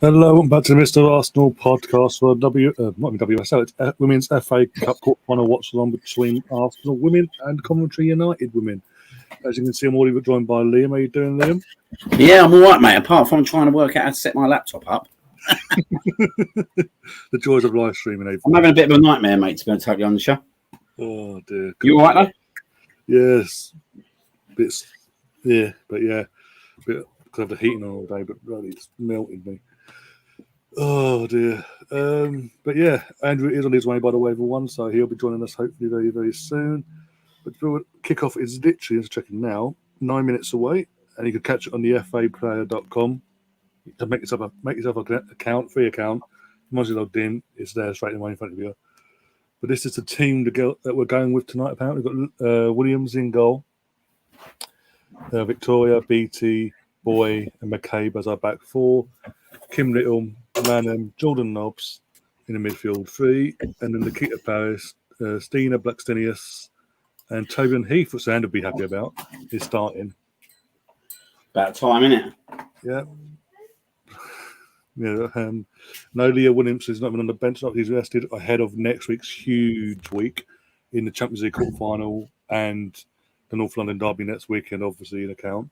Hello, welcome back to the Mr. Arsenal podcast for not WSL, it's Women's FA Cup quarter-final watch-along between Arsenal women and Coventry United women. As you can see, I'm already joined by Liam. How are you doing, Liam? Yeah, I'm all right, mate, apart from trying to work out how to set my laptop up. The joys of live streaming. I'm having a bit of a nightmare, mate, to be totally on the show. Oh, dear. You all right, though? Yes. Bits, yeah, but yeah. Because I have the heating on all day, but bloody, it's melted me. Oh, dear. But yeah, Andrew is on his way, by the way, everyone, so he'll be joining us hopefully very, very soon. But kickoff is literally, as checking now, 9 minutes away, and you can catch it on the faplayer.com. To make yourself an account, free account. Once you're logged in, it's there straight away in front of you. But this is the team that we're going with tonight, apparently. We've got Williams in goal, Victoria, Beattie, Boy, and McCabe as our back four. Kim Little, Manham, Jordan Nobbs in the midfield three, and then Nikita Parris, Stina Blackstenius, and Toby Heath, which Andy will be happy about, is starting. About time, innit? Yeah. Yeah. No, Leah Williams is not even on the bench. He's rested ahead of next week's huge week in the Champions League quarter-final and the North London derby next weekend, obviously, in account.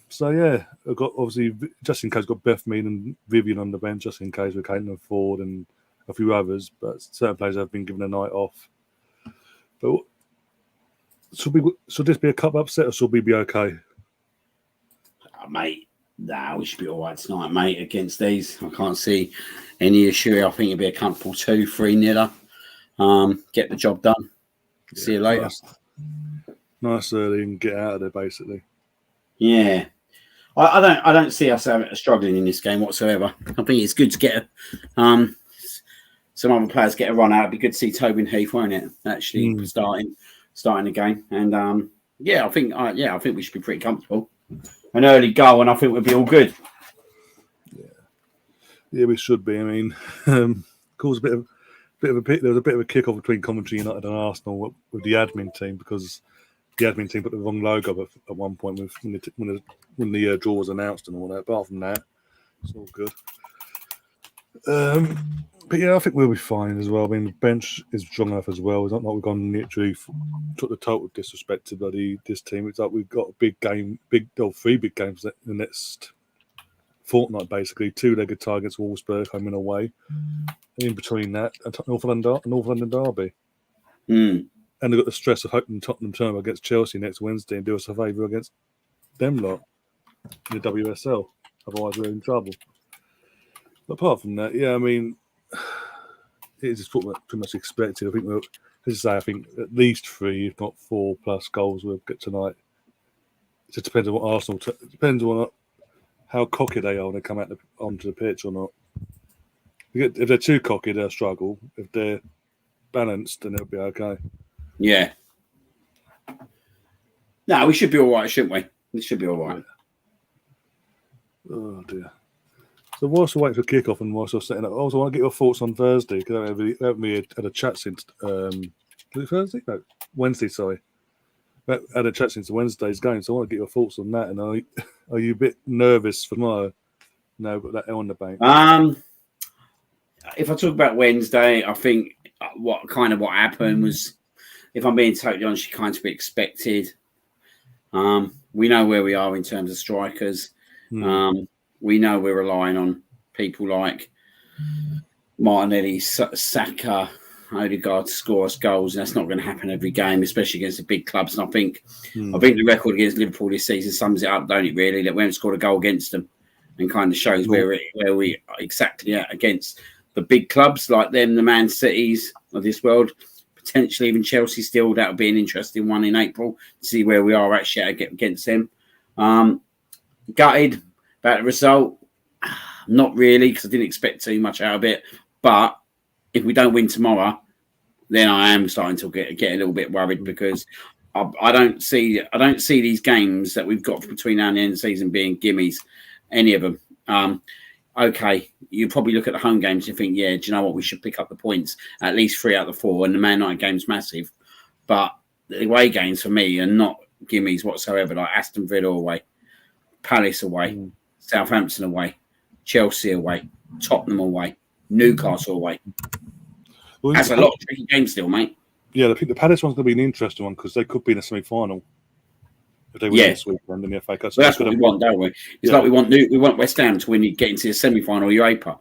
So, yeah, I've got, obviously, just in case, got Beth Mead and Vivian on the bench, just in case, with Caitlin Ford and a few others, but certain players have been given a night off. But should this be a cup upset, or should we be okay? Mate, we should be all right tonight, mate, against these. I can't see any issue. I think it'll be a comfortable 2-3 niller. Get the job done. See you later. Nice early and get out of there, basically. Yeah. I don't see us struggling in this game whatsoever. I think it's good to get some other players get a run out. It'd be good to see Toby Heath, won't it? Actually starting the game. And I think we should be pretty comfortable. An early goal, and I think we'll be all good. Yeah, we should be. I mean, caused a there was a bit of a kick-off between Coventry United and Arsenal with the admin team, because the admin team put the wrong logo at one point when the draw was announced and all that. Apart from that, it's all good. But yeah, I think we'll be fine as well. I mean, the bench is strong enough as well. It's not like we've gone literally took the total disrespect to this team. It's like we've got a big game, three big games in the next fortnight, basically. 2-legged tie against Wolfsburg, home and away. And in between that, North London derby. And they've got the stress of hoping Tottenham turn against Chelsea next Wednesday and do us a favour against them lot in the WSL. Otherwise, we're in trouble. But apart from that, yeah, I mean, it is pretty much expected. I think at least 3, if not 4+ goals we'll get tonight. It just depends on what Arsenal. Depends on how cocky they are when they come out onto the pitch or not. If they're too cocky, they'll struggle. If they're balanced, then it'll be okay. Yeah. No, we should be all right, shouldn't we? We should be all right. Oh dear. So whilst we're waiting for kickoff and whilst we're setting up, I also want to get your thoughts on Thursday, because we haven't had a chat since was it Thursday? No, Wednesday. Sorry, we had a chat since Wednesday's game. So I want to get your thoughts on that. And are you a bit nervous for tomorrow? No, but that L on the bank. If I talk about Wednesday, I think what happened was, if I'm being totally honest, you kind of be expected. We know where we are in terms of strikers. We know we're relying on people like Martinelli, Saka, Odegaard to score us goals, and that's not going to happen every game, especially against the big clubs. And I think the record against Liverpool this season sums it up, don't it? Really, that we haven't scored a goal against them, and kind of shows where we are exactly at against the big clubs like them, the Man Cities of this world. Potentially even Chelsea still. That would be an interesting one in April to see where we are actually against them. Gutted about the result. Not really, because I didn't expect too much out of it. But if we don't win tomorrow, then I am starting to get a little bit worried, because I don't see these games that we've got between now and the end of the season being gimmies, any of them. Okay, you probably look at the home games and think, yeah, do you know what? We should pick up the points, at least 3 out of the 4. And the Man United game's massive. But the away games for me are not gimmies whatsoever, like Aston Villa away, Palace away, Southampton away. Chelsea away, Tottenham away, Newcastle away. Well, That's a lot of tricky games still, mate. Yeah, I think the Palace one's going to be an interesting one because they could be in a semi-final if they win this weekend in the FA Cup. Well, that's what we want, don't we? It's like we want West Ham to win, get into the semi-final Europa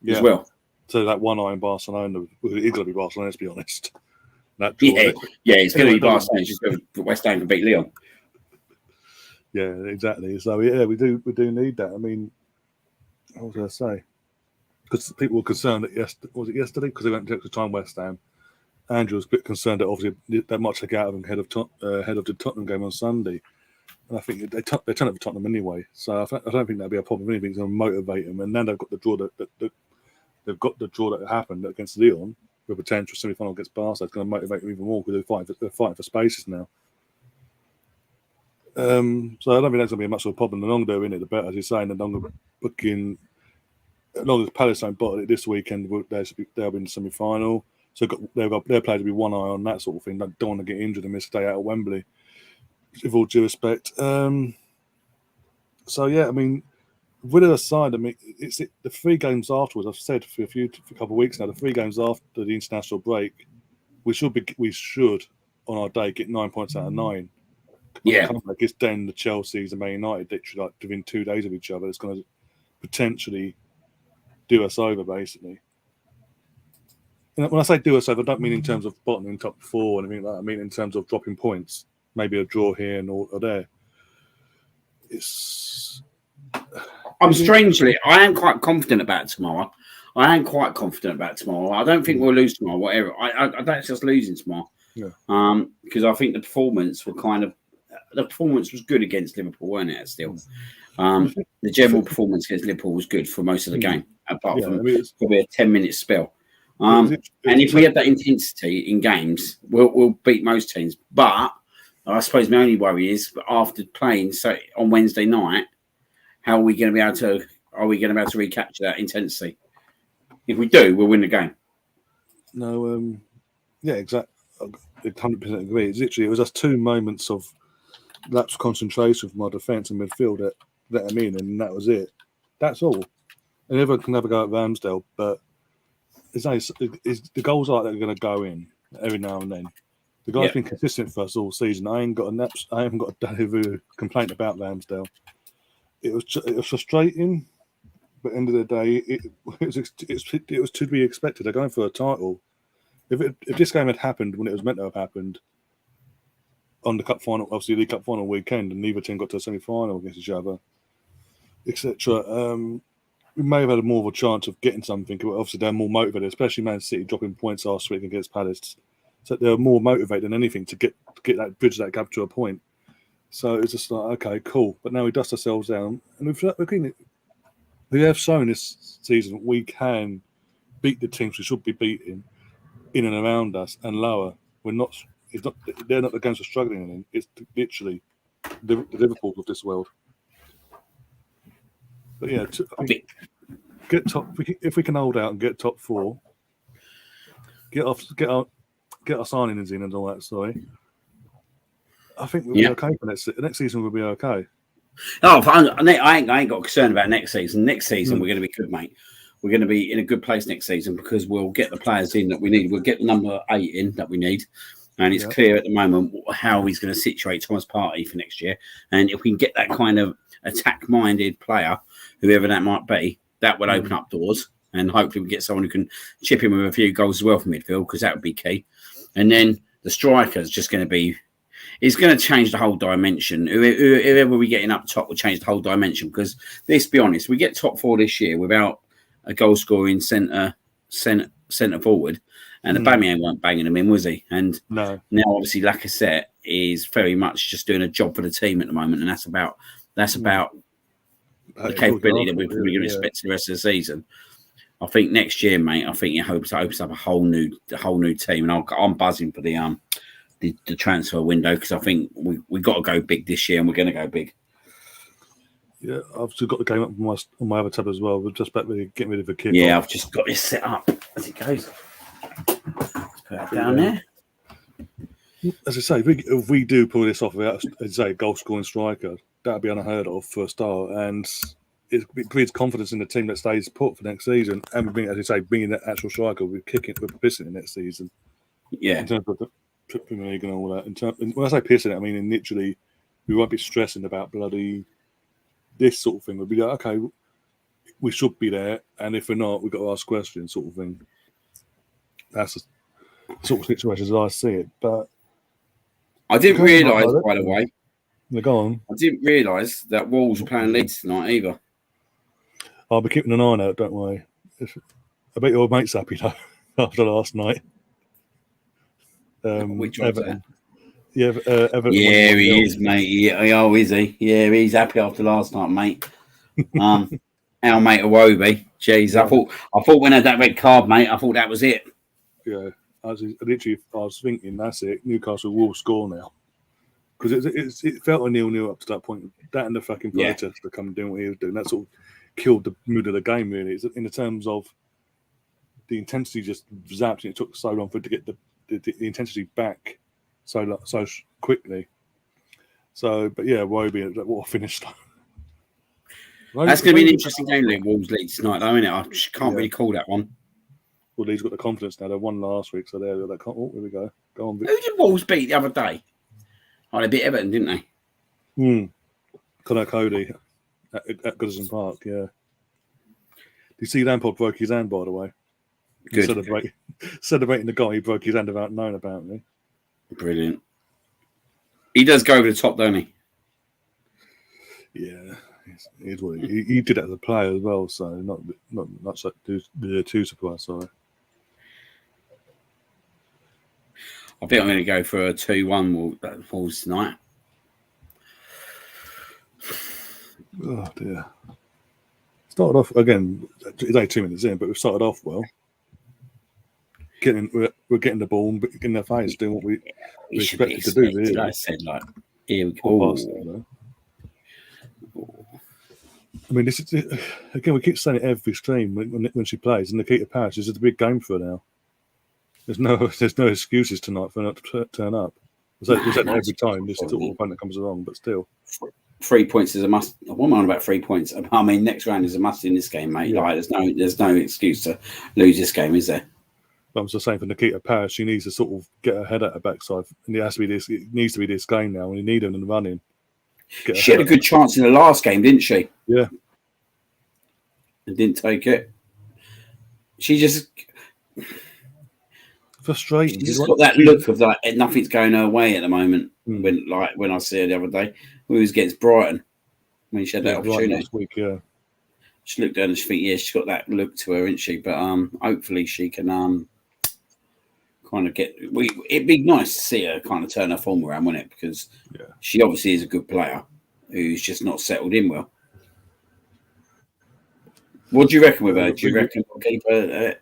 as well. So that one eye in Barcelona, it's going to be Barcelona, let's be honest. It's going to be Barcelona. It's just West Ham can beat Lyon. Yeah, exactly. So we do need that. I mean, what was I going to say? Because people were concerned that was it yesterday? Because they went to extra time West Ham. Andrew was a bit concerned that obviously that much they get out of them ahead of the Tottenham game on Sunday. And I think they turn it for Tottenham anyway. So I don't think that'll be a problem. Anything's going to motivate them. And then they've got the draw that happened against Lyon with a potential semi-final against Barca. It's going to motivate them even more because they're fighting for spaces now. So I don't think that's going to be much of a problem. The longer they're in it, the better. As you're saying, the longer booking, as long as Palace don't bottle it this weekend, they'll be in the semi-final. So their players to be one eye on that sort of thing. They don't want to get injured and miss a day out of Wembley, with all due respect. So yeah, I mean, with it aside, I mean, it's the 3 games afterwards. I've said for a couple of weeks now, the 3 games after the international break, we should on our day get 9 points out of 9. Yeah, like it's then the Chelsea's and Man United literally like within 2 days of each other. It's going to potentially do us over, basically. And when I say do us over, I don't mean in terms of bottoming top 4 or anything like that. I mean in terms of dropping points. Maybe a draw here and or there. I am quite confident about tomorrow. I don't think we'll lose tomorrow, whatever. I don't think it's just losing tomorrow. Yeah. Because I think the performance was good against Liverpool, weren't it? Still, the general performance against Liverpool was good for most of the game, apart from probably a 10-minute spell. And if we have that intensity in games, we'll beat most teams. But I suppose my only worry is after playing on Wednesday night, how are we going to be able to recapture that intensity? If we do, we'll win the game. No, yeah, exactly. I 100% agree. It was just 2 moments of lapse of concentration from our defence and midfield that let them in, and that was it. That's all. And everyone can never go at Ramsdale, but the goals like that are going to go in every now and then. The guy's been consistent for us all season. I haven't got a complaint about Ramsdale. It was frustrating, but at the end of the day, it was to be expected. They're going for a title. If this game had happened when it was meant to have happened on the cup final, obviously the cup final weekend, and neither team got to a semi-final against each other, etc., we may have had more of a chance of getting something. Obviously, they're more motivated, especially Man City dropping points last week against Palace. So they're more motivated than anything to get that bridge that gap to a point. So it's just like, okay, cool. But now we dust ourselves down, and we have shown this season we can beat the teams we should be beating in and around us and lower. They're not the games we're struggling in. It's literally the Liverpool of this world. But yeah, get top. If we can hold out and get top 4, get our signings in and all that. Sorry, I think we'll be okay for next season. We'll be okay. No, I ain't got concern about next season. Next season we're going to be good, mate. We're going to be in a good place next season because we'll get the players in that we need. We'll get the number 8 in that we need. And it's clear at the moment how he's going to situate Thomas Partey for next year. And if we can get that kind of attack-minded player, whoever that might be, that would open up doors. And hopefully we get someone who can chip in with a few goals as well from midfield, because that would be key. And then the striker's just going to be... It's going to change the whole dimension. Whoever we get in up top will change the whole dimension. Because let's be honest, we get top 4 this year without a goal-scoring centre forward. And Aubameyang weren't banging him in, was he? And now, obviously, Lacazette is very much just doing a job for the team at the moment, and that's about the capability that we're probably going to expect to the rest of the season. I think next year, mate, I think it opens up a whole new team, and I'm buzzing for the transfer window because I think we got to go big this year, and we're going to go big. Yeah, I've still got the game up on my other tab as well. We're just about to get rid of a kid. Yeah, I've just got this set up as it goes. Let's put that down there. As I say, if we do pull this off without, as I say, goal-scoring striker, that would be unheard of for a start. And it breeds confidence in the team that stays put for next season, and being, as you say, being that actual striker, we're pissing it next season. Yeah. In terms of the Premier League and all that. When I say pissing it, I mean in literally, we won't be stressing about bloody this sort of thing. We'll be like, okay, we should be there, and if we're not, we've got to ask questions, sort of thing. That's the sort of situation as I see it. But I didn't realise, by the way. Go on. I didn't realise that Wolves were playing Leeds tonight either. I'll be keeping an eye on it, don't worry. I bet your mate's happy though after last night. Which one's Everton. that? Yeah, Everton. Yeah, he is, mate. Yeah, oh, is he? Yeah, he's happy after last night, mate. Our mate Iwobi. Jeez, yeah. I thought when I had that red card, mate, I thought that was it. Yeah, I was thinking that's it. Newcastle will score now because it felt a 0-0 up to that point. That and the fucking protest to come doing what he was doing. That sort of killed the mood of the game. Really, in the terms of the intensity, just zapped. And it took so long for it to get the intensity back so quickly. So, but yeah, Iwobi, what a finish. That's going to be an interesting game, Luke. Wolves Leeds tonight, though, isn't it? I can't really call that one. Well, Leeds got the confidence now. They won last week, so they're like, oh, here we go. Go on. Who did Wolves beat the other day? Oh, they beat Everton, didn't they? Connor Cody at Goodison Park, yeah. Did you see Lampard broke his hand, by the way? Good. Celebrating the guy who broke his hand without knowing, apparently. Brilliant. He does go over the top, don't he? Yeah. He did it as a player as well, so not so too surprised. Sorry. I think I'm going to go for a 2-1 Wolves tonight. Oh dear. Started off again. It's only 2 minutes in, but we've started off well. We're getting the ball and getting their face, doing what we expected to do. Really. I said, like, here we go. I mean, this is again. We keep saying it every stream when she plays. And Nikita Parris is a big game for her now. There's no excuses tonight for her not to turn up. We say that every time this sort of opponent comes along, but still. 3 points is a must. What am I on about 3 points? I mean, next round is a must in this game, mate. Yeah. Like, there's no excuse to lose this game, is there? But I'm just saying for Nikita Parris, she needs to sort of get her head at her backside, and it has to be this. It needs to be this game now, and you need her in the running. She had a good chance in the last game, didn't she? Yeah. And didn't take it. She just frustrating. She's just got that look of like nothing's going her way at the moment. When I see her the other day, we was against Brighton when she had that opportunity last week. Yeah. She looked down and she think, she's got that look to her, isn't she? But hopefully she can kind of get. It'd be nice to see her kind of turn her form around, wouldn't it? Because she obviously is a good player who's just not settled in well. What do you reckon with her? Do you reckon we'll keep her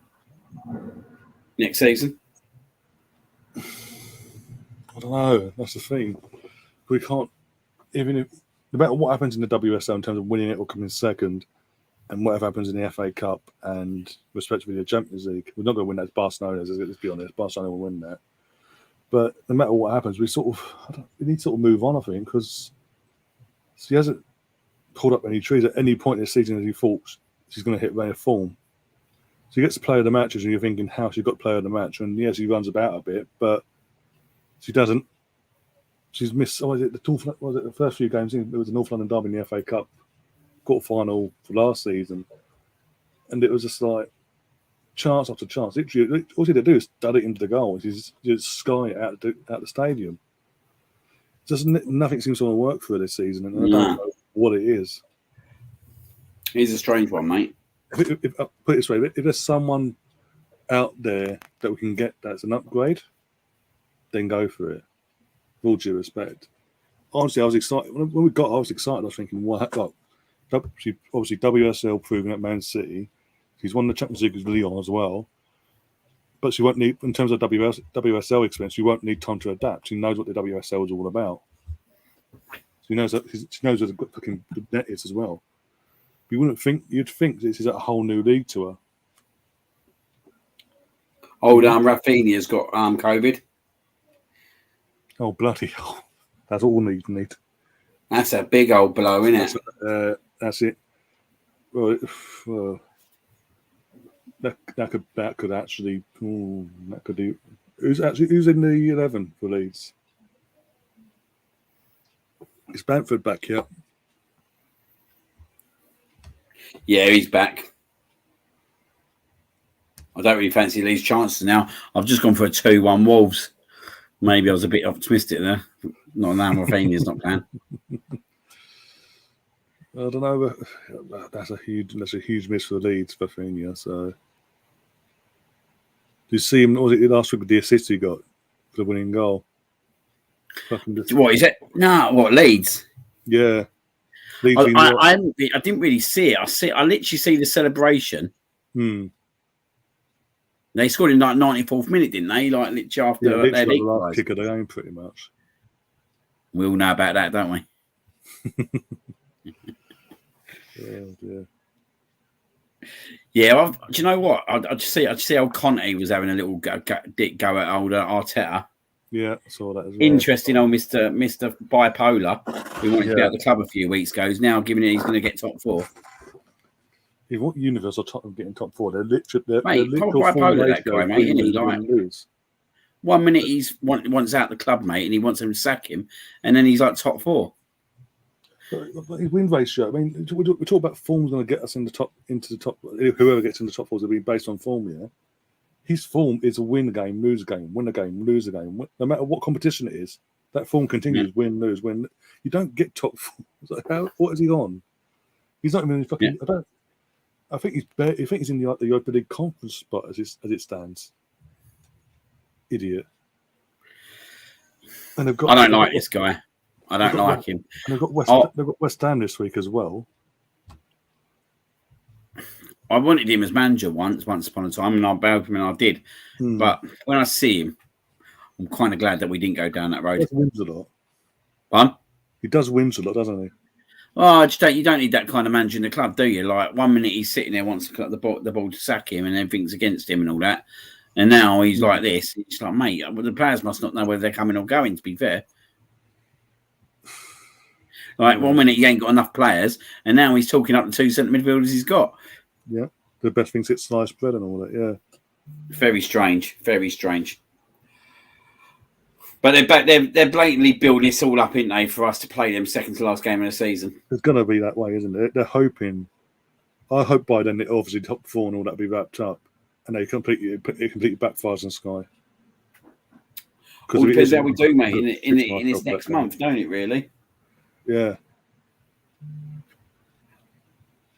next season? I don't know. That's the thing. We can't, even if, no matter what happens in the WSL in terms of winning it or coming second, and whatever happens in the FA Cup and respectively the Champions League, we're not going to win that. It's Barcelona, let's be honest. Barcelona will win that. But no matter what happens, we need to sort of move on, I think, because she hasn't pulled up any trees at any point this season as he thought she's going to hit rate of form. She gets to play of the matches and you're thinking how she got player of the match. And yes, she runs about a bit, but she doesn't. She's missed, the first few games in, it was the North London Derby in the FA Cup quarter final for last season. And it was just like chance after chance. Literally, all she had to do is dud it into the goal. She's just sky it out the stadium. Nothing seems to want to work for her this season. And I don't know what it is. He's a strange one, mate. If put it this way, if there's someone out there that we can get that's an upgrade, then go for it. With all due respect. Honestly, I was excited. When I was excited. I was thinking, what? She obviously WSL proving at Man City. She's won the Champions League with Lyon as well. But she won't need, in terms of WSL experience, she won't need time to adapt. She knows what the WSL is all about. She knows where the fucking net is as well. You'd think this is a whole new league to her. Old Rafinha's got COVID. Oh bloody hell! That's all need. That's a big old blow, isn't it? That's it. Well, that could actually that could do. Who's in the 11 for Leeds? Is Bamford back yet? Yeah, he's back. I don't really fancy Leeds' chances now. I've just gone for a 2-1 Wolves. Maybe I was a bit optimistic there. Not now, Rafinha's not playing. I don't know. But that's a huge miss for Leeds, Rafinha. So, did you see him? Was it last week with the assist he got for the winning goal? What is it? No, what Leeds? Yeah, Leeds. I didn't really see it. I literally see the celebration. They scored in like 94th minute, didn't they? Like literally after their the last kick of the game, pretty much. We all know about that, don't we? Yeah. Do you know what? I just see how Conte was having a little go at old Arteta. Yeah, I saw that as well. Interesting, old Mr. Bipolar, who wanted to be out of the club a few weeks ago, is now giving it he's going to get top 4. He want Universal Tottenham getting top 4. They're literally bipolar, that guy, mate. Isn't he? Like, 1 minute he's wants out the club, mate, and he wants them to sack him, and then he's like top 4. But his win ratio. I mean, we talk about form's going to get us into the top. Whoever gets in the top 4 will be based on form. Yeah, his form is a win a game, lose a game, win a game, lose a game. No matter what competition it is, that form continues. Win, lose, win. You don't get top 4. What is he on? He's not even fucking. Yeah. I think he's in the Europa League conference spot as it stands. Idiot. And I don't like this guy. I don't like him. And they've got West Ham this week as well. I wanted him as manager once upon a time, and I bailed him, and I did. But when I see him, I'm kind of glad that we didn't go down that road. He wins a lot. Pardon? He does wins a lot, doesn't he? Oh, you don't need that kind of manager in the club, do you? Like 1 minute he's sitting there, wants the ball to sack him, and everything's against him and all that. And now he's like this. It's like, mate, the players must not know whether they're coming or going, to be fair. Like 1 minute he ain't got enough players, and now he's talking up the 2 centre midfielders he's got. Yeah, the best thing's it's sliced bread and all that. Yeah, very strange, very strange. But they're blatantly building this all up, ain't they, for us to play them second to last game of the season? It's going to be that way, isn't it? They're hoping. I hope by then it obviously top 4 and all that be wrapped up, and it completely backfires on Sky. All depends how we do, mate, in this next month, don't it? Really? Yeah.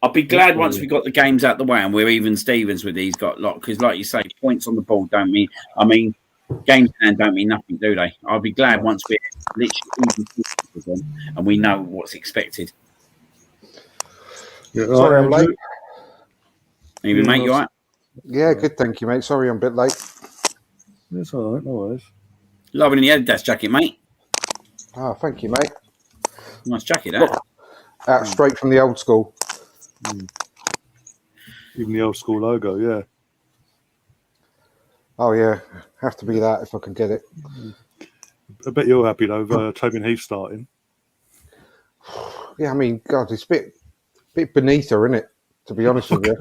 I'll be glad once we got the games out the way and we're even Stevens with these because, like you say, points on the board don't mean. I mean, games don't mean nothing, do they? I'll be glad once we're literally even and we know what's expected. Yeah, sorry, I'm late. Even mate, you all right? Yeah, good, thank you, mate. Sorry, I'm a bit late. It's all right, no worries. Loving the Adidas jacket, mate. Oh, thank you, mate. Nice jacket, that. Out straight from the old school. Even the old school logo, yeah. Oh, yeah. Have to be that if I can get it. I bet you're happy, though, Tobin Heath starting. Yeah, I mean, God, it's a bit beneath her, isn't it? To be honest with you.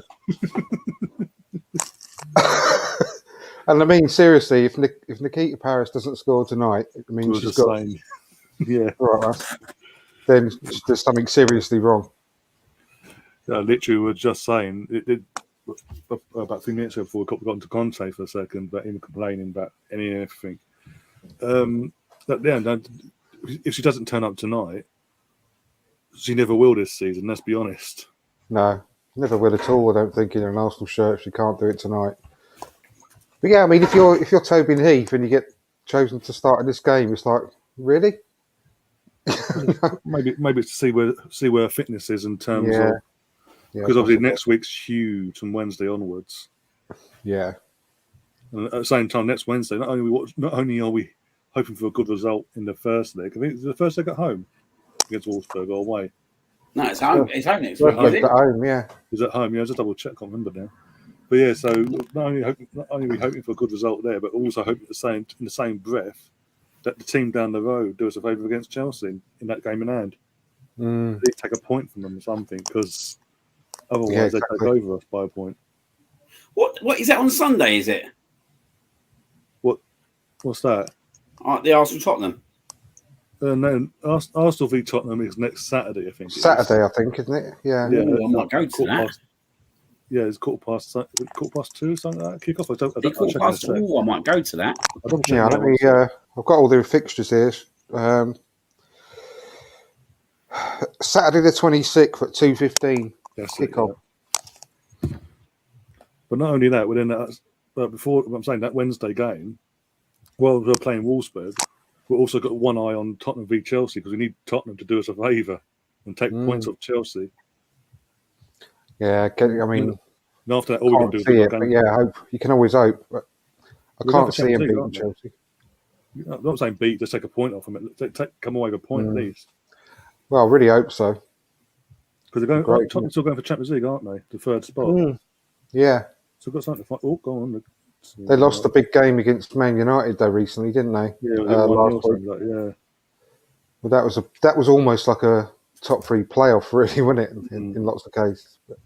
And I mean, seriously, if Nikita Parris doesn't score tonight, it means she's got... Yeah. Right, then there's something seriously wrong. Literally, we were just saying about a few minutes ago before we got into Conte for a second, about him complaining about anything. If she doesn't turn up tonight, she never will this season. Let's be honest. No, never will at all. I don't think in an Arsenal shirt if she can't do it tonight. But yeah, I mean, if you're Tobin Heath and you get chosen to start in this game, it's like, really? maybe it's to see where fitness is in terms of. Because obviously next week's huge from Wednesday onwards. Yeah. And at the same time, next Wednesday, not only are we hoping for a good result in the first leg, I think it's the first leg at home against Wolfsburg or away. No, it's home. It's home next week. Is it? At home, yeah. Is at home? Yeah, just double check. I can't remember now. But yeah, so not only are we hoping for a good result there, but also hoping in the same breath that the team down the road do us a favour against Chelsea in that game in hand. They take a point from them or something, because Otherwise, they take over us by a point. What is that on Sunday? Is it? What's that? The Arsenal Tottenham. No, Arsenal v Tottenham is next Saturday, I think. Saturday, I think, isn't it? Yeah. Ooh, I might go to that. It's quarter past 2, something like that. Kick off. I might go to that. I've got all the fixtures here. Saturday the 26th at 2:15. Kick off. Yeah. But not only that, before I'm saying that Wednesday game, while we're playing Wolfsburg, we've also got one eye on Tottenham v Chelsea because we need Tottenham to do us a favour and take points off Chelsea. Yeah, I mean, and after that, all we can do is it, but yeah, hope you can always hope. But I can't see him beating Chelsea. I'm not saying beat, just take a point off them. Come away with a point at least. Well, I really hope so. Because Tottenham's still going for Champions League, aren't they? The third spot. Yeah. So we've got something to fight. Oh, go on. They lost the big game against Man United though recently, didn't they? Yeah, last week. Well, that was almost like a top 3 playoff, really, wasn't it? In lots of cases. But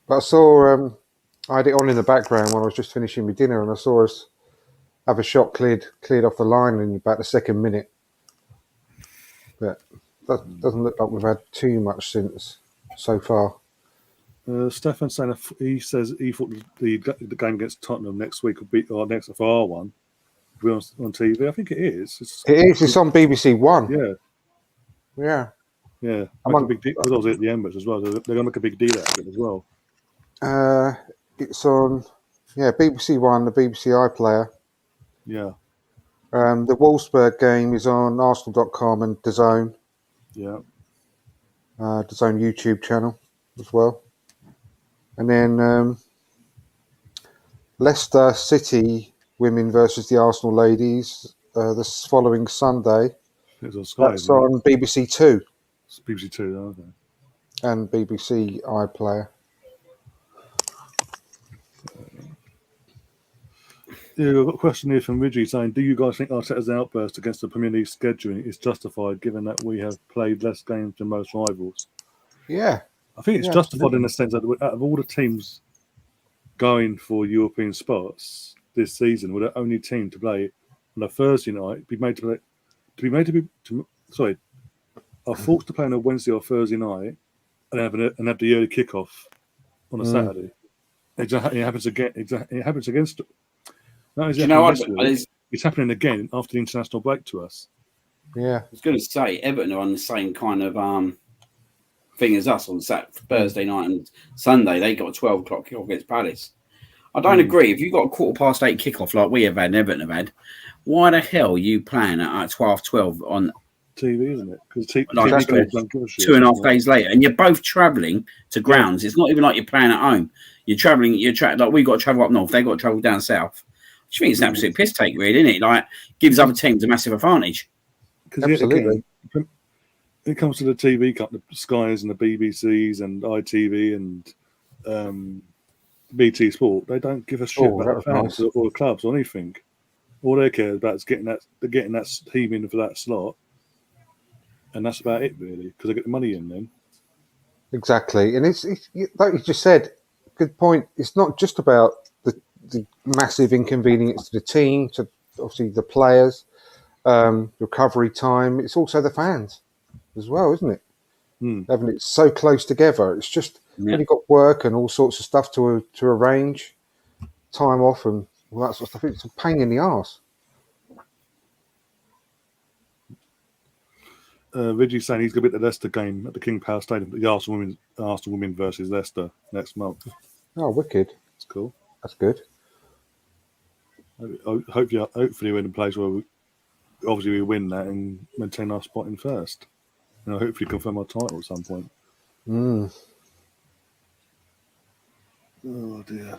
I saw I had it on in the background when I was just finishing my dinner, and I saw us have a shot cleared off the line in about the second minute. But that doesn't look like we've had too much since so far. Stefan saying he says he thought the game against Tottenham next week would be our next for our one. Be on TV. I think it is. It's on BBC One. Yeah. Make a big deal because I was at the Emirates as well. So they're going to make a big deal out of it as well. It's on BBC One, the BBC iPlayer. Yeah. The Wolfsburg game is on Arsenal.com and DAZN. Yeah. DAZN YouTube channel as well. And then Leicester City women versus the Arsenal ladies this following Sunday. It's on Sky. That's on BBC Two. It's BBC Two, aren't they? And BBC iPlayer. Yeah, I've got a question here from Ridgie saying, do you guys think Arteta's outburst against the Premier League scheduling is justified given that we have played less games than most rivals? Yeah. I think it's justified in the sense that out of all the teams going for European spots this season, we're the only team to play on a Thursday night, are forced to play on a Wednesday or Thursday night and have the early kickoff on a Saturday. It happens again. It happens against. It's happening again after the international break to us. Yeah, I was going to say Everton are on the same kind of thing as us on Thursday night and Sunday. They got a 12 o'clock kickoff against Palace. I don't agree. If you've got a 8:15 kickoff like we have had and Everton have had, why the hell are you playing at 12 on TV, isn't it? Because 2.5 days later, and you're both travelling to grounds. It's not even like you're playing at home. You're travelling. Like we've got to travel up north. They've got to travel down south. I think it's an absolute piss take, really, isn't it? Like gives other teams a massive advantage. Absolutely. When it comes to the TV company, the Skies and the BBCs and ITV and BT Sport, they don't give a shit about the fans or the clubs or anything. All they care about is getting that team in for that slot, and that's about it, really, because they get the money in then. Exactly, and it's like you just said, good point. It's not just about the massive inconvenience to the team, to obviously the players, recovery time. It's also the fans as well, isn't it? Having it so close together, it's just when you've got work and all sorts of stuff to arrange, time off and all that sort of stuff. It's a pain in the arse. Reggie's saying he's going to be at the Leicester game at the King Power Stadium, the Arsenal women versus Leicester next month. Oh, wicked! That's cool. That's good. Hopefully we're in a place where we win that and maintain our spot in first. And hopefully confirm our title at some point. Oh dear.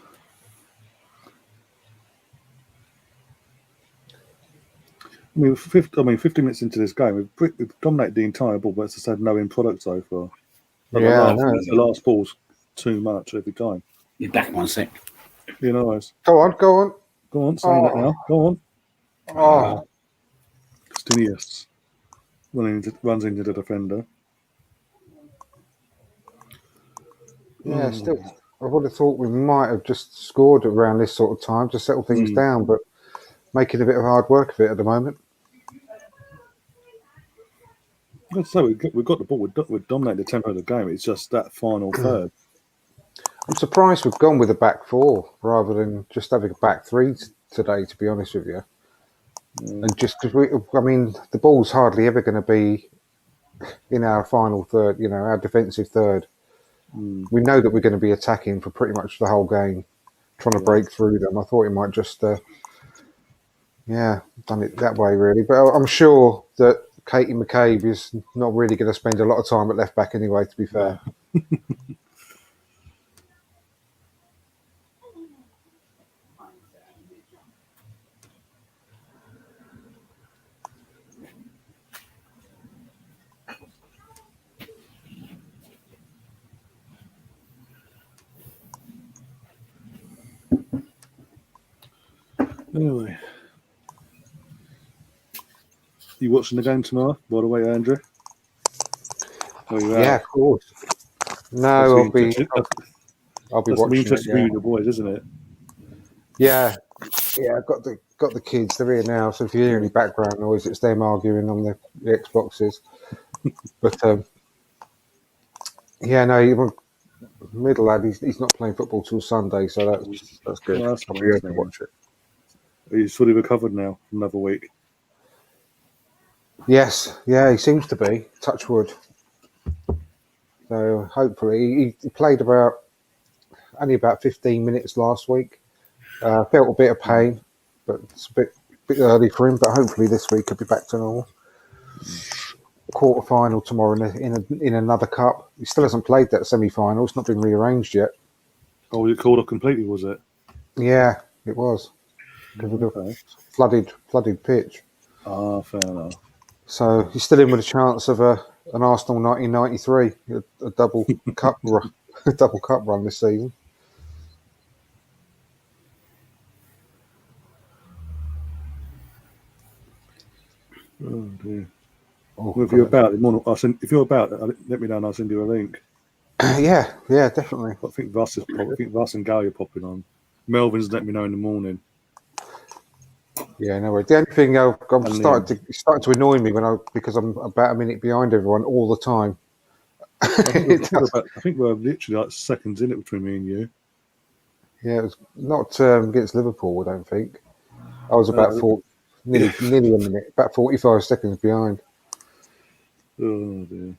I mean, 50 minutes into this game, we've dominated the entire ball, but it's just had no end product so far. The last ball's too much every time. You're back 1 sec. You know, Go on, say that now. Go on. Oh. Stinius. runs into the defender. Yeah, still, I would have thought we might have just scored around this sort of time to settle things down, but making a bit of hard work of it at the moment. I'd say we've got the ball. We've dominated the tempo of the game. It's just that final third. I'm surprised we've gone with a back four rather than just having a back three today, to be honest with you. And just because the ball's hardly ever going to be in our final third, our defensive third. We know that we're going to be attacking for pretty much the whole game, trying to break through them. I thought it might just, done it that way, really. But I'm sure that Katie McCabe is not really going to spend a lot of time at left back anyway, to be fair. Anyway, you watching the game tomorrow, by the way, Andrew? Yeah, of course. No, I'll be watching it. Interesting with the boys, isn't it? Yeah, I've got the kids. They're here now, so if you hear any background noise, it's them arguing on the Xboxes. But middle lad, he's not playing football till Sunday, so that's good. Well, I'll be able to watch it. He's fully recovered now for another week. Yes, yeah, he seems to be. Touch wood. So hopefully he played only about 15 minutes last week. Felt a bit of pain, but it's a bit early for him. But hopefully this week he'll be back to normal. Quarter final tomorrow in another cup. He still hasn't played that semi-final. It's not been rearranged yet. Oh, was it called off completely? Was it? Yeah, it was. Okay. Flooded pitch. Ah, fair enough. So he's still in with a chance of an Arsenal 1993, a double cup run this season. Oh dear. If you're about, let me know and I'll send you a link. Yeah, definitely. I think Russ and Gary are popping on. Melvin's let me know in the morning. Yeah, no worries. The only thing I'm starting to annoy me because I'm about a minute behind everyone all the time. I think we're literally like seconds in it between me and you. Yeah, it was not against Liverpool, I don't think. I was about nearly a minute, about 45 seconds behind. Oh dear.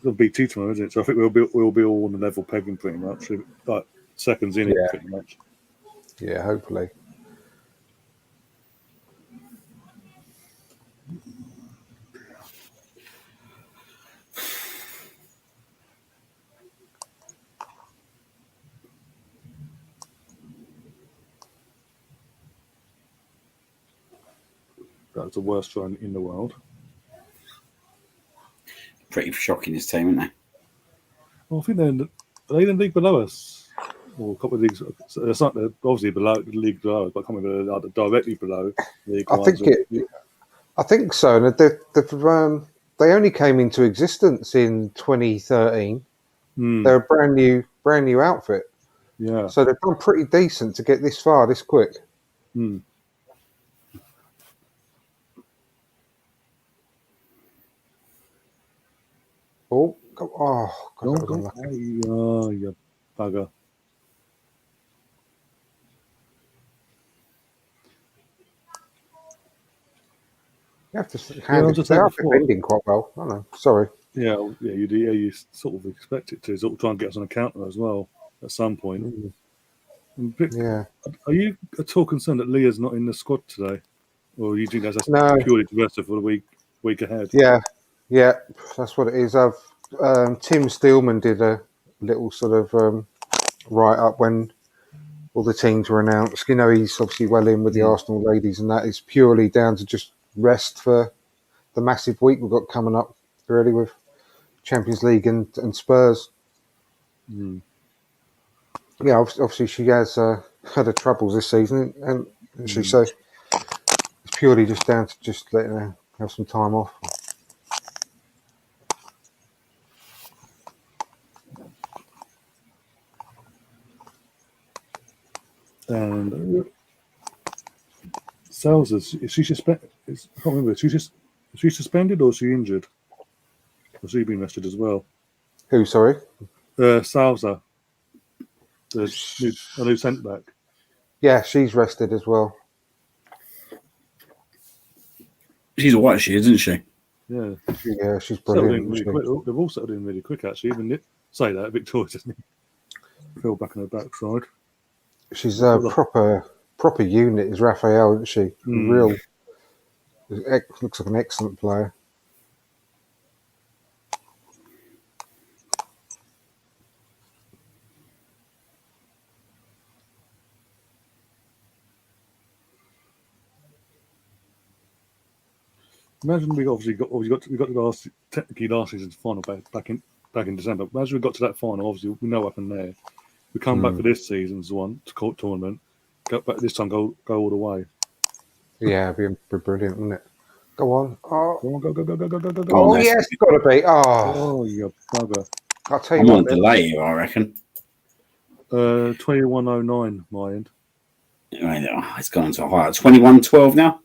It'll be two tomorrow, isn't it? So I think we'll be all on the level pegging pretty much, like seconds in it pretty much. Yeah, hopefully. That's the worst run in the world. Pretty shocking, this team, aren't they? Well, I think are they in the league below us? Or a couple of leagues. So it's not obviously below the league below, but I can't remember directly below. I think so. And they only came into existence in 2013. They're a brand new outfit. Yeah. So they've done pretty decent to get this far this quick. Oh, God, that was unlucky. Oh, you bugger. You have to hand it. They are defending quite well. I don't know. Sorry. Yeah, you do. Yeah, you sort of expect it to. Sort of try and get us on a counter as well at some point. Yeah. Are you at all concerned that Leah's not in the squad today, or do you think that's purely to rest her for the week ahead? Yeah, that's what it is. Tim Steelman did a little sort of write up when all the teams were announced. You know, he's obviously well in with the Arsenal ladies, and that is purely down to just rest for the massive week we've got coming up, really, with Champions League and Spurs. Yeah, obviously she has had her troubles this season, and so it's purely just down to just letting her have some time off. And Salza, is she suspended? I can't remember. Is she suspended or is she injured? Or has she been rested as well? Who? Sorry, Salza, the new centre back. yeah, she's rested as well. She's all right, isn't she? Yeah, Yeah, she's brilliant. Really quick. They've all settled in really quick, actually. Even say that Victoria doesn't feel back on her backside. She's a proper unit. Is Raphael, isn't she? Real. Looks like an excellent player. Imagine we got to technically last season's final back in December. Imagine we got to that final. Obviously, we know what happened there. We come back for this season's one to tournament. Go back this time. Go all the way. Yeah, it'd be brilliant, wouldn't it? Go on. Oh, Go on, go. oh yes, it's got to be. Oh, you bugger. I'll tell you I'm on what. delay here, I reckon. 21:09 my end. It's gone on to a higher. 21:12 now.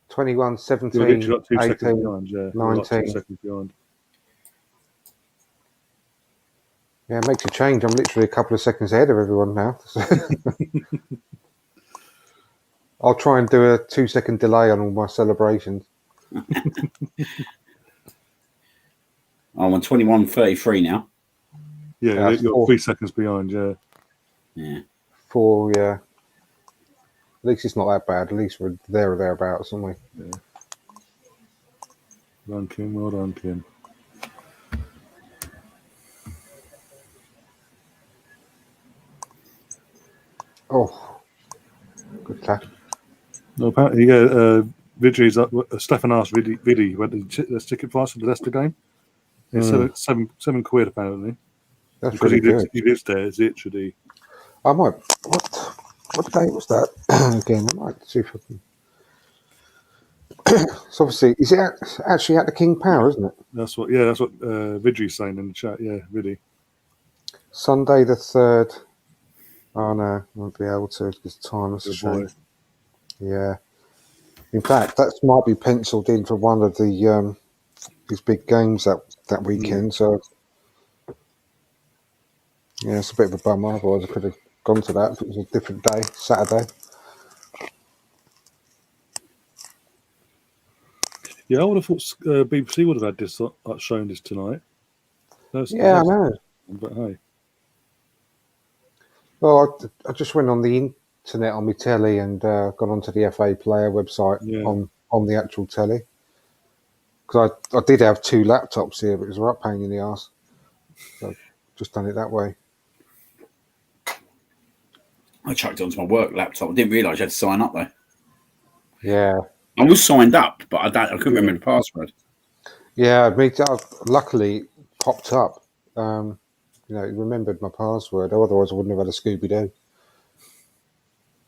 21, 17, You're literally got 2 18, seconds behind. Yeah, 19. 2 seconds behind. Yeah, it makes a change. I'm literally a couple of seconds ahead of everyone now. I'll try and do a 2-second delay on all my celebrations. I'm on 21:33 now. Yeah, you're 3 seconds behind. Yeah. Yeah. 4, yeah. At least it's not that bad. At least we're there or thereabouts, aren't we? Yeah. Well done, Kim. Oh, good tackle. No, apparently, yeah. Vidri's Stefan asked Vidi went the ticket price for the Leicester game. It's £7 apparently. That's because really he lives there. It's literally. I might. What day was that? Again, I might see if I can. So obviously, is it actually at the King Power, isn't it? That's what Vidri's saying in the chat. Yeah, Vidi. Sunday the 3rd. Oh no, I won't be able to because time is a shame. Yeah. In fact, that might be penciled in for one of the these big games that weekend. So yeah, it's a bit of a bummer. Otherwise, I could have gone to that if it was a different day, Saturday. Yeah, I would have thought BBC would have had this shown this tonight. I know. But hey. Well, I just went on the internet on my telly and got onto the FA Player website on the actual telly. Because I did have 2 laptops here, but it was a right pain in the arse. So I've just done it that way. I chucked it onto my work laptop. I didn't realise you had to sign up though. Yeah. I was signed up, but I couldn't remember the password. Yeah, luckily it popped up. It remembered my password. Otherwise, I wouldn't have had a Scooby-Doo.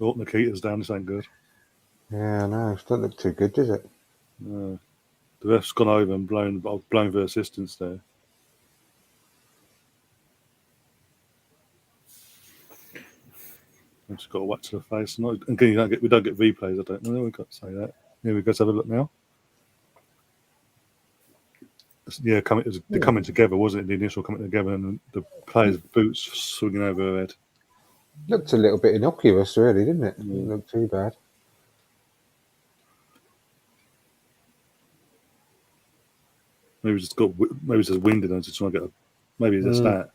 Oh, Nikita's down. This ain't good. Yeah, no, it doesn't look too good, does it? No. The ref's gone over and blown for assistance there. I've just got a whack to the face. Again, we don't get replays. I don't know. We've got to say that. Here we go. Let's have a look now. Yeah, they're coming together, wasn't it? The initial coming together and the players' boots swinging over her head. Looked a little bit innocuous, really, didn't it? Didn't look too bad. Maybe it's just wind in her to try and get maybe it's that.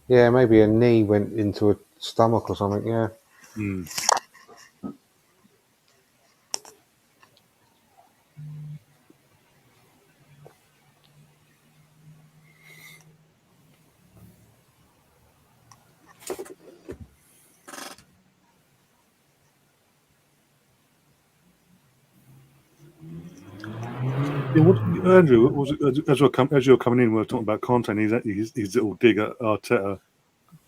Yeah, maybe a knee went into a stomach or something, yeah. Yeah, Andrew, as you're coming in, we were talking about Conte and his little dig at Arteta.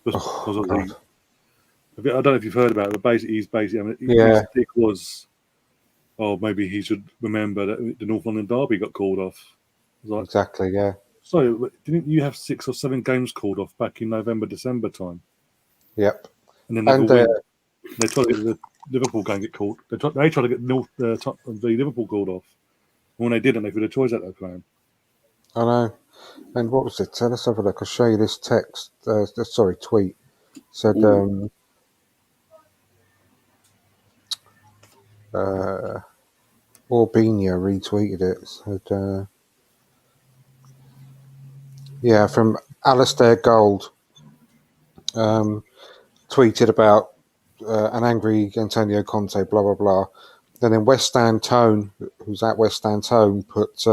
I don't know if you've heard about it, but basically, his dig was oh, maybe he should remember that the North London derby got called off. Like, exactly, yeah. So didn't you have 6 or 7 games called off back in November, December time? Yep. And then they tried to get the Liverpool game get called. They tried to get the Liverpool called off. And when they didn't, they threw the choice out of playing. I know. And what was it? Let's have a look. I'll show you this text. Tweet. Said, Orbina retweeted it. Said, from Alistair Gold. Tweeted about an angry Antonio Conte, blah, blah, blah. And then West Stand Tone, who's at West Stand Tone, put,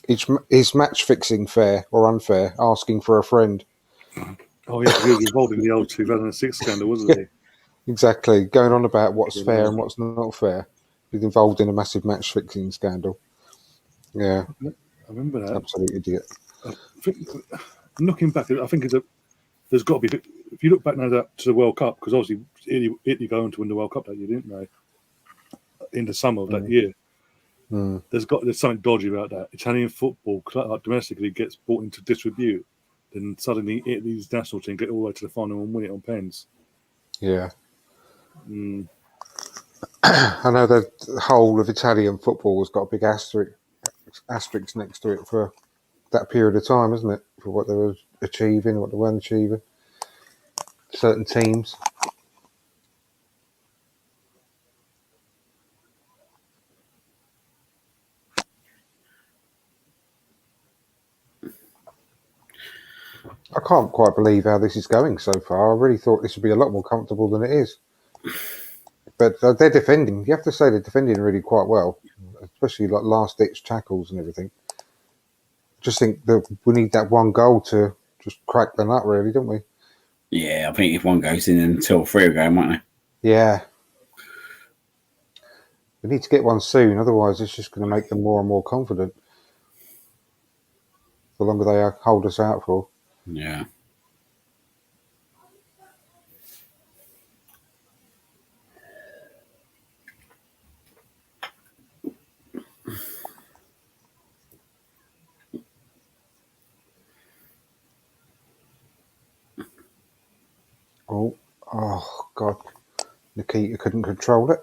is match fixing fair or unfair? Asking for a friend. Oh, yeah, he was involved in the old 2006 scandal, wasn't he? Exactly. Going on about what's fair and what's not fair. He's involved in a massive match fixing scandal. Yeah. I remember that. Absolute idiot. Looking back, I think there's got to be. If you look back now to the World Cup, because obviously Italy going to win the World Cup that year, didn't they? In the summer of that year. There's something dodgy about that. Italian football, like domestically, gets brought into disrepute. Then suddenly Italy's national team get all the way to the final and win it on pens. Yeah. I know the whole of Italian football has got a big asterisk next to it for that period of time, isn't it? For what they were achieving, what they weren't achieving. Certain teams. I can't quite believe how this is going so far. I really thought this would be a lot more comfortable than it is. But they're defending. You have to say they're defending really quite well, especially like last-ditch tackles and everything. Just think that we need that one goal to just crack the nut, really, don't we? Yeah, I think if one goes in and 2 or 3 are going, won't they? Yeah. We need to get one soon, otherwise it's just going to make them more and more confident. The longer they hold us out for. Yeah. Oh, God. Nikita couldn't control it.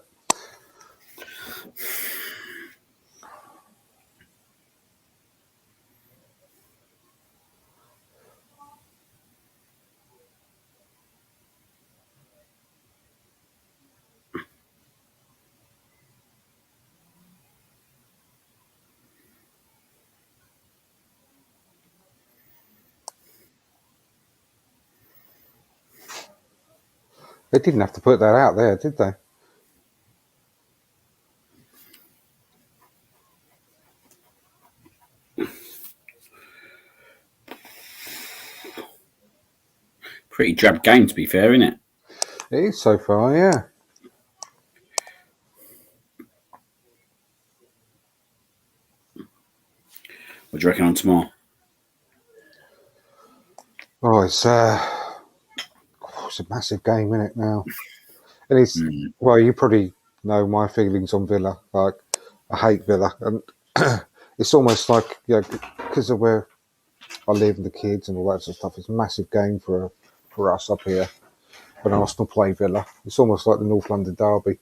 They didn't have to put that out there, did they? Pretty drab game, to be fair, isn't it? It is so far, yeah. What do you reckon on tomorrow? Oh, it's a massive game, isn't it, now? And it's, well, you probably know my feelings on Villa. Like, I hate Villa. And it's almost like, because of where I live and the kids and all that sort of stuff, it's a massive game for us up here when Arsenal play Villa. It's almost like the North London derby.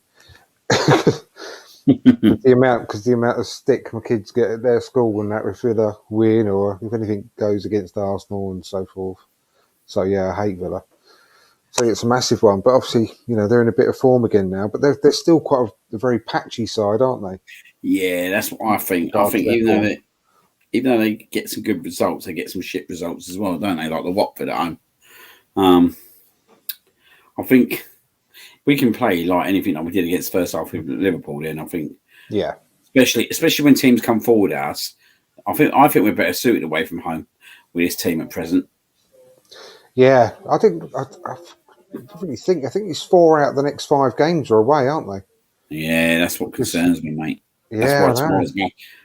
the amount of stick my kids get at their school when that if Villa win or if anything goes against Arsenal and so forth. So yeah, I hate Villa. So it's a massive one, but obviously they're in a bit of form again now. But they're still quite a very patchy side, aren't they? Yeah, that's what I think. I think even though they get some good results, they get some shit results as well, don't they? Like the Watford at home. I think we can play like anything like we did against first half of Liverpool. Then I think, yeah, especially when teams come forward at us, I think we're better suited away from home with this team at present. Yeah, I think I think it's 4 out of the next 5 games are away, aren't they? Yeah, that's what concerns me, mate. Yeah,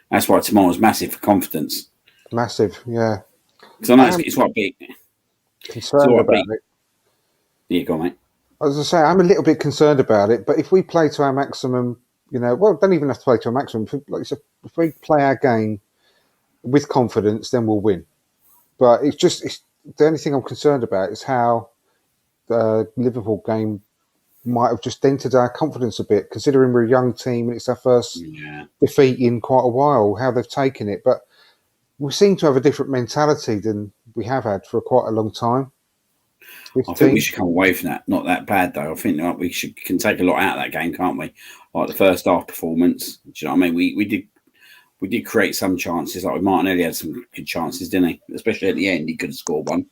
that's why tomorrow's massive for confidence. Massive, yeah. Because I know it's what big. Concerned about it. Yeah, go on, mate. I was going to say, I'm a little bit concerned about it, but if we play to our maximum well, don't even have to play to a maximum. If we play our game with confidence, then we'll win. But it's the only thing I'm concerned about is how the Liverpool game might have just dented our confidence a bit, considering we're a young team and it's our first defeat in quite a while, how they've taken it. But we seem to have a different mentality than we have had for quite a long time. I think we should come away from that. Not that bad, though. I think we can take a lot out of that game, can't we? Like the first half performance. Do you know what I mean? We did create some chances. Like Martinelli had some good chances, didn't he? Especially at the end, he could have scored one.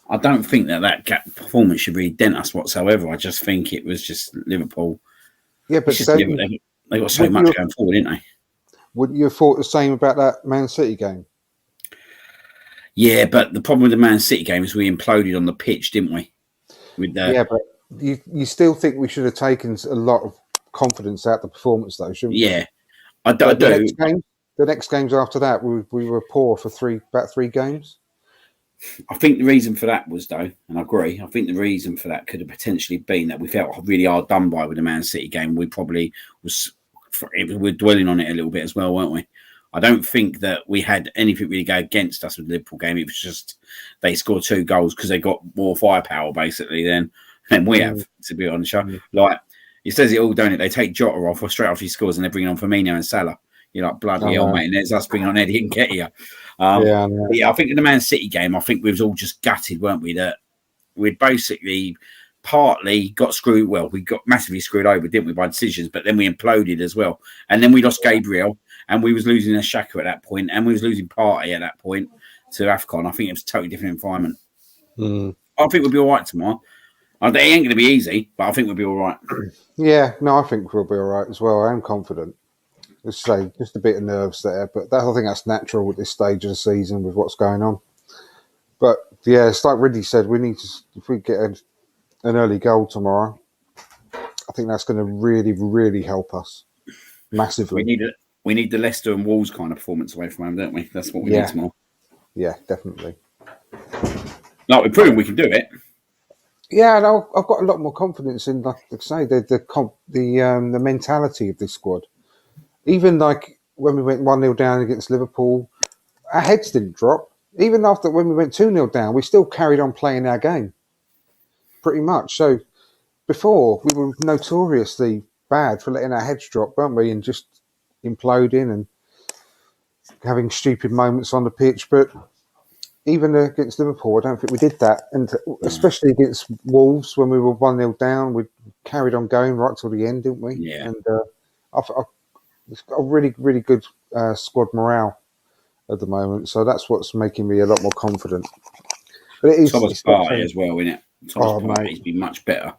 I don't think that performance should really dent us whatsoever. I just think it was just Liverpool. Yeah, but they got so much going forward, didn't they? Wouldn't you have thought the same about that Man City game? Yeah, but the problem with the Man City game is we imploded on the pitch, didn't we? Yeah, but you still think we should have taken a lot of confidence out of the performance, though, shouldn't we? Yeah, I do. The next games after that, we were poor for about 3 games. I think the reason for that was, though, and I agree, I think the reason for that could have potentially been that we felt really hard done by with the Man City game. We probably we're dwelling on it a little bit as well, weren't we? I don't think that we had anything really go against us with the Liverpool game. It was just they scored 2 goals because they got more firepower, basically, than we have, to be honest. Like, it says it all, don't it? They take Jota off or straight after he scores and they're bringing on Firmino and Salah. You're like, bloody hell, mate. And there's us bringing on Eddie and Nketiah. I think in the Man City game, I think we was all just gutted, weren't we? That we'd basically partly got screwed. Well, we got massively screwed over, didn't we, by decisions? But then we imploded as well. And then we lost Gabriel. And we was losing a Xhaka at that point, and we was losing Partey at that point to AFCON. I think it was a totally different environment. I think we'll be all right tomorrow. It ain't going to be easy, but I think we'll be all right. Yeah, no, I think we'll be all right as well. I am confident. Let's say just a bit of nerves there, but I think that's natural at this stage of the season with what's going on. But yeah, it's like Ridley said, we need to, if we get an early goal tomorrow, I think that's going to really, really help us massively. We need the Leicester and Wolves kind of performance away from home, don't we? That's what we need tomorrow. Yeah, definitely. No, we've proven we can do it. Yeah, and I've got a lot more confidence in, like I say, the mentality of this squad. Even like when we went 1-0 down against Liverpool, our heads didn't drop. Even after when we went 2-0 down, we still carried on playing our game, pretty much. So before, we were notoriously bad for letting our heads drop, weren't we? And just imploding and having stupid moments on the pitch. But even against Liverpool, I don't think we did that. And especially against Wolves, when we were 1-0 down, we carried on going right till the end, didn't we? Yeah. And it's got a really, really good squad morale at the moment. So that's what's making me a lot more confident. But it is Thomas Partey as well, isn't it? Thomas Partey's been much better.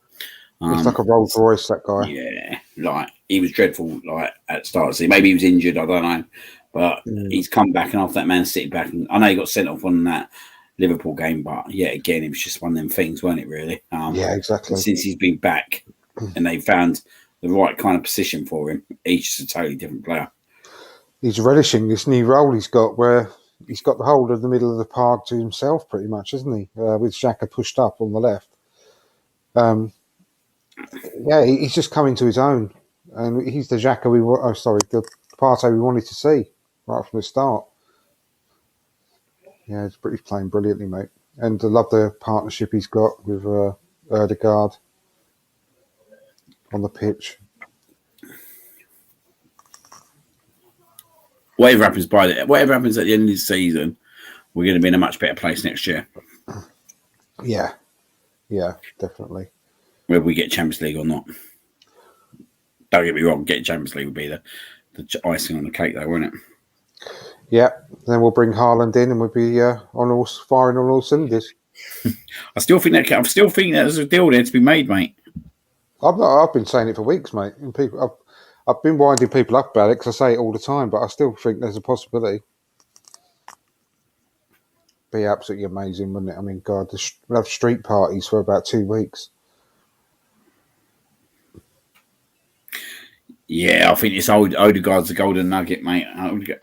It's like a Rolls Royce, that guy. Yeah, like he was dreadful. Like at the start of the season, maybe he was injured. I don't know, but he's come back, and after that Man City back, and I know he got sent off on that Liverpool game, but yeah, again, it was just one of them things, weren't it? Really? Yeah, exactly. Since he's been back, and they found the right kind of position for him, he's just a totally different player. He's relishing this new role he's got, where he's got the whole of the middle of the park to himself, pretty much, isn't he? With Xhaka pushed up on the left. Yeah, he's just coming to his own, and he's the Xhaka the Partey we wanted to see right from the start. Yeah, he's playing brilliantly, mate, and I love the partnership he's got with Ødegaard on the pitch. Whatever happens at the end of the season, we're going to be in a much better place next year. Yeah, definitely. Whether we get Champions League or not. Don't get me wrong, getting Champions League would be the icing on the cake, though, won't it? Yeah, then we'll bring Haaland in and we'll be firing on all cylinders. I still think there's a deal there to be made, mate. I've been saying it for weeks, mate. And I've been winding people up about it because I say it all the time, but I still think there's a possibility. Be absolutely amazing, wouldn't it? I mean, God, we'll have street parties for about 2 weeks. Yeah, I think it's Ødegaard's the golden nugget, mate.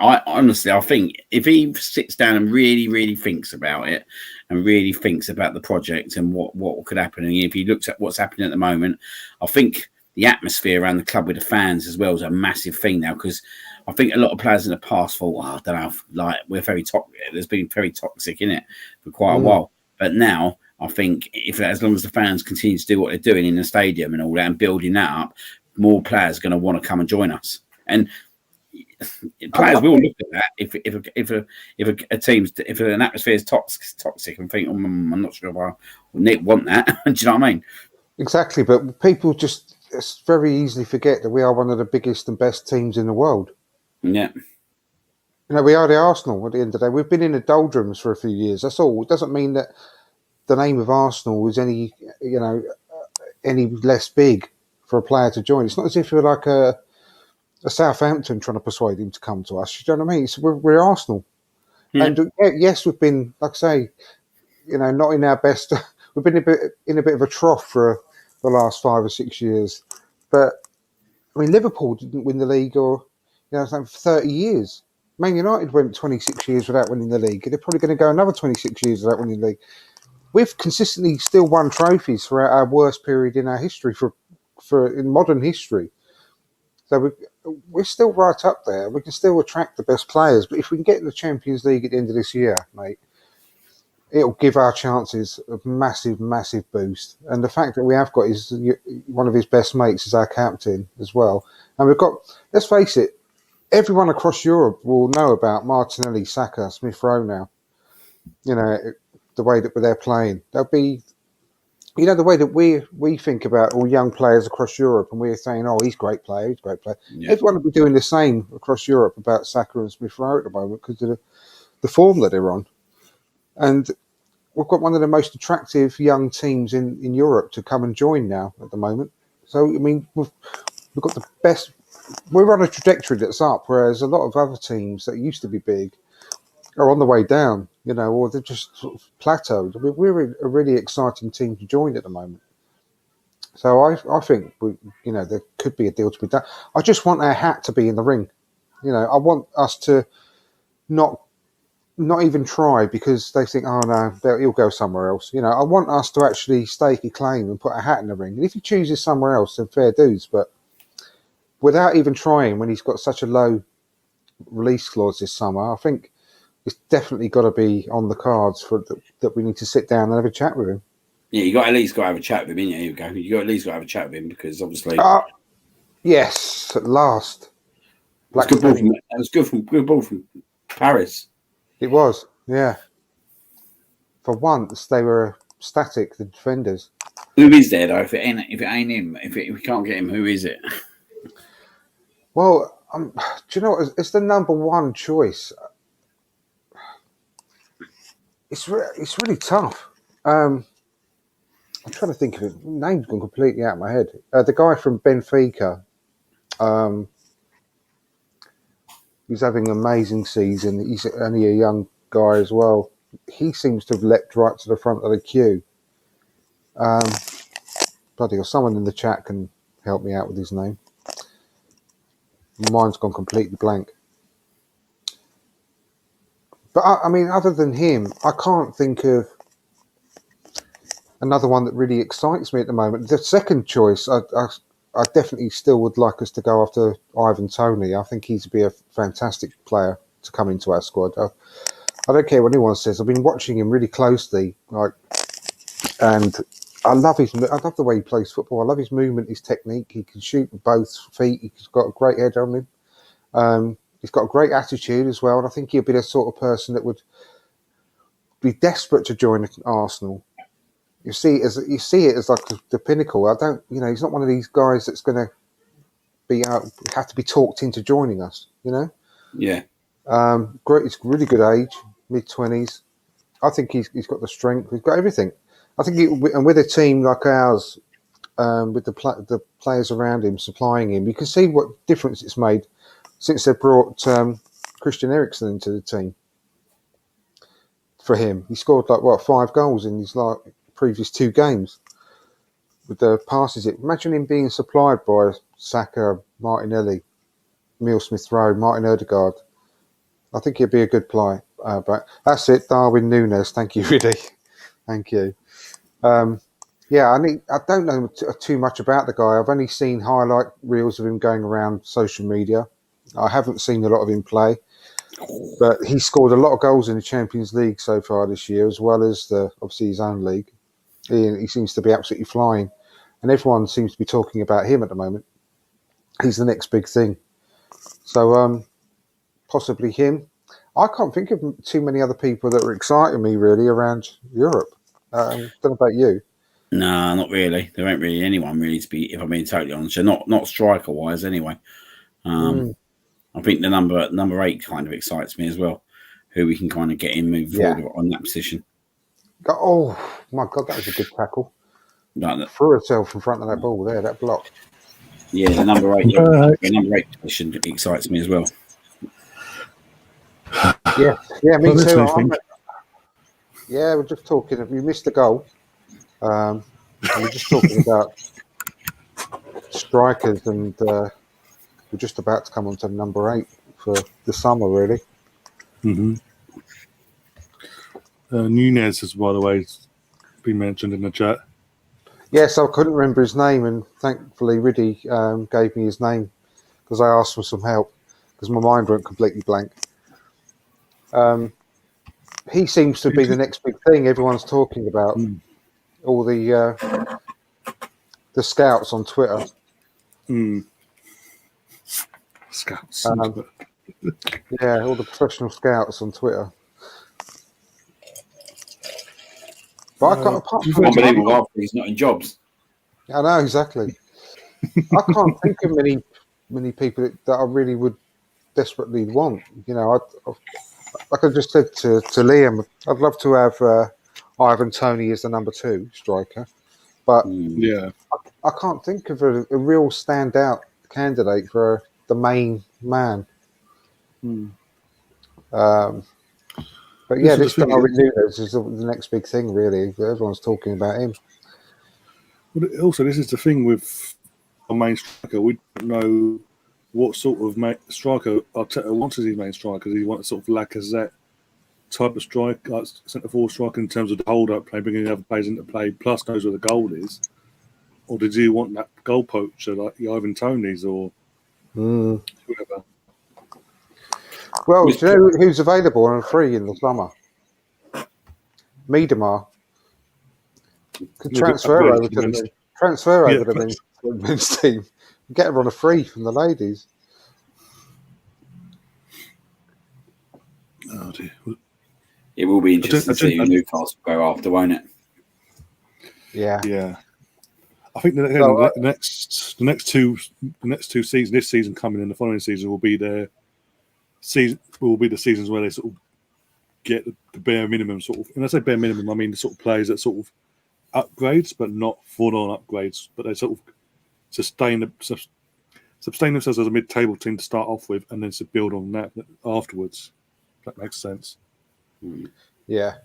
I honestly, I think if he sits down and really, really thinks about it and really thinks about the project and what could happen, and if he looks at what's happening at the moment, I think the atmosphere around the club with the fans as well is a massive thing now, because I think a lot of players in the past thought, I don't know, like we're very toxic. There's been very toxic in it for quite a while. But now I think as long as the fans continue to do what they're doing in the stadium and all that and building that up, more players are going to want to come and join us. And players will look at that if an atmosphere is toxic and think, I'm not sure if I want that. Do you know what I mean? Exactly, but people just very easily forget that we are one of the biggest and best teams in the world. Yeah. We are the Arsenal at the end of the day. We've been in the doldrums for a few years. That's all. It doesn't mean that the name of Arsenal is any less big for a player to join. It's not as if we're like a Southampton trying to persuade him to come to us. You know what I mean? We're Arsenal. Yeah. And yes, we've been, like I say, not in our best. We've been in a bit of a trough for the last 5 or 6 years. But, I mean, Liverpool didn't win the league for 30 years. Man United went 26 years without winning the league. They're probably going to go another 26 years without winning the league. We've consistently still won trophies throughout our worst period in our history, in modern history. So we're still right up there. We can still attract the best players. But if we can get in the Champions League at the end of this year, mate, it'll give our chances a massive, massive boost. And the fact that we have got one of his best mates as our captain as well. And we've got, let's face it, everyone across Europe will know about Martinelli, Saka, Smith Rowe now. The way that they're playing. They'll be, the way that we think about all young players across Europe, and we're saying, oh, he's a great player. Yeah. Everyone will be doing the same across Europe about Saka and Smith Rowe at the moment because of the form that they're on. And we've got one of the most attractive young teams in Europe to come and join now at the moment. So, I mean, we've got the best. We're on a trajectory that's up, whereas a lot of other teams that used to be big are on the way down, or they're just sort of plateaued. I mean, we're a really exciting team to join at the moment. So I think, there could be a deal to be done. I just want our hat to be in the ring. I want us to not even try because they think, oh no, he'll go somewhere else. I want us to actually stake a claim and put a hat in the ring. And if he chooses somewhere else, then fair dues. But without even trying, when he's got such a low release clause this summer, I think it's definitely got to be on the cards that we need to sit down and have a chat with him. Yeah, you got at least got to have a chat with him. Yeah, you go. You got at least got to have a chat with him because obviously. Yes, at last. That was good ball from Parris. It was, yeah. For once, they were static. The defenders. Who is there though? If it ain't him, if we can't get him, who is it? Well, do you know what? It's the number one choice. It's really tough. I'm trying to think of it. Name's gone completely out of my head. The guy from Benfica. He's having an amazing season. He's only a young guy as well. He seems to have leapt right to the front of the queue. Bloody hell, someone in the chat can help me out with his name. Mine's gone completely blank. But I mean, other than him, I can't think of another one that really excites me at the moment. The second choice, I definitely still would like us to go after Ivan Toney. I think he'd be a fantastic player to come into our squad. I don't care what anyone says. I've been watching him really closely, and I love the way he plays football. I love his movement, his technique. He can shoot with both feet. He's got a great head on him. He's got a great attitude as well, and I think he'll be the sort of person that would be desperate to join Arsenal. You see it as like the pinnacle. He's not one of these guys that's going to have to be talked into joining us. Yeah. Great. It's really good age, mid-20s. I think he's got the strength. He's got everything. I think, and with a team like ours, with the players around him supplying him, you can see what difference it's made since they brought Christian Eriksen into the team. For him, he scored 5 goals in his previous 2 games with the passes. Imagine him being supplied by Saka, Martinelli, Emile Smith-Rowe, Martin Odegaard. I think he'd be a good play. But that's it, Darwin Núñez. Thank you, Riddy. Thank you. Yeah, I don't know too much about the guy. I've only seen highlight reels of him going around social media. I haven't seen a lot of him play, but he scored a lot of goals in the Champions League so far this year, as well as obviously his own league. He seems to be absolutely flying, and everyone seems to be talking about him at the moment. He's the next big thing. So possibly him. I can't think of too many other people that are exciting me really around Europe. Don't know about you. No, not really. There ain't really anyone really to be, if I'm being totally honest. Not striker wise, anyway. I think the number 8 kind of excites me as well. Who we can kind of get in moving forward on that position. Oh my God, that was a good tackle. Threw herself in front of that ball there, that block. Yeah, the number 8. The number 8 position excites me as well. Yeah, me too. Yeah, we're just talking. We missed the goal. We're just talking about strikers, and we're just about to come on to number 8 for the summer, really. Mm-hmm. Nunez has, by the way, been mentioned in the chat. Yes, I couldn't remember his name, and thankfully Riddy gave me his name because I asked for some help because my mind went completely blank. He seems to be the next big thing everyone's talking about. All the scouts on Twitter. Scouts. Yeah, all the professional scouts on Twitter. But I can't. Unbelievable. He's not in jobs. I know exactly. I can't think of many people that I really would desperately want. You know, like I just said to Liam, I'd love to have Ivan Toney as the number 2 striker, but I can't think of a real standout candidate for the main man. But yeah, this Darwin Núñez is the next big thing, really. Everyone's talking about him. But also, this is the thing with our main striker. We don't know what sort of striker Arteta wants as his main striker. Does he want a sort of Lacazette type of strike, like centre-forward striker in terms of the hold-up play, bringing the other players into play, plus knows where the goal is? Or did you want that goal poacher like the Ivan Toney's or whoever? Well, do you know who's available on free in the summer? Miedemar. Could transfer over to the men's team. Get her on a free from the ladies. Oh dear. It will be interesting to see who Newcastle go after, won't it? Yeah. I think the next two seasons, this season coming in, the following season will be the seasons where they sort of get the bare minimum sort of. When I say bare minimum, I mean the sort of players that sort of upgrades, but not full-on upgrades, but they sort of sustain themselves as a mid-table team to start off with, and then to build on that afterwards. If that makes sense. Yeah.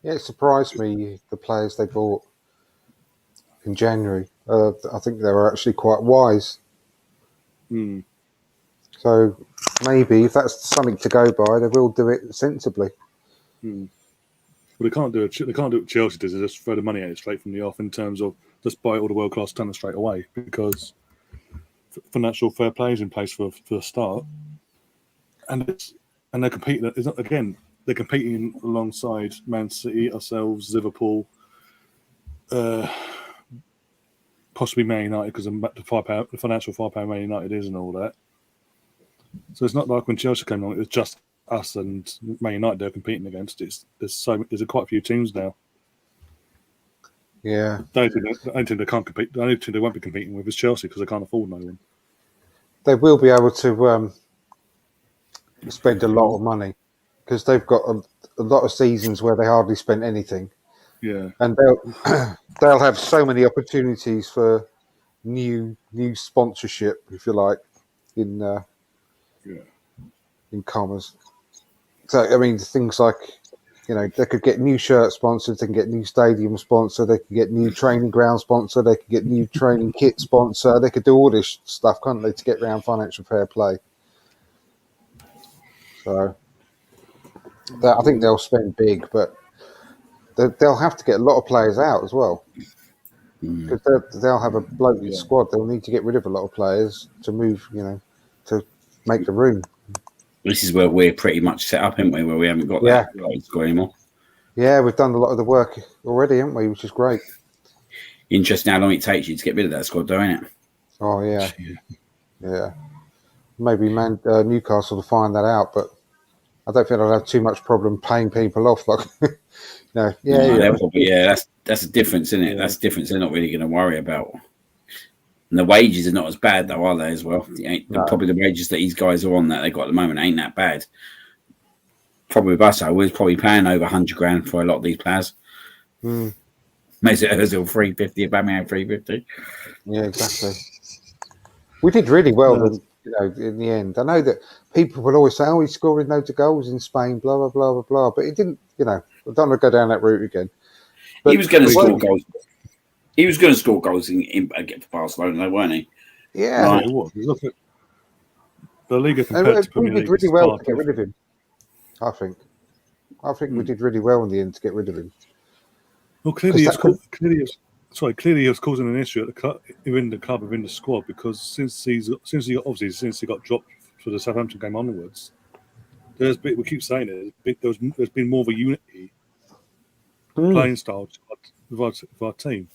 Yeah, it surprised me, the players they bought in January. I think they were actually quite wise. So maybe if that's something to go by, they will do it sensibly. Well, they can't do it. They can't do what Chelsea does. They just throw the money at it straight from the off in terms of just buy all the world-class talent straight away, because financial fair play is in place for the start, and they're competing. It's not, again, they're competing alongside Man City, ourselves, Liverpool, possibly Man United, because the financial firepower Man United is and all that. So it's not like when Chelsea came along, it was just us and Man United they're competing against. There's quite a few teams now. Yeah. The only team they can't compete. The only team they won't be competing with is Chelsea because they can't afford no one. They will be able to spend a lot of money because they've got a lot of seasons where they hardly spent anything. Yeah, and they'll have so many opportunities for new sponsorship, if you like, in commas. So I mean, things like, you know, they could get new shirt sponsors, they can get new stadium sponsor, they could get new training ground sponsor, they could get new training kit sponsor, they could do all this stuff, can't they, to get around financial fair play. So I think they'll spend big, but they'll have to get a lot of players out as well. Because they'll have a bloated squad. They'll need to get rid of a lot of players to move, to make the room. This is where we're pretty much set up, aren't we? Where we haven't got that squad anymore. Yeah, we've done a lot of the work already, haven't we? Which is great. Interesting how long it takes you to get rid of that squad, though, isn't it? Oh, yeah. Maybe Newcastle will find that out, but I don't think I'll have too much problem paying people off. Like, that's the difference, isn't it? That's the difference. They're not really going to worry about. And the wages are not as bad, though, are they? As well, probably the wages that these guys are on that they got at the moment ain't that bad. Probably with us, we're probably paying over $100,000 for a lot of these players. Mesut Ozil 350, Aubameyang 350. Yeah, exactly. We did really well, in the end. I know that people will always say, "Oh, he's scoring loads of goals in Spain," blah blah blah blah blah. But he didn't. I don't want to go down that route again. But he was going to score goals. He was going to score goals against Barcelona, though, weren't he? Yeah, right. Look at the Liga. We did really well to get rid of him. I think we did really well in the end to get rid of him. Well, clearly he was causing an issue at the club, within the squad, because since he got dropped for the Southampton game onwards, we keep saying it. There's been more of a unity playing style with our team.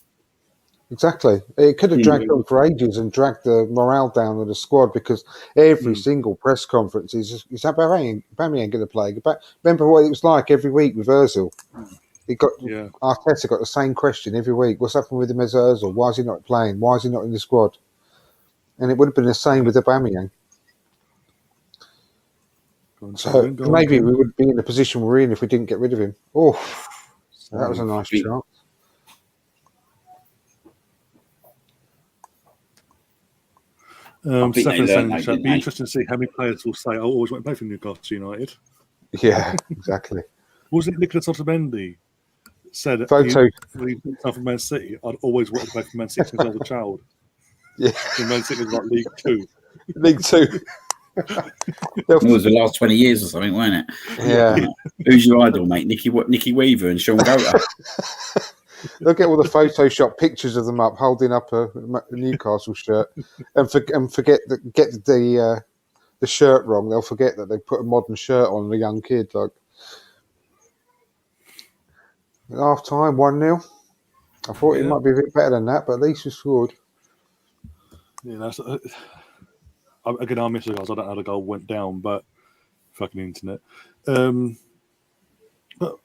Exactly. It could have dragged on for ages and dragged the morale down of the squad, because every single press conference is Aubameyang going to play? Remember what it was like every week with Ozil? Arteta got the same question every week. What's happened with him as Ozil? Why is he not playing? Why is he not in the squad? And it would have been the same with Aubameyang. So maybe we would be in the position we're in if we didn't get rid of him. Oh, that was a nice chance. Stephen saying it'd be interesting to see how many players will say, "I always want to play for Newcastle United." Yeah, exactly. Was it Nicola Otamendi said Photo when he played for Man City? I'd always wanted to play for Man City since I was a child. Yeah, and Man City was like League Two. League Two. It was the last 20 years or something, wasn't it? Yeah. Who's your idol, mate? Nicky Weaver and Sean Goater. They'll get all the Photoshop pictures of them up holding up a Newcastle shirt, and forget that get the shirt wrong. They'll forget that they put a modern shirt on a young kid. Like at half time, 1-0. I thought it might be a bit better than that, but at least we scored. Yeah, that's again. I miss the guys. I don't know how the goal went down, but fucking internet. But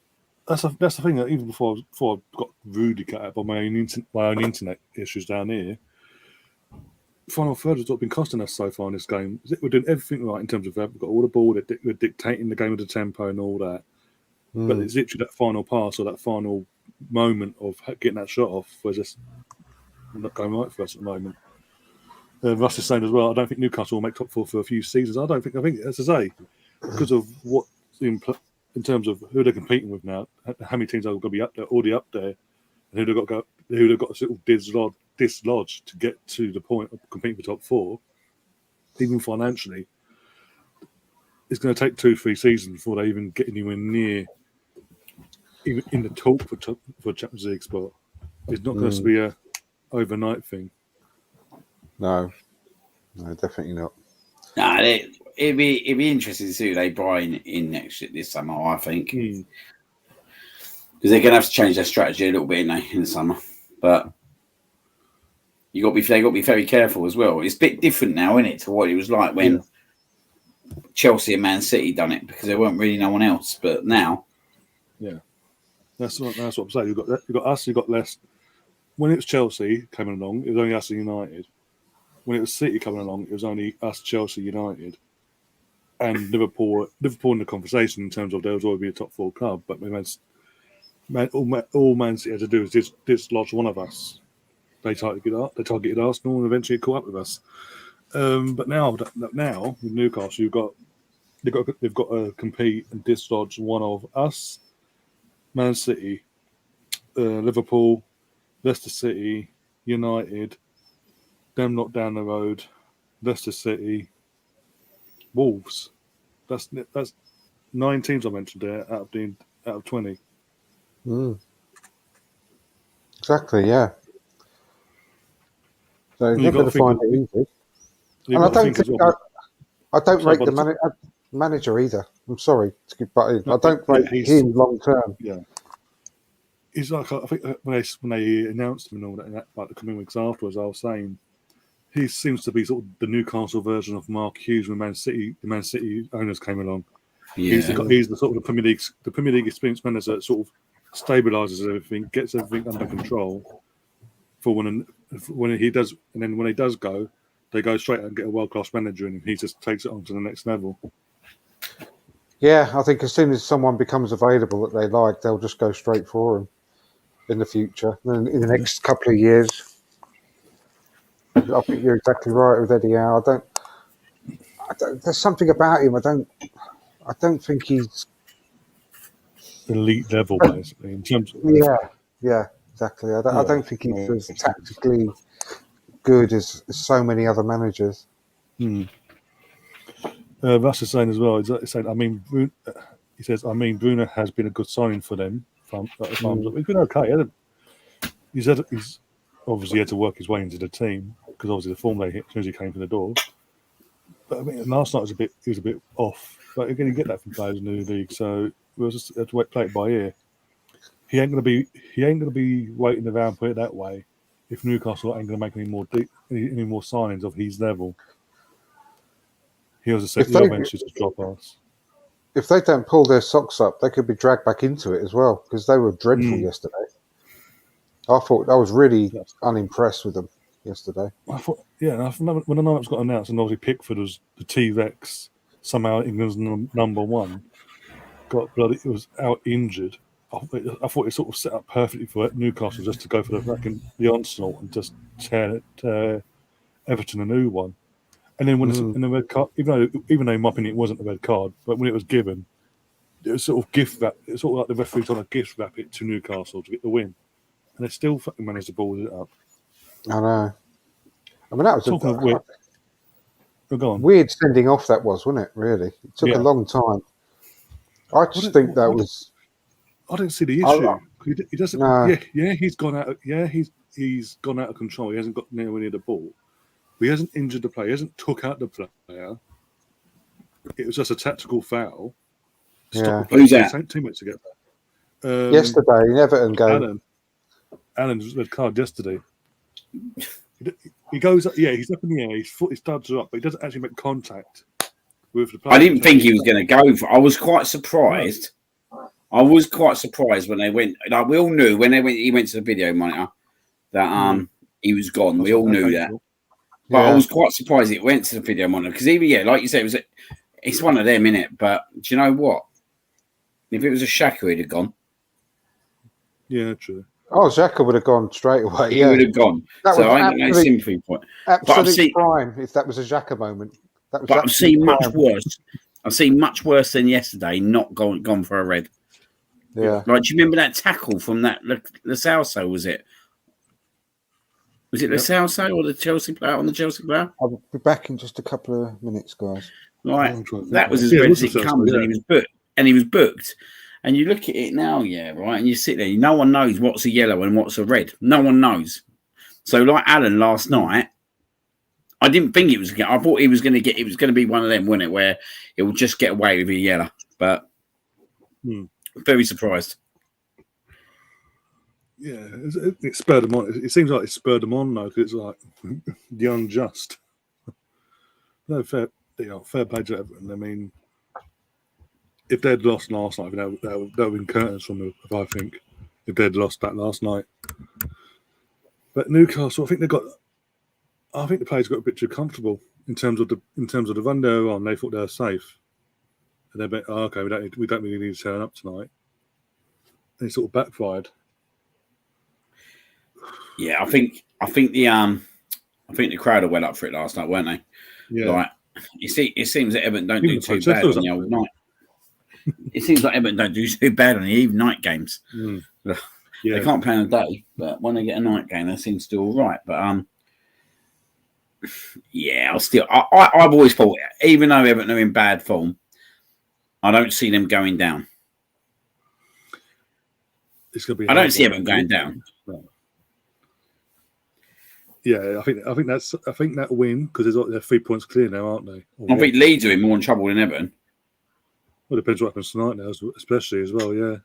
that's the thing that even before I got rudely cut out by my own internet issues down here, final third has not been costing us so far in this game. We're doing everything right in terms of we've got all the ball, we're dictating the game with the tempo and all that. But it's literally that final pass or that final moment of getting that shot off was just not going right for us at the moment. Russ is saying as well, I don't think Newcastle will make top four for a few seasons. I think as I say, because of what in terms of who they're competing with now, how many teams are going to be already up there, and who they've got a sort of dislodge to get to the point of competing for top four, even financially. It's going to take 2-3 seasons before they even get anywhere near, even in the talk for Champions League spot. It's not going to be a overnight thing. No, definitely not. Nah, it'd be interesting to see who they buy in this summer, I think. Because they're going to have to change their strategy a little bit, in the summer. But they got to be very careful as well. It's a bit different now, isn't it, to what it was like when Chelsea and Man City done it, because there weren't really no one else. But now, that's what I'm saying. You've got us, you've got Leicester. When it was Chelsea coming along, it was only us and United. When it was City coming along, it was only us, Chelsea, United, and Liverpool in the conversation in terms of there was always be a top four club. But all Man City had to do is dislodge one of us. They targeted Arsenal and eventually caught up with us. But now with Newcastle, they've got to compete and dislodge one of us, Man City, Liverpool, Leicester City, United. Them not down the road, Leicester City, Wolves. That's 9 teams I mentioned there out of 20. exactly. Yeah. So You've they're got going to to find think, it easy. you've And I got to don't think as think well. I don't Sorry, rate by the the time, manager either. I'm sorry to keep butting. I no, don't yeah, rate him long term. yeah. He's like, I think when they announced him and all that, like the coming weeks afterwards, I was saying he seems to be sort of the Newcastle version of Mark Hughes when the Man City owners came along. He's Yeah. the sort of the Premier League experienced manager that sort of stabilises everything, gets everything under control for when he does, and then when he does go, they go straight out and get a world class manager, and he just takes it on to the next level. Yeah, I think as soon as someone becomes available that they like, they'll just go straight for him in the future. In the next couple of years, I think you're exactly right with Eddie Howe. I don't. There's something about him. I don't think he's. Elite level, basically, in terms of Yeah, exactly. I yeah. don't think he's as tactically good as so many other managers. Russ is saying as well. He's saying, he says, Bruno has been a good signing for them. He's been okay. He's obviously had to work his way into the team because obviously the form they hit as soon as he came through the door. But I mean, last night he was a bit off. But again, you get that from players in the league, so we'll just have to play it by ear. He ain't gonna be waiting around, put it that way, if Newcastle ain't gonna make any more signings of his level. He'll eventually just drop us. If they don't pull their socks up, they could be dragged back into it as well because they were dreadful yesterday. I was really unimpressed with them yesterday. I thought, yeah, when the lineups got announced, and obviously Pickford was the T-Rex, somehow England's number one, it was out injured. I thought it sort of set up perfectly for Newcastle just to go for the onslaught and just tear Everton a new one. And then in the red card, even though in my opinion it wasn't a red card, but when it was given, it was sort of gift wrap. It's sort of like the referee trying to gift wrap it to Newcastle to get the win, and they still fucking managed to ball it up. I know. I mean, that was Talking of weird. Go on. Weird sending off that was, wasn't it? Really, it took a long time. I just think that was. I don't see the issue. He doesn't. No. Yeah. He's gone out. He's gone out of control. He hasn't got nowhere near the ball. He hasn't injured the player. He hasn't took out the player. It was just a tactical foul. Who's that? Teammates to get that. Yesterday in Everton game. Alan's red card yesterday. He goes up. Yeah, he's up in the air. His studs are up, but he doesn't actually make contact with the player. I didn't think he was going to go for. I was quite surprised. No. I was quite surprised when they went. Like we all knew when he went to the video monitor that he was gone. We all knew that. But I was quite surprised it went to the video monitor because like you said, it's one of them, innit? But do you know what? If it was a Xhaka, he'd have gone. Yeah, true. Oh, Xhaka would have gone straight away. He would have gone. So I ain't got no sympathy for it. Absolute crime if that was a Xhaka moment. But I've seen much worse. I've seen much worse than yesterday. Not gone for a red. Yeah. Like, do you remember that tackle from that Lo Celso? Was it? Was it Lo Celso or the Chelsea player on the Chelsea player? I'll be back in just a couple of minutes, guys. Right, that was as red as it comes, and he was booked. And he was booked. And you look at it now, right, and you sit there. No one knows what's a yellow and what's a red. No one knows. So, like Alan last night, I didn't think it was. I thought he was going to get. It was going to be one of them, wasn't it, where it would just get away with a yellow. But very surprised. Yeah, it spurred them on. It seems like it spurred them on though, because it's like the unjust. No fair play to Everton. I mean, if they'd lost last night, that would have been curtains from them. I think if they'd lost that last night. But Newcastle, I think the players got a bit too comfortable in terms of the run they were on. They thought they were safe, and they went, okay, we don't really need to turn up tonight. And it sort of backfired. Yeah, I think the crowd went up for it last night, weren't they? Yeah. Like, it seems that Everton don't do too bad on the old night. It seems like Everton don't do too bad on the even night games. Yeah. They can't play on a day, but when they get a night game, they seem to do all right. But yeah, I've always thought, even though Everton are in bad form, I don't see them going down. It's gonna be. I don't see Everton going down. No. Yeah, I think that'll win because they're 3 points clear now, aren't they? I think Leeds are in more trouble than Everton. Well, it depends what happens tonight now, especially as well. Yeah.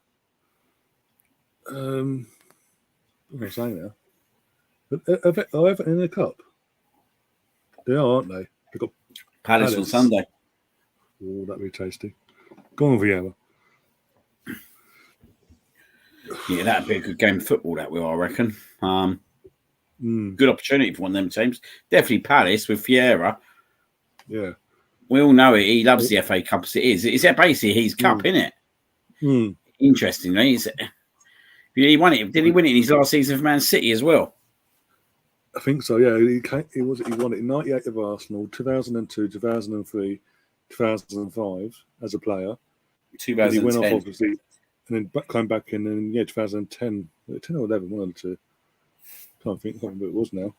What am I saying now? But are Everton in the cup? They are, aren't they? They've got Palace on Sunday. Oh, that'd be tasty. Go on, Vieira. Yeah, that'd be a good game of football, that will, I reckon. Good opportunity for one of them teams. Definitely Palace with Vieira. Yeah. We all know it. He loves the FA Cup as it is. It's basically his cup, isn't it? Interestingly, he won it. Did he win it in his last season for Man City as well? I think so, yeah. He won it in 98 of Arsenal, 2002, 2003, 2005 as a player. 2010. He went off, obviously, and then came back in 2010. 10 or 11, one of the two. Can't remember what it was now.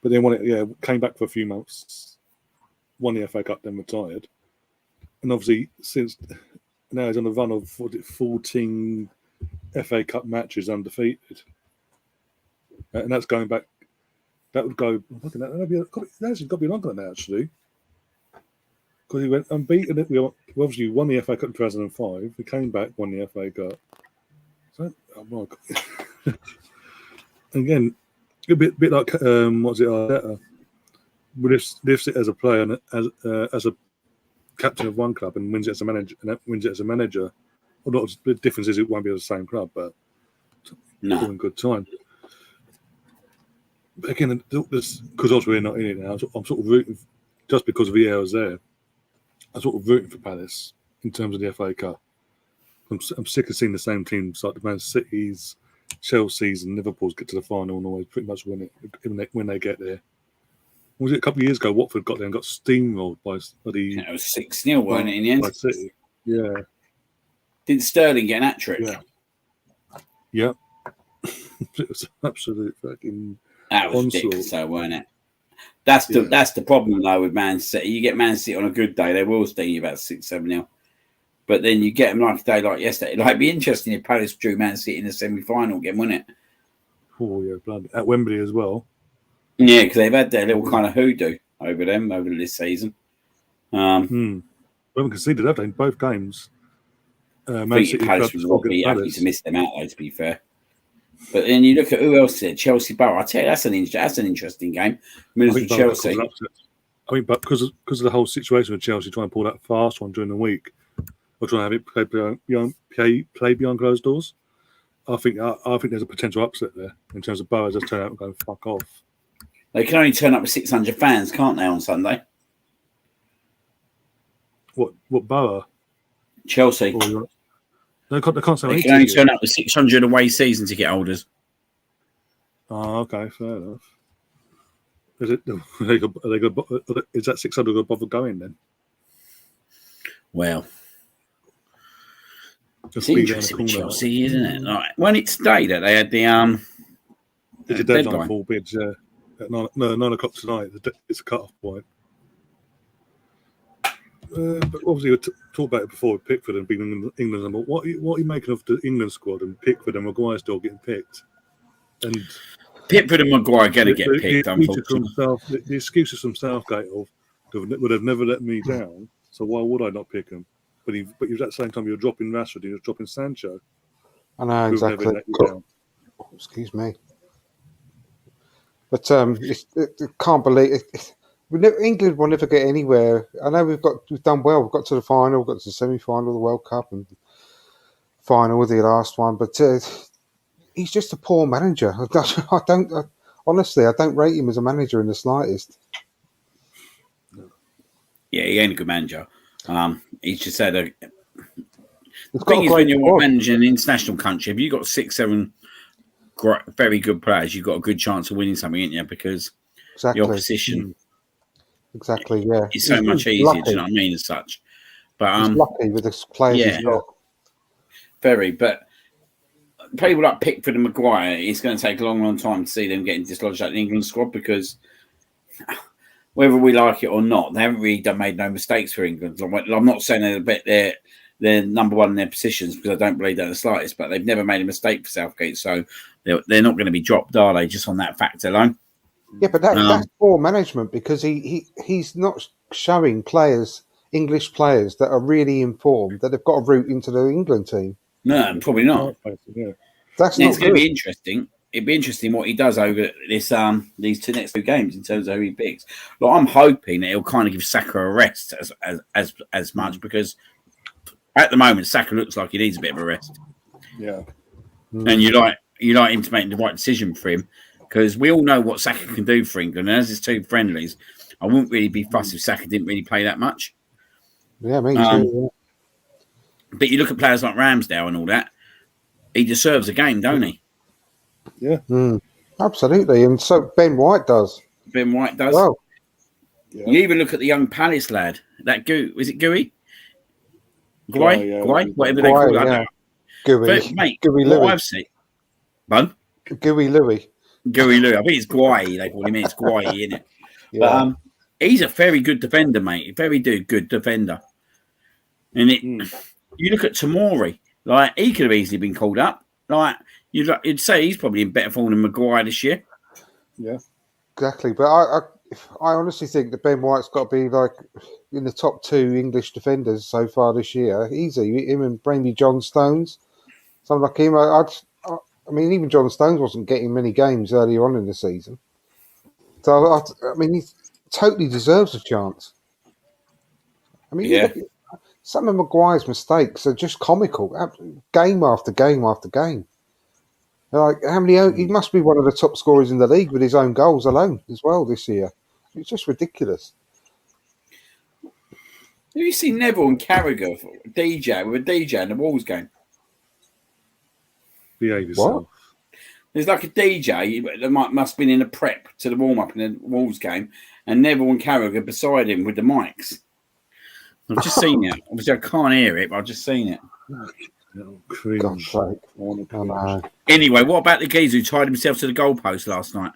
But then won it, came back for a few months, won the FA Cup, then retired. And obviously, since now he's on a run of 14 FA Cup matches undefeated. And that's going back. That would go. That's got to be longer than that, actually. Because he went unbeaten. We obviously won the FA Cup in 2005. He came back, won the FA Cup. So, oh my God. Again, a bit like what's it? Arteta. Lifts it as a player and as a captain of one club and wins it as a manager. And wins it as a manager. Well, not the difference is it won't be the same club, but no, good time. But again, because obviously we're not in it now, I'm sort of rooting just because Vieira's there. I'm sort of rooting for Palace in terms of the FA Cup. I'm sick of seeing the same teams like the Man City's, Chelsea's, and Liverpool's get to the final and always pretty much win it when they get there. Was it a couple of years ago? Watford got there and got steamrolled by the. It was 6-0, weren't it, in the end? By City. Yeah. Didn't Sterling get an hat-trick? Yeah. It was absolute fucking. That was ridiculous, though, weren't it? That's the problem, though, with Man City. You get Man City on a good day, they will sting you about 6-7-0. But then you get them like a day like yesterday. It'd be interesting if Palace drew Man City in the semi-final again, wouldn't it? Oh, yeah, blood. At Wembley as well. Yeah, because they've had their little kind of hoodoo over this season. We haven't conceded, have they, in both games? Man City Palace would be happy to miss them out, though, to be fair. But then you look at who else there, Chelsea Borough. I tell you, that's an interesting game. Chelsea. I mean, but because of the whole situation with Chelsea trying to pull that fast one during the week, or trying to have it play beyond closed doors, I think there's a potential upset there in terms of Borough just turning out and going fuck off. They can only turn up with 600 fans, can't they, on Sunday? What Borough? Chelsea. They can't say they can only turn up with 600 away season ticket holders. Oh, okay, fair enough. Is that 600 going to bother going then? Well, it's interesting with Chelsea, isn't it? Like, when it's today that they had the it's a deadline for all bids, yeah. At 9 o'clock tonight, it's a cut-off point. But obviously, we talked about it before with Pickford and being England's number. What are you making of the England squad and Pickford and Maguire still getting picked? And Pickford and Maguire going to get picked, unfortunately. The excuses from Southgate would have never let me down, so why would I not pick him? But at the same time, you're dropping Rashford, you're dropping Sancho. I know, exactly. Excuse me. But I can't believe it. England will never get anywhere. I know we've done well. We've got to the final, we've got to the semi-final of the World Cup and final with the last one. But he's just a poor manager. Honestly, I don't rate him as a manager in the slightest. Yeah, he ain't a good manager. He's just had a. The thing is, when you're managing an international country, if you've got 6-7 very good players, you've got a good chance of winning something, ain't you? Because the opposition. Exactly, yeah. It's so much easier, do you know what I mean, as such. But he's lucky with the players he's got. Very, but people like Pickford and Maguire, it's going to take a long, long time to see them getting dislodged out of the England squad because whether we like it or not, they haven't really made no mistakes for England. I'm not saying they're they're number one in their positions, because I don't believe that in the slightest. But they've never made a mistake for Southgate, so they're not going to be dropped, are they? Just on that fact alone. Yeah, but that's poor management, because he's not showing players, English players, that are really informed that they've got a route into the England team. No, probably not. Yeah. That's It's not going to good. be interesting. It'd be interesting what he does over this these next two games in terms of who he picks. Like, I'm hoping that he'll kind of give Saka a rest as much, because at the moment Saka looks like he needs a bit of a rest. Yeah. And you like him to make the right decision for him, because we all know what Saka can do for England. And as his two friendlies, I wouldn't really be fussed if Saka didn't really play that much. Yeah, me too. But you look at players like Ramsdale and all that, he deserves a game, don't he? Yeah. Absolutely. And so Ben White does. Ben White does. Well, Yeah. You even look at the young Palace lad. That is it Gooey? Guy? Whatever they call that. Gooey. Mate, Gooey what Louis. I've seen. Bun? Gooey Louis. Gooey Louis. I think it's Guay. They call him. It's Guay, isn't it? Yeah. But he's a very good defender, mate. Very good defender. And you look at Tomori. Like, he could have easily been called up. Like, you'd say he's probably in better form than Maguire this year. Yeah. Exactly. But I honestly think that Ben White's got to be like in the top two English defenders so far this year. Easy. Him and maybe John Stones. Someone like him. I mean, even John Stones wasn't getting many games earlier on in the season. So, I mean, he totally deserves a chance. I mean, Yeah. some of Maguire's mistakes are just comical. Game after game after game. Like, how many? He must be one of the top scorers in the league with his own goals alone as well this year. It's just ridiculous. Have you seen Neville and Carragher with a DJ in the Wolves game? Behave yourself. There's like a DJ that must have been in a prep to the warm-up in the Wolves game, and Neville and Carragher beside him with the mics. I've just seen it. Obviously, I can't hear it, but I've just seen it. God's sake. I know. Anyway, what about the geezer who tied himself to the goalpost last night?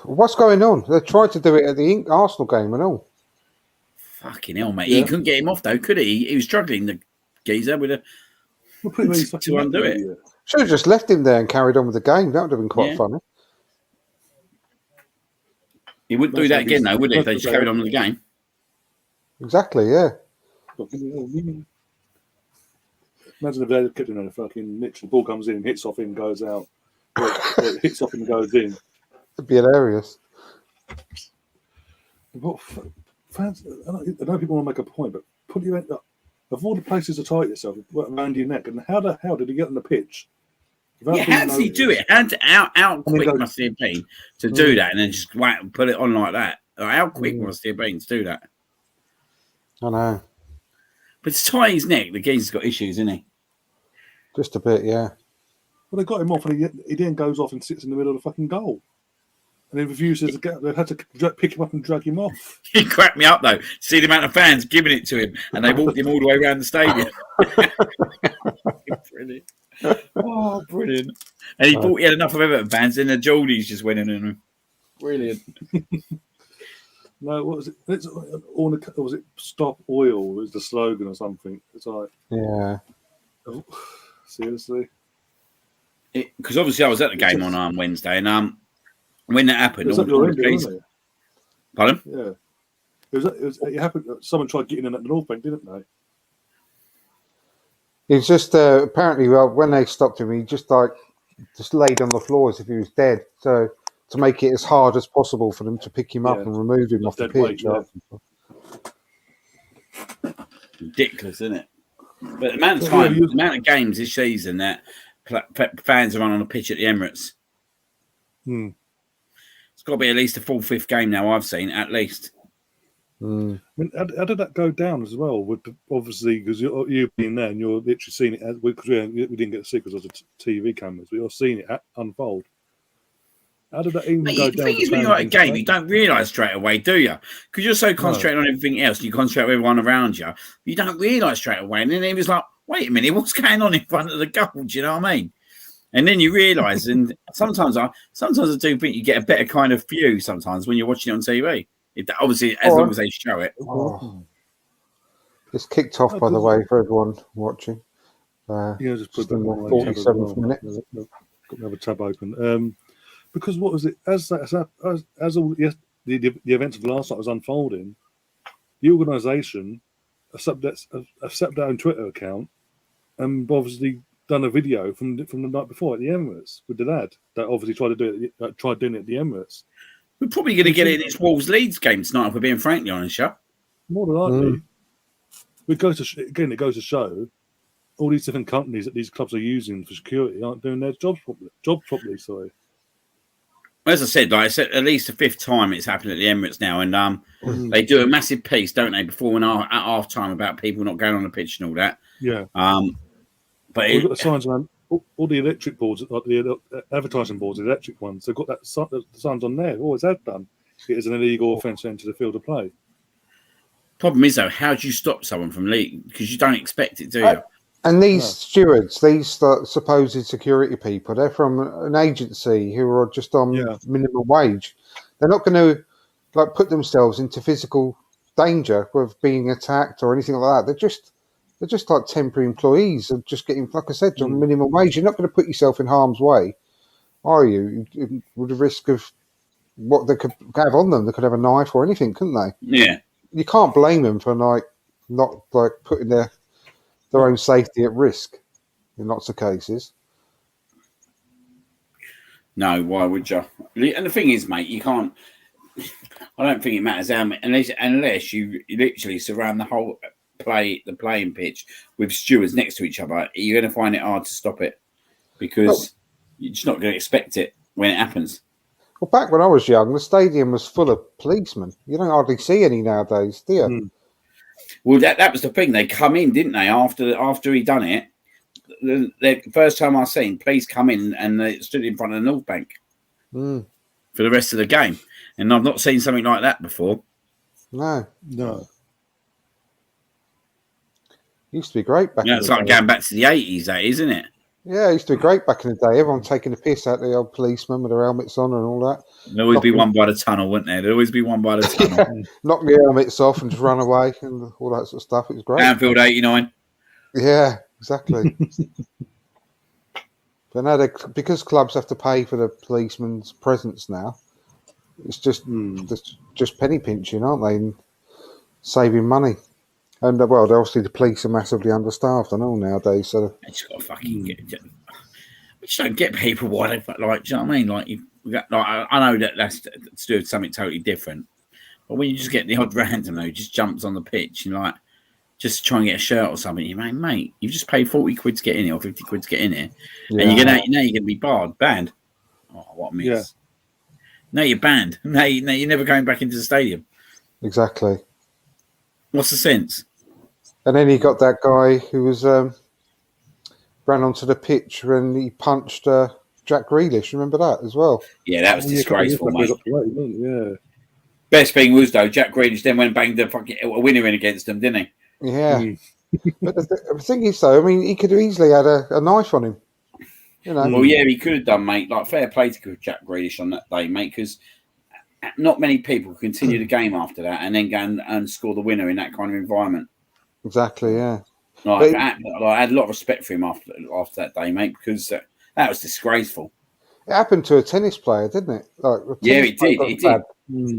What's going on? They tried to do it at the Arsenal game and all. Fucking hell, mate. He couldn't get him off, though, could he? He was struggling, the geezer, with to undo it. Should have just left him there and carried on with the game. That would have been quite funny. He wouldn't do that again, though, would he, if they just carried on with the game? Exactly, yeah. Imagine if they had kept him on a fucking niche. The ball comes in, hits off him, goes out. It hits off him and goes in. It'd be hilarious. What fans? I know people want to make a point, but put your of all the places to tie yourself around your neck, and how the hell did he get on the pitch? Yeah, how did he do it? How quick must he have been to do that, and then just put it on like that? Like, how quick must he have been to do that? I know. But to tie his neck, the geezer's got issues, isn't he? Just a bit, yeah. Well, they got him off, and he then goes off and sits in the middle of the fucking goal. And then refuses to get. They had to pick him up and drag him off. He cracked me up, though. See the amount of fans giving it to him, and they walked him all the way around the stadium. Brilliant. Oh, brilliant. And he thought he had enough of Everton fans, and the Geordies just went in on him. Brilliant. No, what was it? Was it "Stop Oil"? Was the slogan or something? It's like, yeah. Seriously. Because obviously I was at the game on Wednesday, and when that happened, Pardon? Yeah. It happened. Someone tried getting in at the North Bank, didn't they? It's just apparently, when they stopped him, he just laid on the floor as if he was dead. So to make it as hard as possible for them to pick him up and remove him off the pitch. Ridiculous, isn't it? But the amount of games this season that fans are on a pitch at the Emirates. It's got to be at least a 4th, 5th game now I've seen, at least. I mean, how did that go down as well? Obviously, because you've been there and you're literally seeing it. Because we didn't get to see because of the TV cameras, but you're seeing it unfold. How did that even go down? The thing is, when you're at a game, you don't realise straight away, do you? Because you're so concentrated on everything else, and you concentrate on everyone around you, you don't realise straight away. And then he was like, wait a minute, what's going on in front of the goal? Do you know what I mean? And then you realise, and sometimes I do think you get a better kind of view sometimes when you're watching it on TV. Obviously, as long as they show it. It's kicked off, by the way, for everyone watching. Just put Just that in the on my tab as 47th well. minute. Got another tab open. Because what was it? As all the events of the last night was unfolding, the organisation set their own Twitter account and obviously done a video from the night before at the Emirates with the lad that obviously tried doing it at the Emirates. We're probably going to get it in this Wolves Leeds game tonight, if we're being frankly honest, yeah? More than likely. It goes to show all these different companies that these clubs are using for security aren't doing their jobs properly. Sorry. As I said, at least the fifth time it's happened at the Emirates now, and they do a massive piece, don't they, before and at half time about people not going on the pitch and all that. Yeah. But we've got the signs around all the electric boards, like the advertising boards, the electric ones. They've got the signs on there. Always have done. It is an illegal offence to enter the field of play. Problem is, though, how do you stop someone from leaving? Because you don't expect it, do you? And these stewards, these supposed security people, they're from an agency who are just on minimum wage. They're not going to put themselves into physical danger with being attacked or anything like that. They're just like temporary employees of just getting, like I said, on minimum wage. You're not going to put yourself in harm's way, are you? With the risk of what they could have on them. They could have a knife or anything, couldn't they? Yeah. You can't blame them for not putting their own safety at risk in lots of cases. No, why would you? And the thing is, mate, you can't. I don't think it matters how unless you literally surround the whole playing pitch with stewards next to each other. You're going to find it hard to stop it because you're just not going to expect it when it happens. Well, back when I was young, the stadium was full of policemen. You don't hardly see any nowadays, do you? Well, that was the thing. They come in, didn't they? After he done it, the first time I seen police come in and they stood in front of the North Bank for the rest of the game. And I've not seen something like that before. No. Used to be great back in the day. It's like going back to the 80s, that is, isn't it? Yeah, it used to be great back in the day. Everyone taking the piss out of the old policemen with their helmets on and all that. There'd always be one by the tunnel, wouldn't there? There'd always be one by the tunnel. Knock the helmets off and just run away and all that sort of stuff. It was great. Anfield 89. Yeah, exactly. But now, because clubs have to pay for the policeman's presence now, it's just penny pinching, aren't they? And saving money. And, obviously the police are massively understaffed and all nowadays. So I just got to fucking get. I just don't get people why they do you know what I mean? I know that's to do with something totally different, but when you just get the odd random who just jumps on the pitch and just try and get a shirt or something, you mean, mate, you've just paid 40 quid to get in here or 50 quid to get in here, and you're gonna be banned. Oh, what a miss! Yeah. No, you're banned. No, you're never going back into the stadium. Exactly. What's the sense? And then you got that guy who was ran onto the pitch and he punched Jack Grealish. Remember that as well? Yeah, that was disgraceful, mate. Yeah. Best thing was, though, Jack Grealish then went and banged a winner in against them, didn't he? Yeah. But the thing is, though, I mean, he could have easily had a knife on him. You know? Well, yeah, he could have done, mate. Fair play to Jack Grealish on that day, mate, because not many people continue the game after that and then go and score the winner in that kind of environment. Exactly, yeah. I had a lot of respect for him after that day, mate, because that was disgraceful. It happened to a tennis player, didn't it? It did. It did.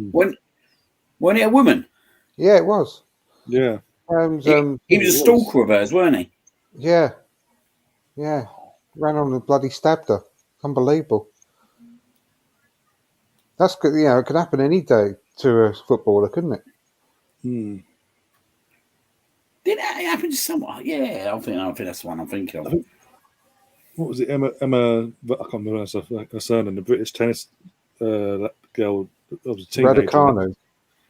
Wasn't it a woman? Yeah, it was. Yeah. He was a stalker of hers, weren't he? Yeah. Yeah. Ran on and bloody stabbed her. Unbelievable. That's good. You know, it could happen any day to a footballer, couldn't it? Did it happen to someone? Yeah, I think that's the one I'm thinking of. What was it? Emma, I can't remember her surname. The British tennis that girl, that was a teenager.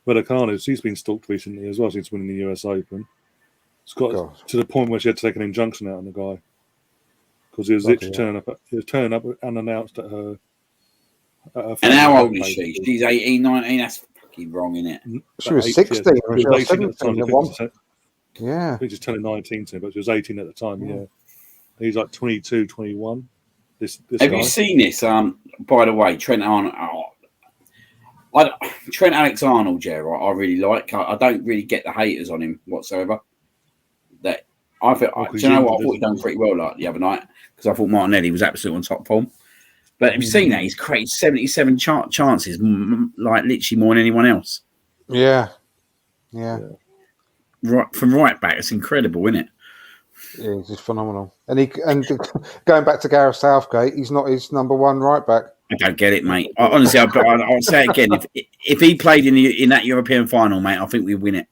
Raducanu. She's been stalked recently as well since winning the US Open. It's got to the point where she had to take an injunction out on the guy because he was literally turning up unannounced at her. And how old is she? She's 18, 19. That's fucking wrong, isn't it? She was 16. She was 17. Yeah. I think she's turning 19 soon, but she was 18 at the time. Yeah. He's like 22, 21. This Have you seen this? By the way, Trent Alexander-Arnold, I really like. I don't really get the haters on him whatsoever. I thought, do you know what? I thought he done pretty well like the other night because I thought Martinelli was absolutely on top form. But have you seen that? He's created 77 chances, like literally more than anyone else. Yeah. Right from right back, it's incredible, isn't it? Yeah, he's just phenomenal. And going back to Gareth Southgate, he's not his number one right back. I don't get it, mate. Honestly, I'll say it again. If he played in that European final, mate, I think we'd win it.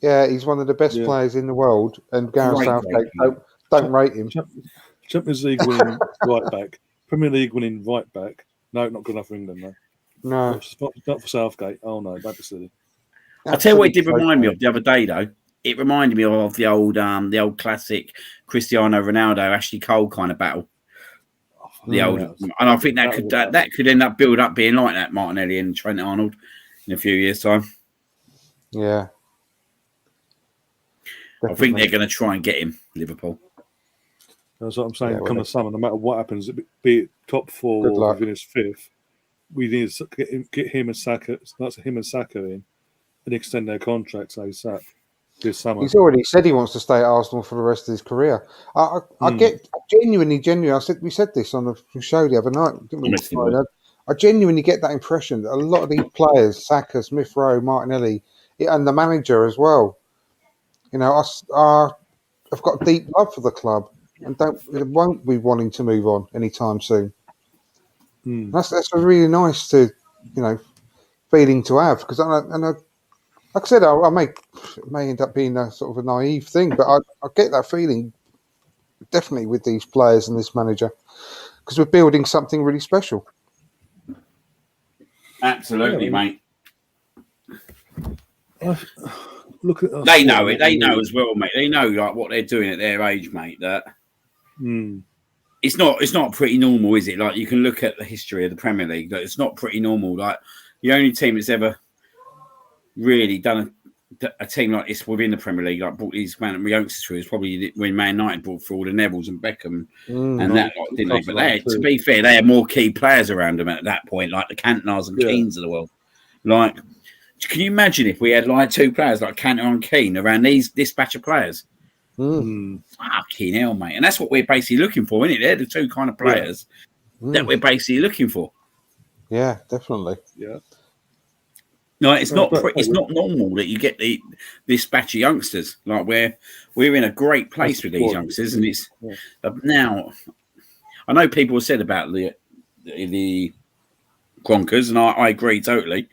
Yeah, he's one of the best players in the world, and Gareth Southgate don't rate him. Champions League winning right back, Premier League winning right back. No, not good enough for England, though. No, not for Southgate. Oh no, that'd be silly. I'll tell you what it did remind me of the other day, though. It reminded me of the old classic Cristiano Ronaldo, Ashley Cole kind of battle. And I think that could end up build up being like that, Martinelli and Trent Arnold in a few years' time. Yeah. Definitely. I think they're going to try and get him, Liverpool. That's what I'm saying. Come the summer, no matter what happens, be it top 4 or within his 5th, we need to get him and Saka. That's him and Saka in, and extend their contracts ASAP this summer. He's already said he wants to stay at Arsenal for the rest of his career. I get genuinely. We said this on the show the other night, didn't we? I genuinely get that impression that a lot of these players, Saka, Smith Rowe, Martinelli, and the manager as well, you know, have got deep love for the club and won't be wanting to move on anytime soon. That's a really nice feeling to have, because like I said, I may end up being a sort of a naive thing, but I get that feeling definitely with these players and this manager, because we're building something really special. Absolutely, mate. Look at us. They know it. They know as well, mate. They know like what they're doing at their age, mate. That it's not pretty normal, is it? Like you can look at the history of the Premier League. That it's not pretty normal. Like the only team that's ever really done a team like this within the Premier League, like brought these youngsters through, is probably when Man United brought through all the Nevilles and Beckham and that lot, didn't they? But to be fair, they had more key players around them at that point, like the Cantonars and Keanes of the world. Like, can you imagine if we had like 2 players like Cantona and Keane around this batch of players? Fucking hell, mate! And that's what we're basically looking for, isn't it? They're the 2 kind of players that we're basically looking for. Yeah, definitely. Yeah. No, it's not normal that you get this batch of youngsters. Like we're in a great place with these youngsters, and it's now. I know people have said about the Kronkers, and I agree totally.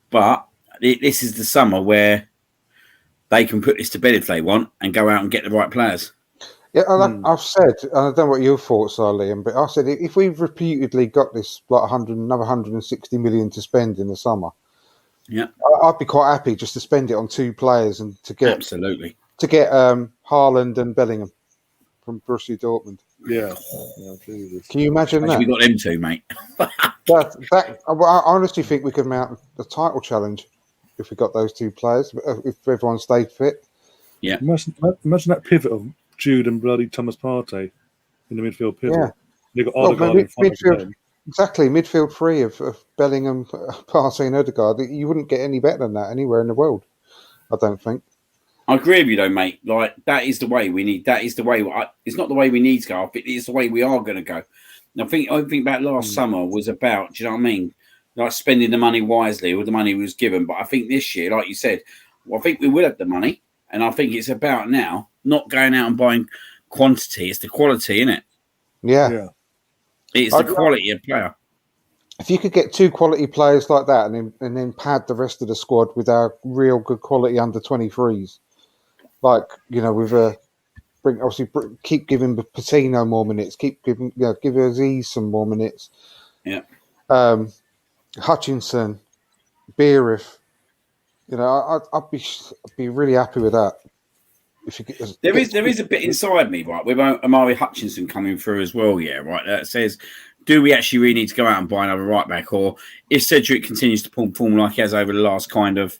But this is the summer where they can put this to bed if they want and go out and get the right players. Yeah, I've said, and I don't know what your thoughts are, Liam, but I said if we've repeatedly got this like another 160 million to spend in the summer. Yeah, I'd be quite happy just to spend it on 2 players and to get Haaland and Bellingham from Borussia Dortmund. Yeah. Can you imagine that? We got them 2, mate. I honestly think we could mount a title challenge if we got those 2 players, if everyone stayed fit. Yeah. Imagine that pivot of Jude and bloody Thomas Partey in the midfield pivot. Yeah. You got Odegaard in front of them. Exactly, midfield 3 of Bellingham, Partey and Odegaard. You wouldn't get any better than that anywhere in the world, I don't think. I agree with you, though, mate. Like, that is the way we need. That is the way. It's not the way we need to go. I think it's the way we are going to go. And I think about last summer was about, do you know what I mean? Like spending the money wisely or the money was given. But I think this year, like you said, I think we will have the money. And I think it's about now not going out and buying quantity. It's the quality, isn't it? Yeah. It's the quality of player. If you could get 2 quality players like that and then pad the rest of the squad with our real good quality under 23s, like, you know, keep giving Patino more minutes, give Aziz some more minutes. Yeah. Hutchinson, Beerif, you know, I'd be really happy with that. If you there is a bit inside me, right, with Amari Hutchinson coming through as well, right, that says, do we actually really need to go out and buy another right back, or if Cedric continues to perform like he has over the last kind of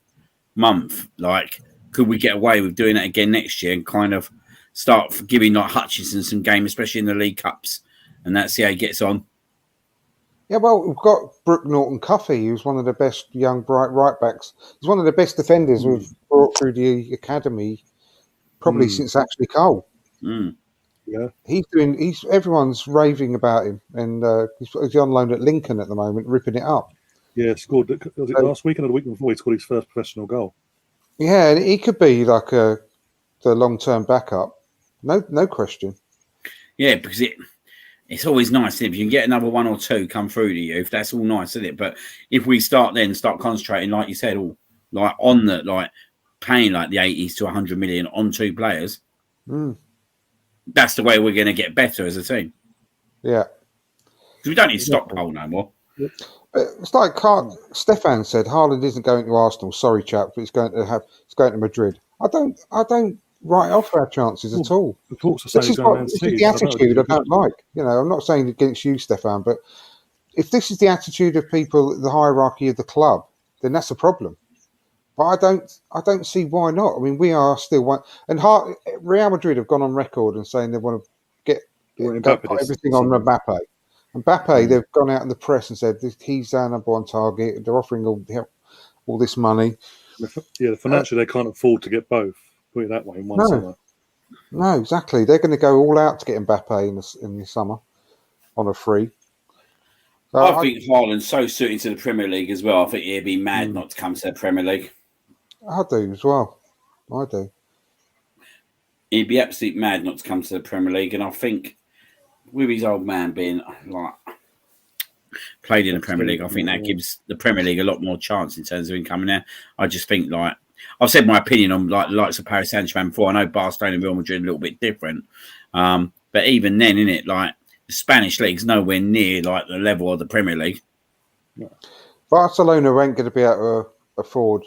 month, like, could we get away with doing it again next year and kind of start giving like Hutchinson some game, especially in the League Cups, and that's see how he gets on? Yeah, well, we've got Brooke Norton-Cuffy, who's one of the best young bright right backs. He's one of the best defenders we've brought through the academy probably since Ashley Cole. Mm. Yeah. Everyone's raving about him, and he's on loan at Lincoln at the moment, ripping it up. Yeah, scored. Was it last weekend or the week before? He scored his first professional goal. Yeah, and he could be like the long-term backup. No question. Yeah, because it's always nice if you can get another one or two come through to you. If that's all nice, isn't it? But if we start concentrating, like you said, paying like the 80s to 100 million on two players, that's the way we're going to get better as a team. Yeah, because we don't need stockpile no more. But it's like Stefan said, Haaland isn't going to Arsenal. Sorry, chaps, but it's going to Madrid. I don't write off our chances at all. This is the attitude I don't like. I'm not saying against you, Stefan, but if this is the attitude of people at the hierarchy of the club, then that's a problem. But I don't see why not. I mean, we are still one. And Real Madrid have gone on record and saying they want to put everything on Mbappe. Mbappe, they've gone out in the press and said he's our number one target. They're offering all this money. Yeah, financially they can't afford to get both. Put it that way in one summer. No, exactly. They're going to go all out to get Mbappe in the summer on a free. So I think Haaland's so suited to the Premier League as well. I think he'd be mad not to come to the Premier League. I do as well. I do. He'd be absolutely mad not to come to the Premier League, and I think with his old man being played in the Premier League, I think that gives the Premier League a lot more chance in terms of him coming there. I just think I've said my opinion on the likes of Paris Saint-Germain before. I know Barcelona and Real Madrid are a little bit different, but even then, innit, the Spanish league's nowhere near the level of the Premier League. Barcelona ain't going to be able to afford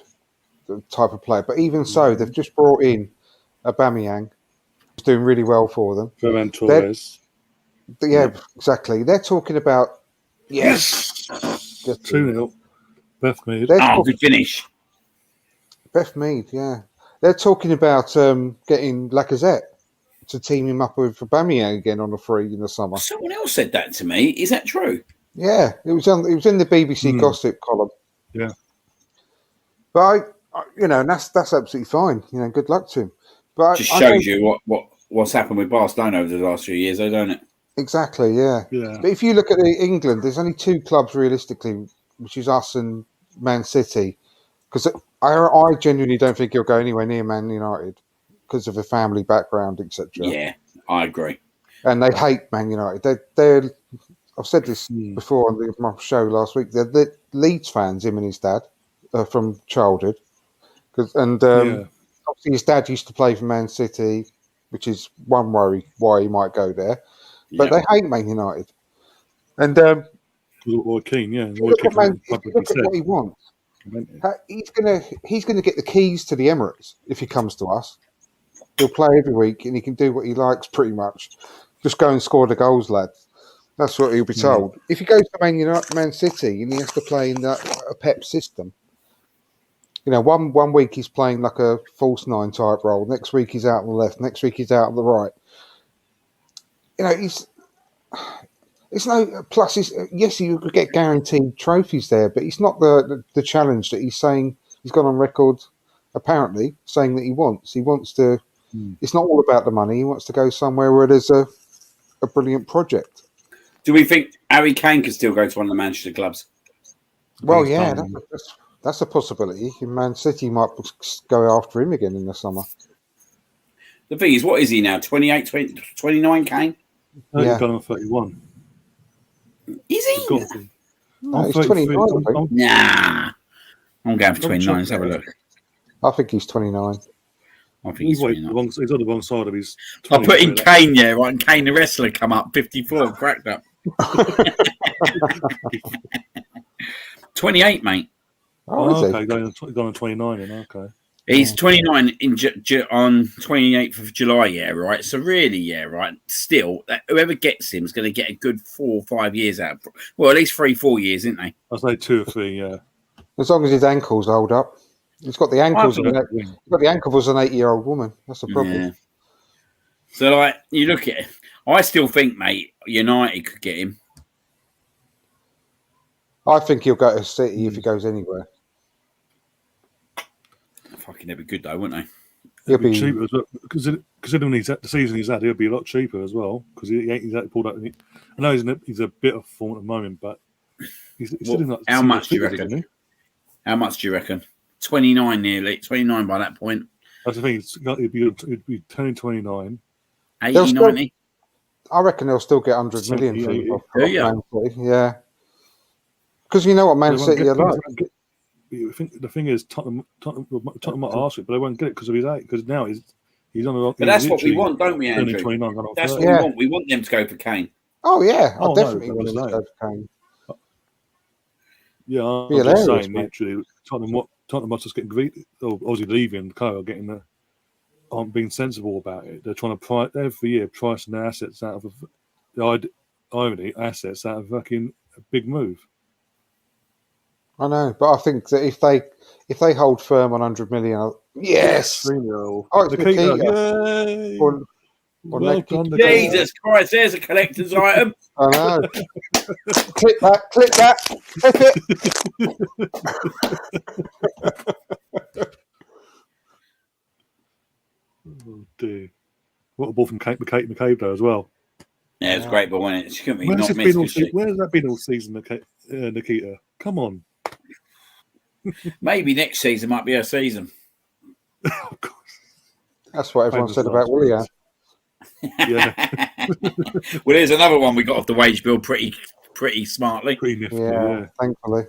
the type of player, but even so, they've just brought in Aubameyang, who's doing really well for them. Ferran Torres. Yeah, exactly. They're talking about yes, 2-0. Beth Mead. Good finish. Beth Mead, yeah. They're talking about getting Lacazette to team him up with Aubameyang again on a free in the summer. Someone else said that to me. Is that true? Yeah, it was in the BBC gossip column. Yeah, but and that's absolutely fine. Good luck to him. But just shows you what's happened with Barcelona over the last few years, though, don't it? Exactly, yeah. But if you look at England, there's only two clubs realistically, which is us and Man City, because I genuinely don't think he'll go anywhere near Man United because of a family background, etc. Yeah, I agree. And they hate Man United. They're I've said this before on my show last week. They're Leeds fans, him and his dad, from childhood. Obviously his dad used to play for Man City, which is one worry why he might go there. But they hate Man United. And Roy Keane, yeah. If you look at what he wants, he's gonna get the keys to the Emirates if he comes to us. He'll play every week and he can do what he likes pretty much. Just go and score the goals, lads. That's what he'll be told. If he goes to Man City and he has to play in a Pep system, one week he's playing like a false nine type role. Next week he's out on the left. Next week he's out on the right. It's no plus. Yes, you could get guaranteed trophies there, but it's not the challenge that he's saying. He's gone on record, apparently, saying that he wants. He wants to. It's not all about the money. He wants to go somewhere where there's a brilliant project. Do we think Harry Kane could still go to one of the Manchester clubs? Well, yeah, that's a possibility. Man City might go after him again in the summer. The thing is, what is he now? 28, 29, Kane? No, he's gone on 31. Is he? No, he's 29. Nah. I'm going for 29. Let's have a look. I think he's 29. I think he's 29. He's on the wrong side of his. I put in Kane, right? And Kane the wrestler come up 54, cracked up. 28, mate. Okay, going on 29 then. Okay. He's 29 on 28th of July, yeah, right? So really, yeah, right? Still, whoever gets him is going to get a good 4 or 5 years out. Well, at least 3-4 years, isn't they? I'd say 2 or 3, yeah. As long as his ankles hold up. He's got the ankles. He's got the ankles of an 8-year-old woman. That's a problem. Yeah. So, you look at it. I still think, mate, United could get him. I think he'll go to City if he goes anywhere. Fucking they'd be good though, wouldn't they? He'll It'll be be cheaper as well, considering the season he's had. He'll be a lot cheaper as well because he's actually pulled out. I know he's a bit of form at the moment, but he's still in like how much do you figures, reckon? isn't he? How much do you reckon? 29 nearly. 29 by that point. That's the thing. He'd be turning 29. 80, They'll still- 90. I reckon they'll still get 100 million 70, for 80. him. Do you? Man City, yeah. Because you know what Man They won't City get- are like. I think the thing is, Tottenham might ask it, but they won't get it because of his age. Because now he's on the. But that's what we want, don't we, turning Andrew? 29, going on That's 30. what Yeah. we want. We want them to go for Kane. Oh yeah, I Oh, no, definitely but want I to know. go for Kane. Yeah, I'm Be just hilarious, saying, mate. literally, Tottenham must just get greedy. Obviously, leaving Kyle, aren't being sensible about it. They're trying to every year pricing their assets out of assets out of fucking a big move. I know, but I think that if they hold firm on 100 million, yes. 3-0. Oh, it's Nikita, Nikita. yay! Or Well Nikita. done, Nikita. Jesus Christ, there's a collector's item. I know. Click that, clip it. Oh, dear. What a ball from Kate McCabe though as well. Yeah, it's great, but when it couldn't be Where's not it missed. been all could she? Where's that been all season, Nikita? Come on. Maybe next season might be her season. Oh, God. That's what everyone Famous said about last Willian. Yeah, Well, there's another one we got off the wage bill pretty smartly. pretty nifty. Yeah, Yeah. thankfully.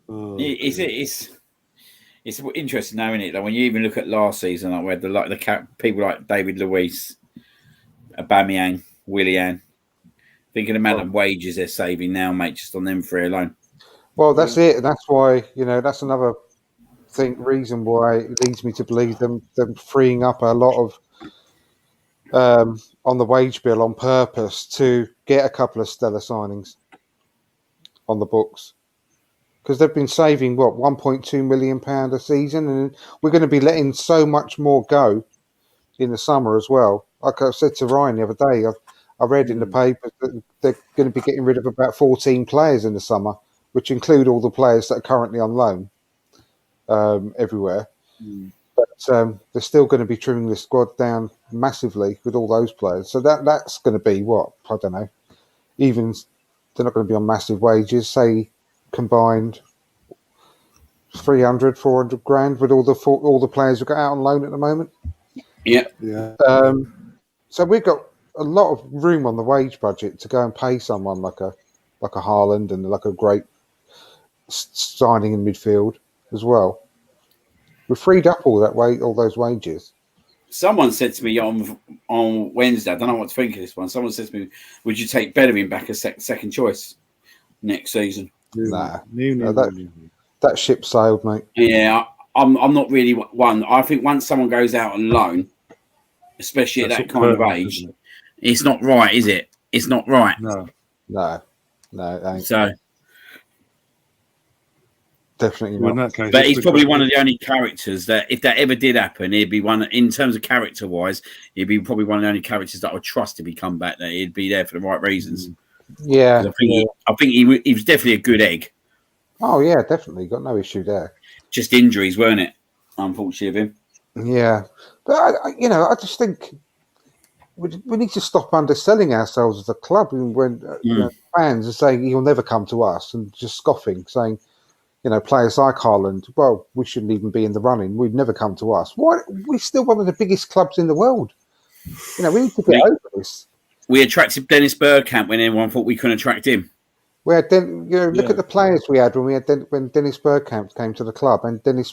Oh, It's interesting now, isn't it? Like when you even look at last season, like where people like David Luiz, Aubameyang, Willian, think of the amount of wages they're saving now, mate, just on them three alone. Well, that's it. And that's why, that's another reason why it leads me to believe them freeing up a lot of on the wage bill on purpose to get a couple of stellar signings on the books. Because they've been saving, £1.2 million a season, and we're going to be letting so much more go in the summer as well. Like I said to Ryan the other day, I read in the papers that they're going to be getting rid of about 14 players in the summer, which include all the players that are currently on loan everywhere. But they're still going to be trimming the squad down massively with all those players. So that's going to be I don't know. Even they're not going to be on massive wages, say combined 300, 400 grand with all the players who got out on loan at the moment. Yeah. So we've got a lot of room on the wage budget to go and pay someone like a Haaland and like a great signing in midfield as well. We've freed up all those wages. Someone said to me on Wednesday, I don't know what to think of this one. Someone said to me, "Would you take Bellerin back as second choice next season?" Nah, that ship sailed, mate. Yeah, I'm not really one. I think once someone goes out on loan, especially at that kind of age, it's not right, is it? It's not right. No, it ain't. So Definitely well, in not. that case, but he's probably one of the only characters that, if that ever did happen, he'd be one, in terms of character-wise, he'd be probably one of the only characters that I would trust if he come back, that he'd be there for the right reasons. Yeah. I think he was definitely a good egg. Oh, yeah, definitely. Got no issue there. Just injuries, weren't it? Unfortunately of him. Yeah. But, I just think we need to stop underselling ourselves as a club when fans are saying he'll never come to us and just scoffing, saying, players like Haaland, well, we shouldn't even be in the running. We'd never come to us. Why? We're still one of the biggest clubs in the world. We need to get over this. We attracted Dennis Bergkamp when everyone thought we couldn't attract him. We had, look at the players we had when Dennis Bergkamp came to the club, and David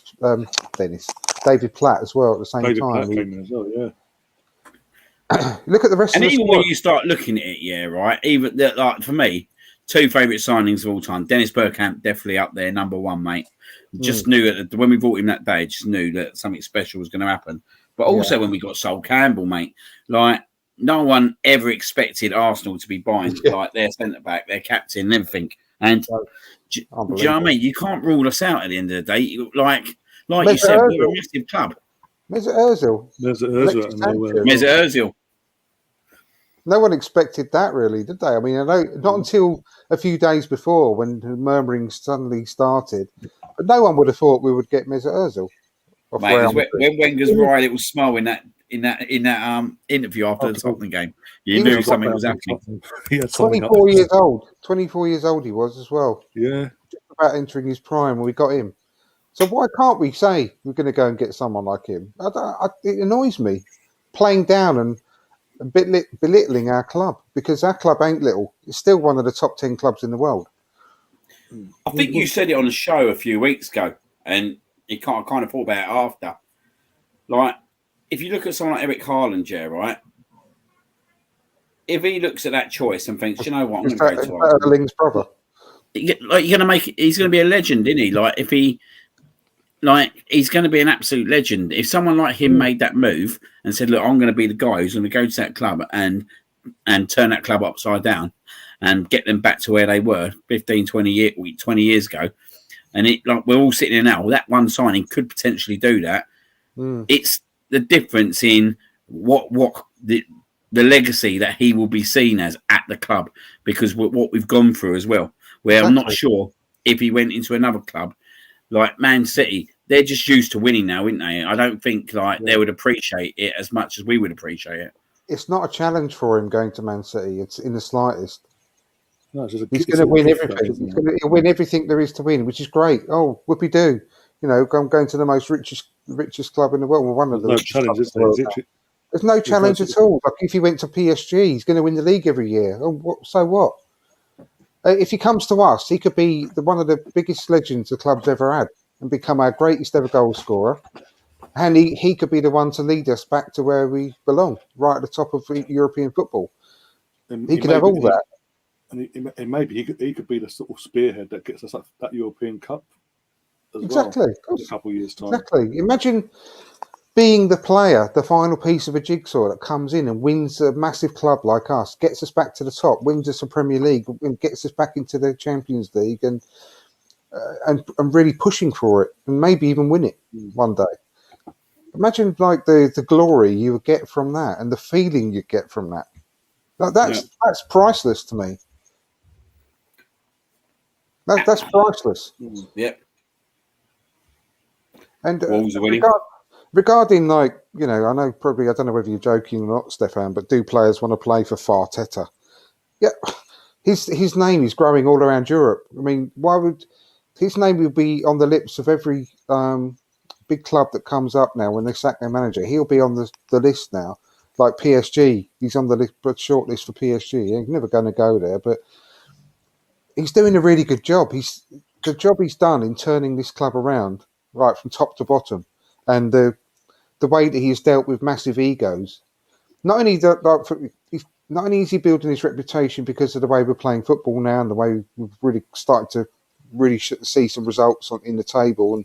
Platt as well at the same David time. Platt came in as well, yeah. Look at the rest And of the even squad. when you start looking at it, right? Even like for me, two favourite signings of all time. Dennis Bergkamp definitely up there, number one, mate. Just knew that when we bought him that day, just knew that something special was going to happen. But also when we got Sol Campbell, mate, like no one ever expected Arsenal to be buying like their centre back, their captain, and everything. And do you know what I mean? You can't rule us out at the end of the day. Like you said, we're a massive club. Mesut Ozil. Mesut Ozil. No one expected that, really, did they? I mean, I know not until a few days before when the murmuring suddenly started, but no one would have thought we would get Mesut Ozil off Mate, Real when Madrid. Wenger's right little smile in that interview after the Tottenham game, you knew something was happening. He had something 24 years old. 24 years old he was as well. Yeah. Just about entering his prime when we got him. So why can't we say we're going to go and get someone like him? It annoys me, playing down and belittling our club, because our club ain't little. It's still one of the top 10 clubs in the world. I think you said it on the show a few weeks ago, and you kind of thought about it after. Like, if you look at someone like Eric Haaland, right? If he looks at that choice and thinks, you know what, I'm going to go to Erling's brother. Like, you're going to he's going to be a legend, isn't he? Like, he's going to be an absolute legend. If someone like him made that move and said, look, I'm going to be the guy who's going to go to that club and turn that club upside down and get them back to where they were 15, 20 years ago. And we're all sitting here now, well, that one signing could potentially do that. It's the difference in what the legacy that he will be seen as at the club, because what we've gone through as well, where I'm not sure if he went into another club like Man City, they're just used to winning now, aren't they? I don't think they would appreciate it as much as we would appreciate it. It's not a challenge for him going to Man City. It's in the slightest. No, he's going to win everything. He'll win everything there is to win, which is great. Oh, whoopie do. You know, I'm going to the most richest club in the world. Well, one of the richest clubs in the world. There's no challenge at all. Like if he went to PSG, he's going to win the league every year. Oh, so what? If he comes to us, he could be one of the biggest legends the club's ever had and become our greatest ever goal scorer. And he could be the one to lead us back to where we belong, right at the top of European football. He could have all that. And maybe he could be the sort of spearhead that gets us that European Cup as exactly. well in a couple of years' time. Exactly. Imagine being the player, the final piece of a jigsaw that comes in and wins a massive club like us, gets us back to the top, wins us a Premier League, and gets us back into the Champions League, and really pushing for it, and maybe even win it one day. Imagine like the glory you would get from that, and the feeling you get from that. That's priceless to me. That's priceless. Yep. And regarding, like, you know, I know probably, I don't know whether you're joking or not, Stefan, but do players want to play for Farteta? Yeah, his name is growing all around Europe. I mean, why would his name will be on the lips of every big club that comes up now when they sack their manager? He'll be on the list now. Like PSG, he's on the short list for PSG. He's never going to go there, but he's doing a really good job. The job he's done in turning this club around, right from top to bottom, and the way that he has dealt with massive egos. Not only is he building his reputation because of the way we're playing football now and the way we've really started to really see some results in the table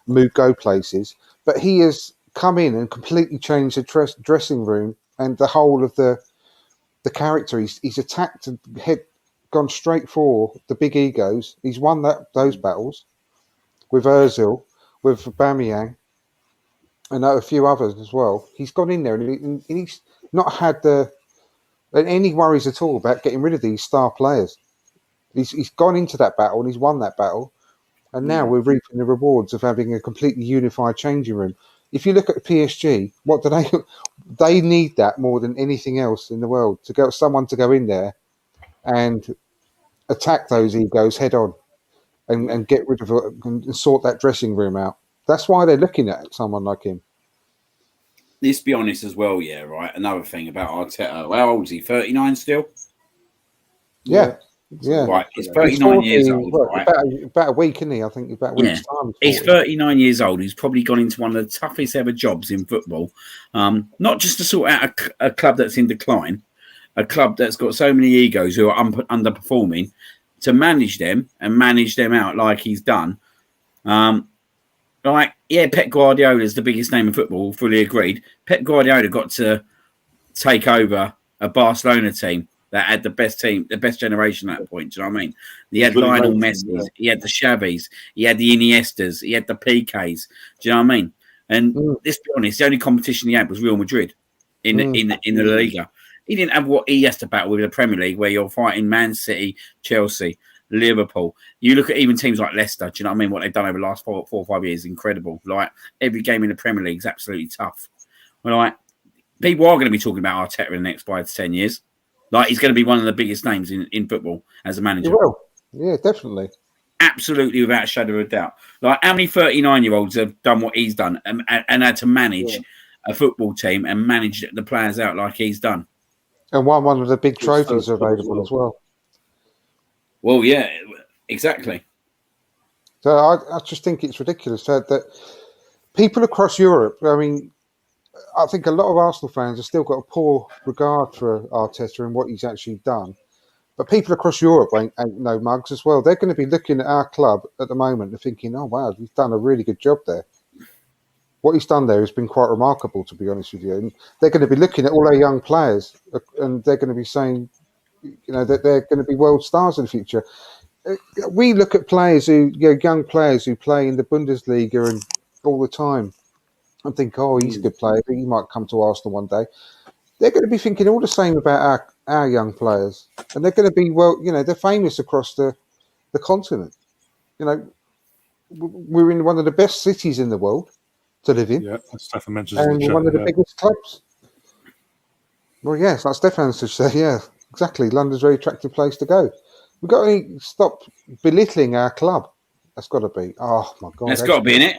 and go places, but he has come in and completely changed the dressing room and the whole of the character. He's attacked and gone straight for the big egos. He's won those battles with Ozil, with Aubameyang, and a few others as well. He's gone in there and he's not had any worries at all about getting rid of these star players. He's gone into that battle and he's won that battle, and now we're reaping the rewards of having a completely unified changing room. If you look at PSG, what do they need that more than anything else in the world, to get someone to go in there and attack those egos head on and get rid of it and sort that dressing room out. That's why they're looking at someone like him. Let's be honest as well, yeah, right? Another thing about Arteta, how old is he? 39 still? Yeah. Right, he's 39 years old, right? About a week, isn't he? I think about a week's time. He's 39 years old. He's probably gone into one of the toughest ever jobs in football. Not just to sort out a club that's in decline, a club that's got so many egos who are underperforming, to manage them and manage them out like he's done. Pep Guardiola is the biggest name in football, fully agreed. Pep Guardiola got to take over a Barcelona team that had the best generation at that point. Do you know what I mean? He had Lionel Messi, he had the Xavis, he had the Iniestas, he had the PKs. Do you know what I mean? And let's be honest, the only competition he had was Real Madrid in the La Liga. He didn't have what he has to battle with in the Premier League, where you're fighting Man City, Chelsea, Liverpool. You look at even teams like Leicester. Do you know what I mean? What they've done over the last 4 or 5 years is incredible. Like every game in the Premier League is absolutely tough. Well, like people are going to be talking about Arteta in the next 5 to 10 years. Like he's going to be one of the biggest names in football as a manager. He will. Yeah, definitely. Absolutely, without a shadow of a doubt. Like how many 39-year-olds have done what he's done and had to manage a football team and manage the players out like he's done. And one of the big trophies available as well. Well, yeah, exactly. So I just think it's ridiculous that people across Europe, I mean, I think a lot of Arsenal fans have still got a poor regard for Arteta and what he's actually done. But people across Europe ain't no mugs as well. They're going to be looking at our club at the moment and thinking, oh, wow, he's done a really good job there. What he's done there has been quite remarkable, to be honest with you. And they're going to be looking at all our young players and they're going to be saying, that they're going to be world stars in the future. We look at players young players who play in the Bundesliga and all the time and think, oh, he's a good player. He might come to Arsenal one day. They're going to be thinking all the same about our young players. And they're going to be, they're famous across the continent. We're in one of the best cities in the world to live in. Yeah, as Stefan mentions. And one of the biggest clubs. Well, yes, like Stefan said, yeah, exactly. London's a very attractive place to go. We've got to stop belittling our club. That's got to be. Oh, my God. That's got to be in it.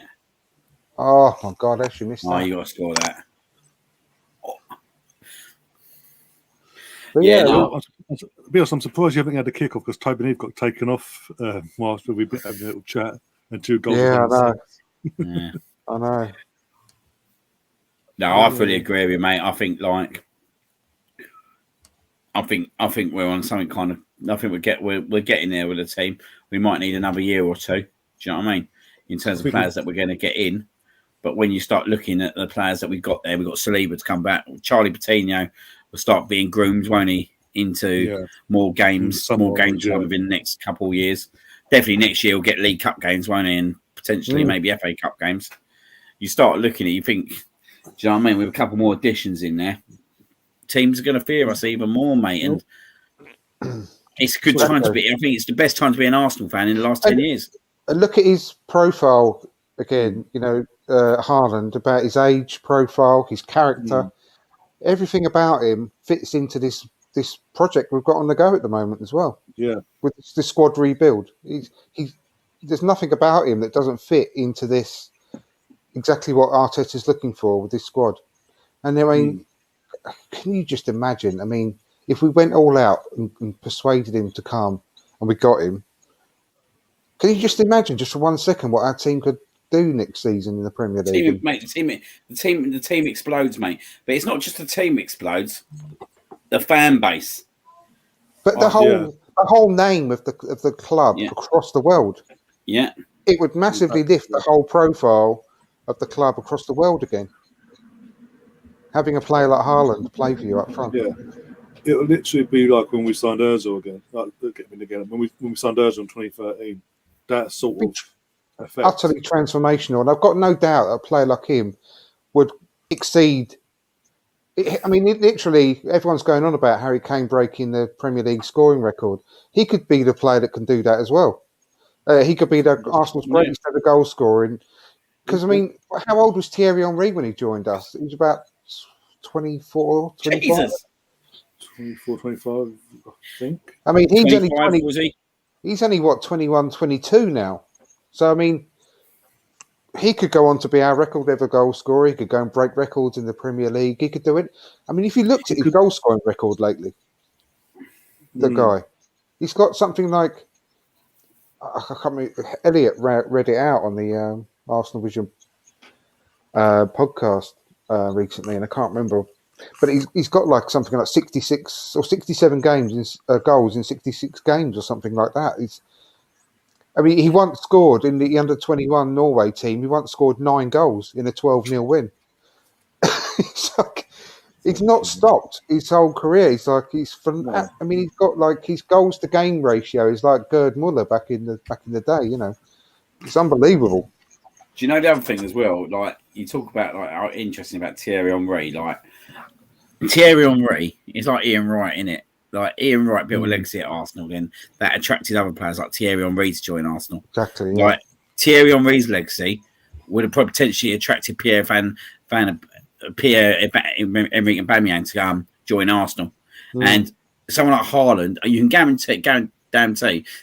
Oh, my God, I actually missed that. Oh, you got to score that. But To be honest, I'm surprised you haven't had the kick-off because Toby Neve got taken off whilst we've been having a little chat and 2 goals. Yeah, I know. Yeah. I know. No, I fully agree with you, mate. I think we're on something kind of. I think we're getting there with the team. We might need another year or 2. Do you know what I mean? In terms of players that we're going to get in, but when you start looking at the players that we've got there, we've got Saliba to come back. Charlie Patino will start being groomed, won't he, into more games within the next couple of years. Definitely next year he'll get League Cup games, won't he, and potentially maybe FA Cup games. You start looking at, you think, do you know what I mean? With a couple more additions in there, teams are going to fear us even more, mate. And it's a good time to be. I think it's the best time to be an Arsenal fan in the last 10 years. And look at his profile again. Haaland, about his age profile, his character, everything about him fits into this project we've got on the go at the moment as well. Yeah, with the squad rebuild, there's nothing about him that doesn't fit into this. Exactly what Arteta's looking for with this squad. And I mean, can you just imagine? I mean, if we went all out and persuaded him to come and we got him, can you just imagine just for 1 second what our team could do next season in the Premier League? The team explodes, mate. But it's not just the team explodes, the fan base. But the whole name of the club across the world. Yeah. It would massively lift the whole profile of the club across the world again. Having a player like Haaland play for you up front. Yeah. It'll literally be like when we signed Ozil again. When we signed Ozil in 2013, that sort of effect. Utterly transformational. And I've got no doubt that a player like him would exceed. I mean, literally, everyone's going on about Harry Kane breaking the Premier League scoring record. He could be the player that can do that as well. He could be the Arsenal's greatest ever goal scorer. Because, I mean, how old was Thierry Henry when he joined us? He was about 24, 25. Jesus. 24, 25, I think. I mean, he's only 20. Was he? He's only, 21, 22 now. So, I mean, he could go on to be our record ever goal scorer. He could go and break records in the Premier League. He could do it. I mean, if you looked at his goal scoring record lately, the guy, he's got something like, I can't remember, Elliot read it out on the Arsenal Vision podcast recently, and I can't remember, but he's got like something like 66 or 67 goals in 66 games or something like that. He once scored in the under-21 Norway team. He once scored 9 goals in a 12-0 win. He's not stopped his whole career. He's got like his goals to game ratio is like Gerd Muller back in the day. It's unbelievable. Do you know the other thing as well? Like you talk about, like how interesting about Thierry Henry. Like Thierry Henry is like Ian Wright, innit? Like Ian Wright built a legacy at Arsenal, then that attracted other players like Thierry Henry to join Arsenal. Exactly. Yeah. Like Thierry Henry's legacy would have potentially attracted Pierre-Emerick Aubameyang to join Arsenal, and someone like Haaland, you can guarantee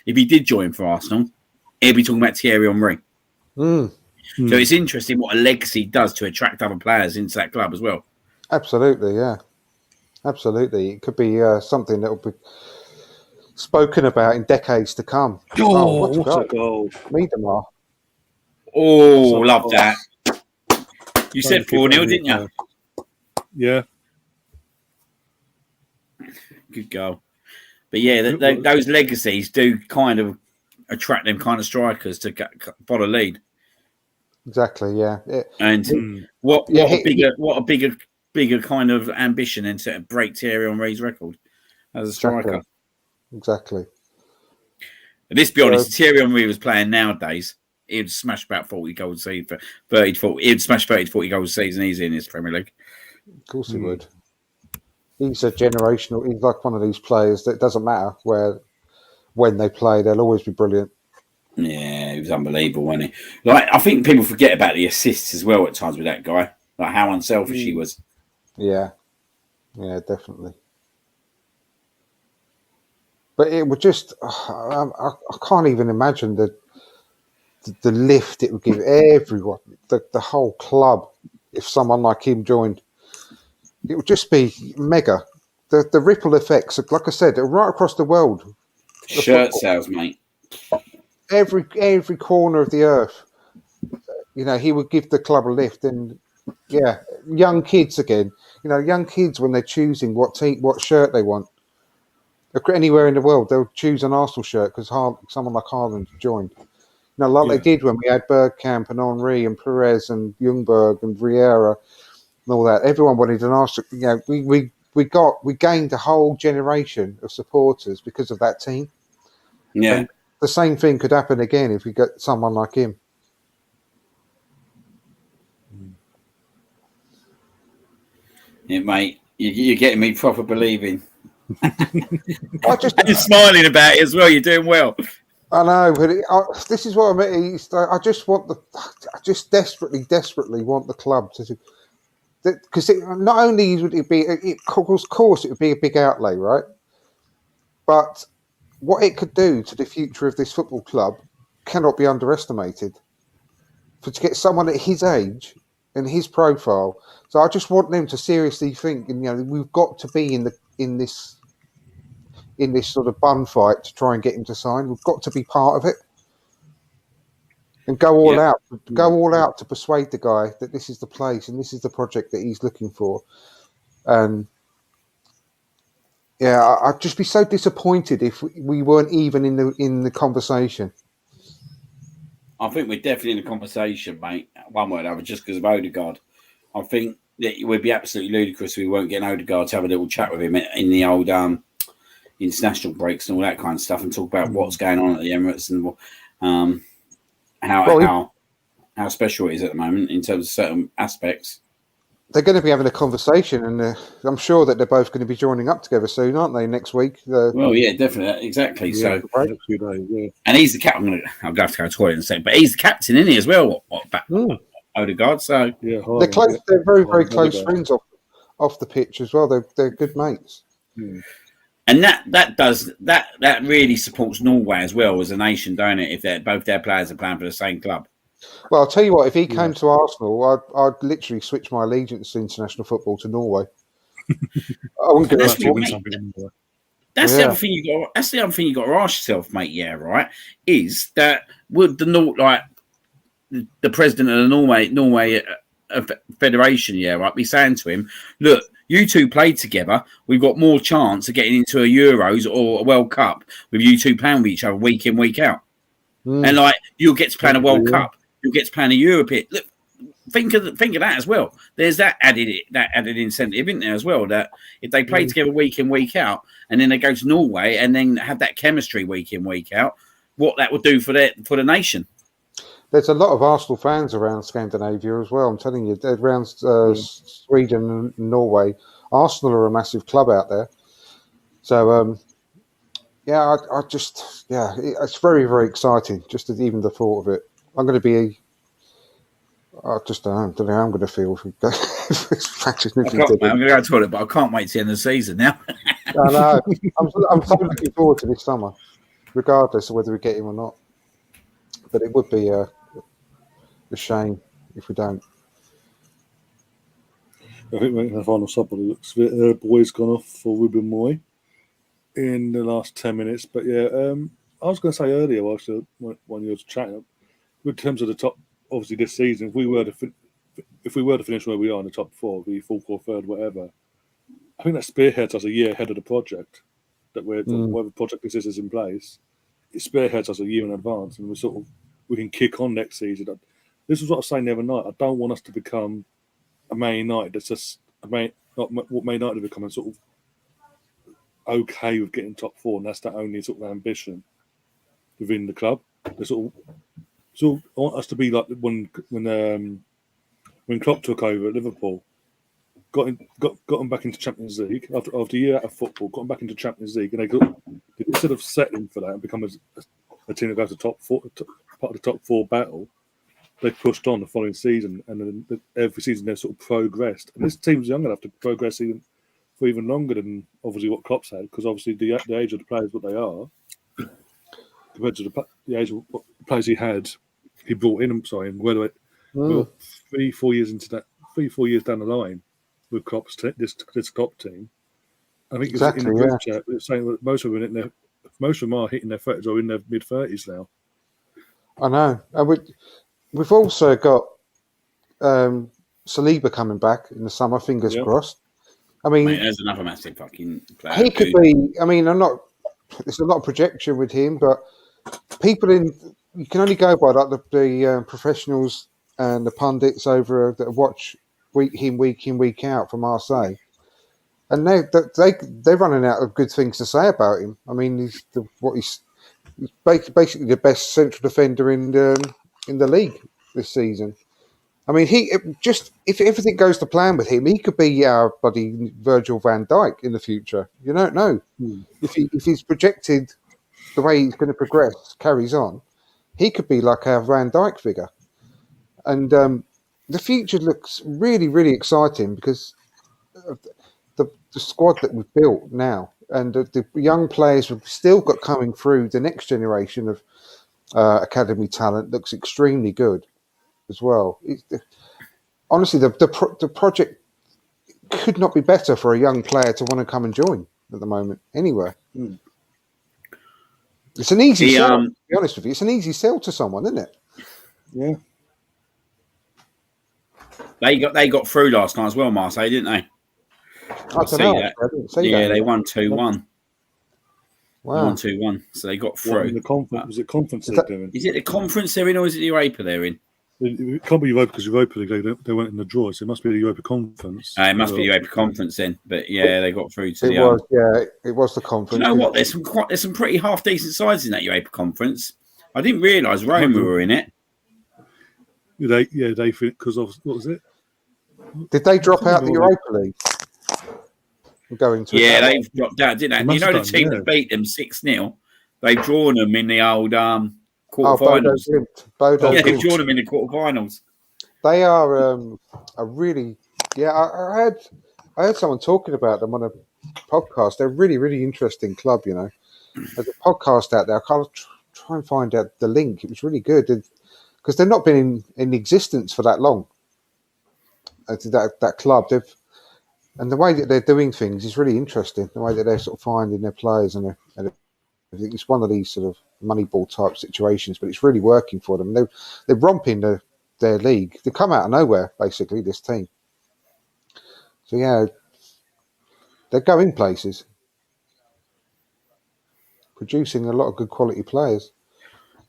if he did join for Arsenal, he'd be talking about Thierry Henry. So it's interesting what a legacy does to attract other players into that club as well. Absolutely, yeah. Absolutely. It could be something that will be spoken about in decades to come. What a goal. Miedemar. Oh, love that. You said 4-0, didn't you? Yeah. Good goal. But yeah, those legacies do kind of attract them kind of strikers to follow lead. Exactly, yeah. And what a bigger kind of ambition than to break Thierry Henry's record as a striker. Exactly. But let's be honest, if Thierry Henry was playing nowadays, he'd smash about 40 goals a season. He'd smash 30 to 40 goals a season easy in his Premier League. Of course he would. He's a generational. He's like one of these players that doesn't matter when they play, they'll always be brilliant. Yeah, he was unbelievable, wasn't he? Like, I think people forget about the assists as well at times with that guy. Like how unselfish he was. Yeah, definitely. But it would just, I can't even imagine the lift it would give everyone, the whole club, if someone like him joined. It would just be mega. The ripple effects, like I said, right across the world. Shirt sales, mate. Every corner of the earth. You know, he would give the club a lift, and young kids again. You know, young kids when they're choosing what shirt they want. Anywhere in the world, they'll choose an Arsenal shirt because someone like Haaland joined. You know, like they did when we had Bergkamp and Henry and Perez and Ljungberg and Vieira and all that. Everyone wanted an Arsenal. You know, we gained a whole generation of supporters because of that team. Yeah. And the same thing could happen again if we get someone like him. Yeah, mate. You're getting me proper believing. You're smiling about it as well. You're doing well. I know, but this is what I mean. I just desperately want the club to, because not only would it be, of course, it would be a big outlay, right? But what it could do to the future of this football club cannot be underestimated. To get someone at his age and his profile, so I just want them to seriously think. And you know, we've got to be in this sort of bun fight to try and get him to sign. We've got to be part of it and go all out to persuade the guy that this is the place and this is the project that he's looking for. And I'd just be so disappointed if we weren't even in the conversation. I think we're definitely in the conversation, mate. One way or another, just because of Odegaard. I think that it would be absolutely ludicrous if we weren't getting Odegaard to have a little chat with him in the old international breaks and all that kind of stuff, and talk about what's going on at the Emirates and how special it is at the moment in terms of certain aspects. They're going to be having a conversation, and I'm sure that they're both going to be joining up together soon, aren't they? Next week. Well, yeah, definitely, exactly. Yeah, so, next few days, yeah. And he's the captain. I'll have to go to the toilet in a second, but he's the captain, isn't he, as well? Odegaard. So they're close. They're very, very close friends off the pitch as well. They're good mates. And that really supports Norway as well as a nation, don't it? If both their players are playing for the same club. Well, I'll tell you what. If he came to Arsenal, I'd literally switch my allegiance to international football to Norway. I wouldn't give That's the other thing you got. That's the other thing you got to ask yourself, mate. Yeah, right. Is that would the president of the Norway Federation, be saying to him, look, you two played together. We've got more chance of getting into a Euros or a World Cup with you two playing with each other week in, week out. And you'll get to play in a World Cup. You'll get to play in a European. Look, think of that as well. There's that added incentive, isn't there, as well? That if they play together week in, week out, and then they go to Norway and then have that chemistry week in, week out, what that would do for the nation. There's a lot of Arsenal fans around Scandinavia as well. I'm telling you, around Sweden and Norway. Arsenal are a massive club out there. So, it's very, very exciting. Just even the thought of it. I'm going to be. I just don't know how I'm going to feel if we go. I'm going to go to the toilet, but I can't wait to the end of the season now. I know. I'm so looking forward to this summer, regardless of whether we get him or not. But it would be a shame if we don't. I think we're the final sub by the looks of it. Boy's gone off for Ruben Moy in the last 10 minutes. But yeah, I was going to say earlier, when you were chatting, in terms of the top, obviously this season, if we were to finish where we are in the top four, be fourth or third, whatever, I think that spearheads us a year ahead of the project. That whatever project this is in place, it spearheads us a year in advance, and we can kick on next season. This is what I was saying the other night. I don't want us to become a Man United that's just what Man United have become, a sort of okay with getting top four, and that's the only sort of ambition within the club. I want us to be like when Klopp took over at Liverpool, got them back into Champions League after a year out of football, got them back into Champions League, and they instead of settling for that and become a team that goes to top four, part of the top four battle. They pushed on the following season, and then every season they've sort of progressed. And this team's young enough to progress for even longer than obviously what Klopp's had, because obviously the age of the players what they are compared to the age of what players he brought in. I'm sorry, and whether it 3-4 years into that, 3-4 years down the line with Klopp's this Klopp team, I think exactly, in the group chat it's saying that most of them are hitting their 30s or in their mid 30s now. I know, and we've also got Saliba coming back in the summer. Fingers crossed. I mean, there's another massive fucking player. He could be. I mean, there's a lot of projection with him, but you can only go by like the professionals and the pundits over that watch him week in, week out from Marseille, and they're running out of good things to say about him. I mean, he's basically the best central defender in the league this season. I mean, if everything goes to plan with him, he could be our bloody Virgil van Dijk in the future. You don't know. If he's projected the way he's going to progress, carries on, he could be like our Van Dijk figure. And the future looks really, really exciting because of the squad that we've built now, and the young players we've still got coming through. The next generation of academy talent looks extremely good as well. Honestly, the project could not be better for a young player to want to come and join at the moment anywhere. It's an easy sell, to be honest with you. It's an easy sell to someone, isn't it? Yeah. They got through last night as well, Marseille, didn't they? I don't know. I didn't see that. They won 2-1. Wow. 1-2-1. So they got through. In the conference, was it conference they're doing? Is it the conference they're in, or is it the Europa they're in? It can't be Europa because Europa League they went in the draw, so it must be the Europa Conference. It must be the Europa Conference then, but yeah, they got through to it was the conference. You know what? There's some pretty half decent sides in that Europa Conference. I didn't realise Rome were in it. They because of what was it? Did they drop out the Europa League? Going to they've dropped out, didn't they? You know the team that beat them 6-0. They've drawn them in the old quarterfinals. They've drawn them in the quarterfinals. They are a really I heard someone talking about them on a podcast. They're a really, really interesting club. You know, there's a podcast out there. I can't try and find out the link. It was really good because they've not been in existence for that long. That club, and the way that they're doing things is really interesting. The way that they're sort of finding their players and it's one of these sort of Moneyball type situations, but it's really working for them. They're romping their league. They come out of nowhere, basically, this team. So yeah, they're going places, producing a lot of good quality players.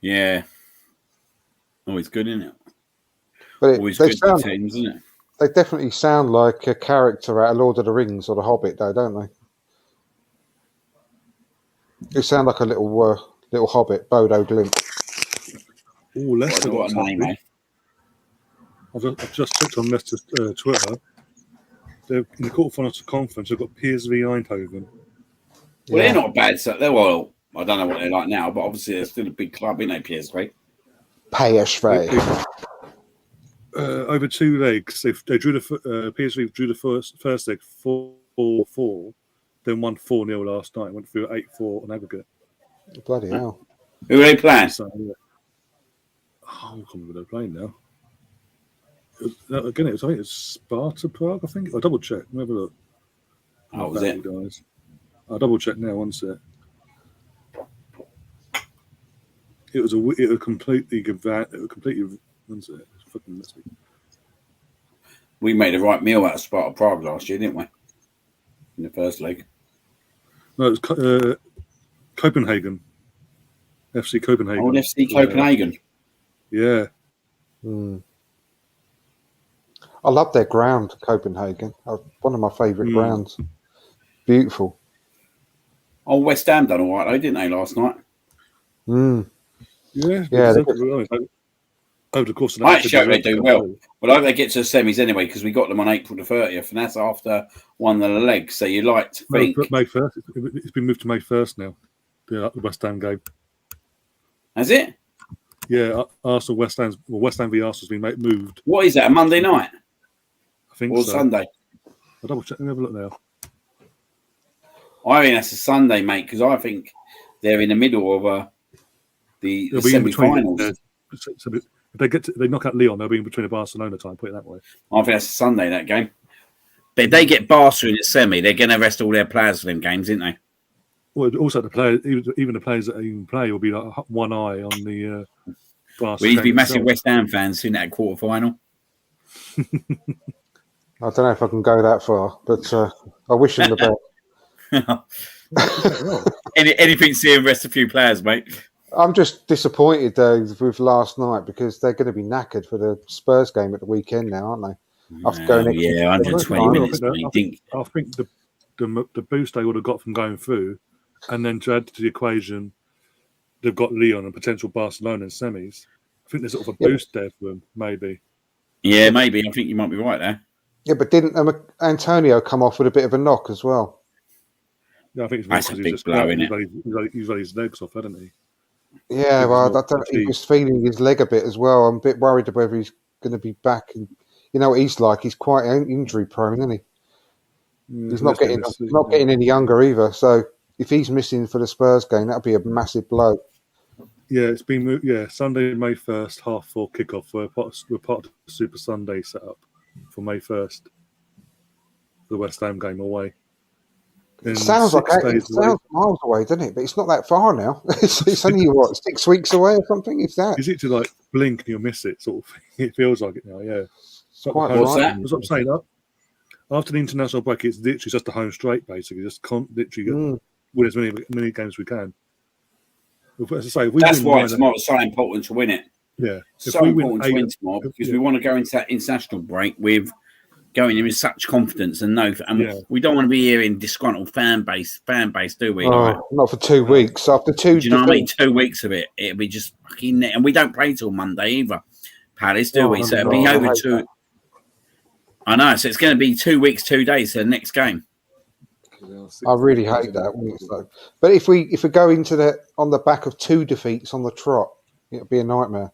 Yeah, always good, isn't it? But always good for teams, isn't it? They definitely sound like a character out of Lord of the Rings or The Hobbit, though, don't they? They sound like a little hobbit, Bodo Glimt. Oh, Leicester got a name, eh? I've just checked on Leicester's Twitter. They're in the quarterfinals of conference. They've got PSV Eindhoven. Well, they're not bad. So they're well. I don't know what they're like now, but obviously they're still a big club, isn't they? PSV. PSV. Over 2 legs, they drew the PSV drew the first leg 4-4, then won 4-0 last night. Went through 8-4 on aggregate. Bloody hell! Who are they playing? So, yeah. I can't remember they're playing now. Again, I think it's Sparta Prague. I think I'll double check. Let me have a look. Oh, was it? Guys. I'll double check now. One sec. It was completely. One sec. Fucking messy. We made the right meal out of Sparta Prague last year, didn't we? In the first leg. No, it was Copenhagen. FC Copenhagen. Oh, FC Copenhagen. Yeah. I love their ground, Copenhagen. One of my favourite grounds. Beautiful. Oh, West Ham done all right, though, didn't they, last night? Yeah. Over the course of the I actually hope they do well. But I hope they get to the semis anyway, because we got them on April the 30th, and that's after one of the legs. So you like to think. May 1st. It's been moved to May 1st now. The West Ham game. Has it? Yeah, Arsenal, West Ham v Arsenal's been moved. What is that, a Monday night? I think or so. Sunday? I'll double check. Let me have a look now. I think that's a Sunday, mate, because I think they're in the middle of the semi-finals. So if they knock out Lyon, they'll be in between a Barcelona time. Put it that way. I think that's a Sunday, that game. But if they get Barca in the semi, they're going to rest all their players for them games, isn't they? Well, also the players, even the players that even play, will be like one eye on the Barca. We need to be massive West Ham fans in that quarter final. I don't know if I can go that far, but I wish them the best. Anything to see him rest a few players, mate. I'm just disappointed though with last night because they're going to be knackered for the Spurs game at the weekend now, aren't they? After going 120 minutes. I think the boost they would have got from going through, and then to add to the equation, they've got Lyon and potential Barcelona in semis. I think there's sort of a boost there for them, maybe. Yeah, maybe. I think you might be right there. Yeah, but didn't Antonio come off with a bit of a knock as well? Yeah, I think it's that's a big blow, isn't it? He's had his legs off, hadn't he? Yeah, well, he was feeling his leg a bit as well. I'm a bit worried whether he's going to be back. And you know what he's like? He's quite injury prone, isn't he? He's not getting any younger either. So if he's missing for the Spurs game, that'll be a massive blow. Yeah, it's been moved. Yeah, Sunday, May 1st, 4:30 kickoff. We're part of the Super Sunday set up for May 1st. The West Ham game away. It sounds miles away, doesn't it? But it's not that far now. It's only 6 weeks away or something. Is that? Is it to like blink and you'll miss it sort of thing? It feels like it now. Yeah. Quite right. That's what I'm saying. After the international break, it's literally just a home straight, basically. Just literally win as many games as we can. As I say, that's why it's so important to win it. Yeah, so important to win tomorrow because we want to go into that international break with going in with such confidence and we don't want to be hearing disgruntled fan base, do we? Not for 2 weeks. After 2, do you know what I mean? 2 weeks of it, it'll be just fucking. And we don't play till Monday either, Palace, do we? So it'll be over 2. I know. So it's going to be 2 weeks, 2 days to the next game. I really hate that. But if we go into on the back of 2 defeats on the trot, it'll be a nightmare.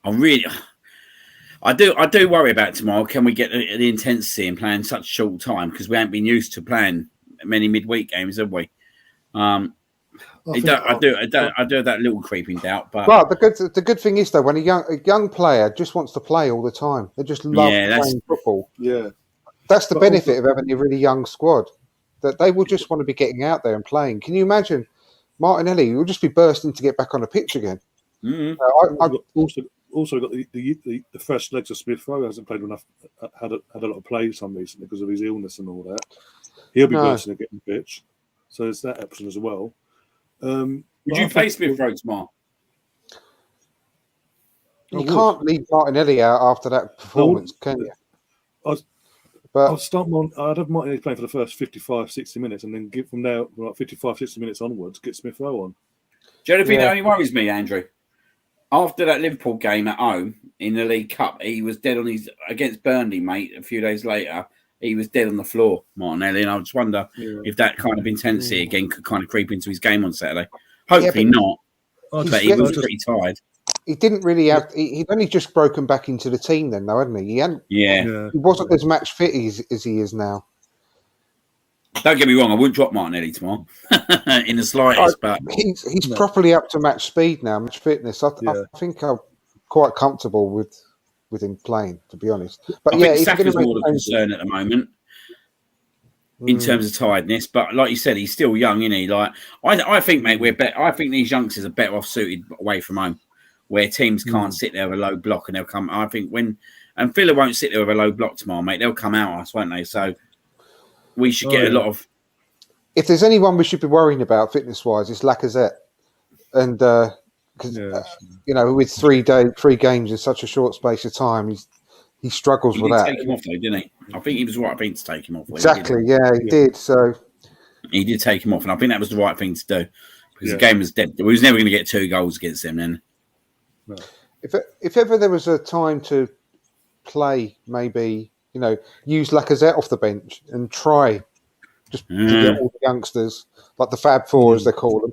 I do worry about tomorrow. Can we get the intensity and play in such a short time? Because we haven't been used to playing many midweek games, have we? I do have that little creeping doubt. But the good thing is though, when a young player just wants to play all the time, they just love playing football. Yeah, that's the benefit of having a really young squad. That they will just want to be getting out there and playing. Can you imagine Martinelli? Will just be bursting to get back on the pitch again. Mm-hmm. Also got the fresh legs of Smith Rowe hasn't played enough. Had a lot of play some recently because of his illness and all that. He'll be bursting to get in the pitch, so there's that option as well. Would you play Smith Rowe tomorrow? You can't leave Martinelli out after that performance, can you? I'd have Martinelli playing for the first 55, 60 minutes and then give from there, 55, 60 minutes onwards, get Smith Rowe on. Do you know anything that only worries me, Andrew? after that Liverpool game at home in the League Cup, he was dead on his against Burnley, mate. A few days later, he was dead on the floor, Martinelli, and I just wonder if that kind of intensity again could kind of creep into his game on Saturday. Hopefully not, but he was pretty tired. He didn't really have. He'd only just broken back into the team then, though, hadn't he? He wasn't as match fit as he is now. Don't get me wrong, I wouldn't drop Martinelli tomorrow in the slightest, but he's properly up to match speed now, match fitness. I think I'm quite comfortable with him playing, to be honest. But I think Saka's more the concern at the moment in terms of tiredness. But like you said, he's still young, isn't he? Like I think, mate, I think these youngsters are better off suited away from home, where teams can't sit there with a low block and they'll come. I think and Villa won't sit there with a low block tomorrow, mate. They'll come out us, won't they? So. We should get a lot of. If there's anyone we should be worrying about fitness-wise, it's Lacazette, and with 3 games in such a short space of time, he struggles with that. Take him off though, didn't he? I think he was the right thing to take him off. Exactly, he did. So he did take him off, and I think that was the right thing to do because the game was dead. We was never going to get 2 goals against them then. No. If ever there was a time to play, maybe. Use Lacazette off the bench and try to get all the youngsters, like the Fab Four, as they call them,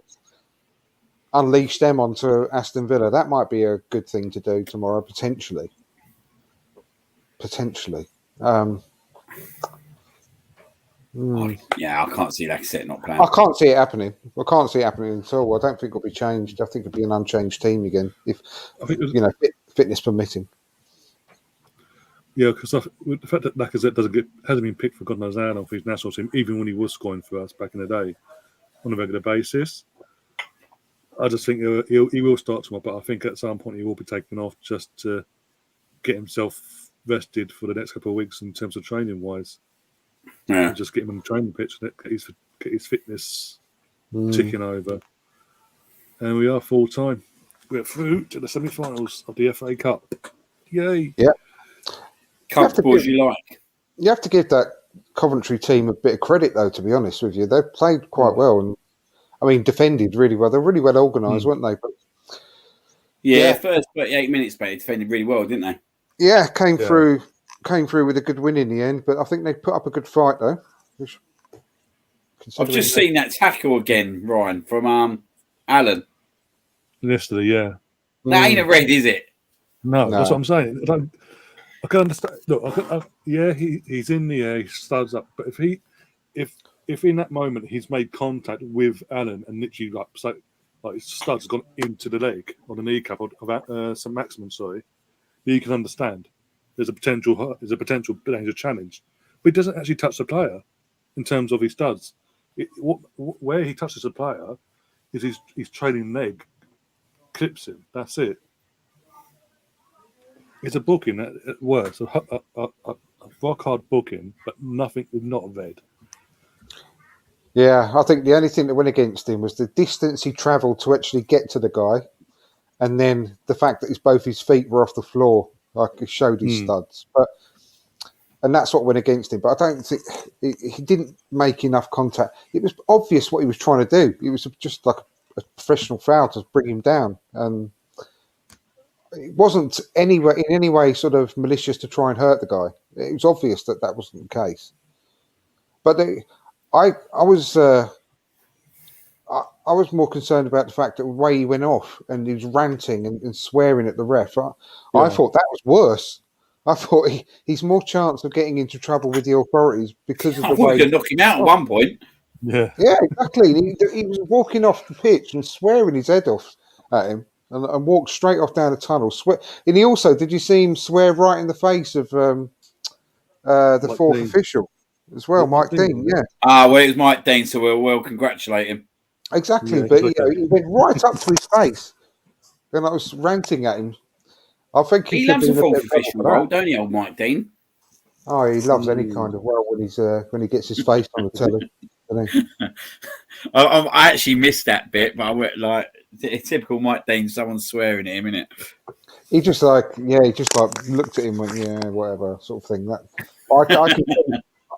unleash them onto Aston Villa. That might be a good thing to do tomorrow, potentially. Yeah, I can't see Lacazette not playing. I can't see it happening. I can't see it happening at all. I don't think it'll be changed. I think it'll be an unchanged team again, if fitness permitting. Yeah, because the fact that Lacazette hasn't been picked for God knows how long for his national team, even when he was scoring for us back in the day on a regular basis, I just think he will start tomorrow. But I think at some point he will be taken off just to get himself rested for the next couple of weeks in terms of training wise. Yeah, and just get him on the training pitch and get his fitness ticking over. And we are full time. We're through to the semi-finals of the FA Cup. Yay! Yeah. Comfortable as you like. You have to give that Coventry team a bit of credit, though, to be honest with you. They played quite well and, defended really well. They're really well organised, weren't they? But, first 38 minutes, they defended really well, didn't they? Yeah, came through with a good win in the end, but I think they put up a good fight, though. I've just seen that tackle again, Ryan, from Alan. Yesterday, yeah. That ain't a red, is it? No, that's what I'm saying. I can understand. Look, he's in the air, he studs up. But if in that moment he's made contact with Alan and literally like his stud's gone into the leg or the kneecap of St. Maximin, you can understand. There's a potential danger challenge, but he doesn't actually touch the player in terms of his studs. Where he touches the player is his trailing leg clips him. That's it. It's a booking at worst, a rock hard booking, but nothing with not a red. Yeah, I think the only thing that went against him was the distance he travelled to actually get to the guy, and then the fact that both his feet were off the floor, like it showed his studs. And that's what went against him. But I don't think he didn't make enough contact. It was obvious what he was trying to do. It was just like a professional foul to bring him down, and it wasn't in any way sort of malicious to try and hurt the guy. It was obvious that wasn't the case. But I was more concerned about the fact that the way he went off and he was ranting and swearing at the ref. I thought that was worse. I thought he's more chance of getting into trouble with the authorities because of the way. You could knock him out at one point. Yeah, exactly. He was walking off the pitch and swearing his head off at him. And walked straight off down the tunnel. And he also, did you see him swear right in the face of the Mike fourth Dean. official as well, Mike Dean? Yeah. Well, it was Mike Dean, so we'll congratulate him. Exactly, but he went right up to his face, and I was ranting at him. I think he loves a fourth official role, don't he, old Mike Dean? Oh, he loves any kind of when he gets his face on the telly. I actually missed that bit, but I went like typical Mike Dean, someone swearing at him, innit? He just looked at him and went, yeah, whatever, sort of thing.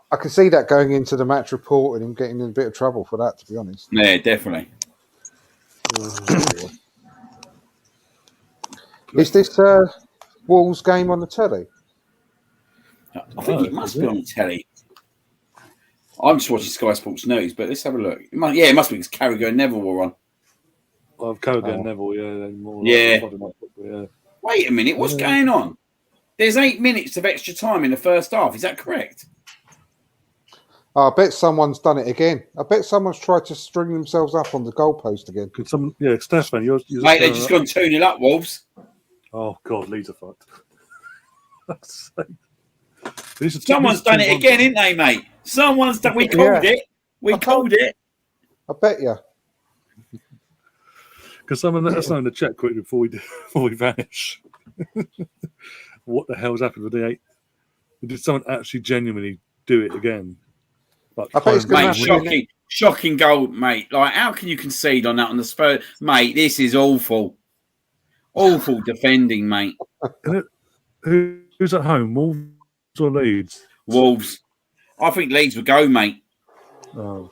I could see that going into the match report and him getting in a bit of trouble for that, to be honest. Yeah, definitely. Is this Wolves game on the telly? I think it must be on the telly. I'm just watching Sky Sports News, but let's have a look. It must be because Carragher and Neville were on. Carragher and Neville, yeah. More Yeah. Wait a minute, what's going on? There's 8 minutes of extra time in the first half. Is that correct? I bet someone's done it again. I bet someone's tried to string themselves up on the goalpost again. Could someone, Stefan, you're mate, they've just gone 2-0 up, Wolves. Oh, God, Leeds are fucked. Someone's done it again, ain't they, mate? Someone's done. We called it. We called it. I bet you. Because someone let us know in the chat quickly before we vanish. What the hell's happened with the 8? Did someone actually genuinely do it again? Like, I bet it's going to happen. Shocking goal, mate. Like, how can you concede on that on the Spurs? Mate, this is awful. Awful defending, mate. Who's at home? Wolves or Leeds? Wolves. I think Leeds would go, mate. Oh.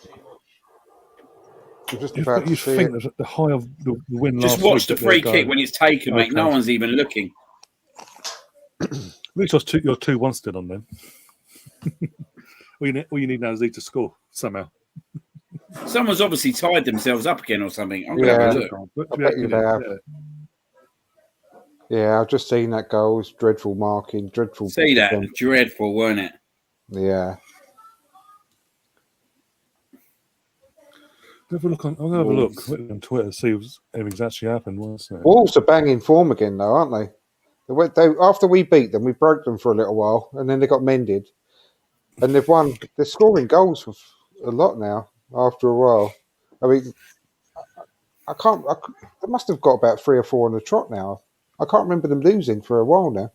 I'm just about you to think that the high of the win just last watch week the free kick when it's taken, mate. Okay. No one's even looking. At least you're 2-1 still on then. All you need now is Leeds to score somehow. Someone's obviously tied themselves up again or something. I'm going to have a look. I bet you they have. Yeah, I've just seen that goal. It's dreadful marking. Dreadful. See that? Dreadful, weren't it? Yeah. I'm going to have a look on Twitter, see if anything's actually happened. Wolves are banging form again, though, aren't they? After we beat them, we broke them for a little while, and then they got mended. And they've won. They're scoring goals for a lot now after a while. I mean, they must have got about 3 or 4 on the trot now. I can't remember them losing for a while now.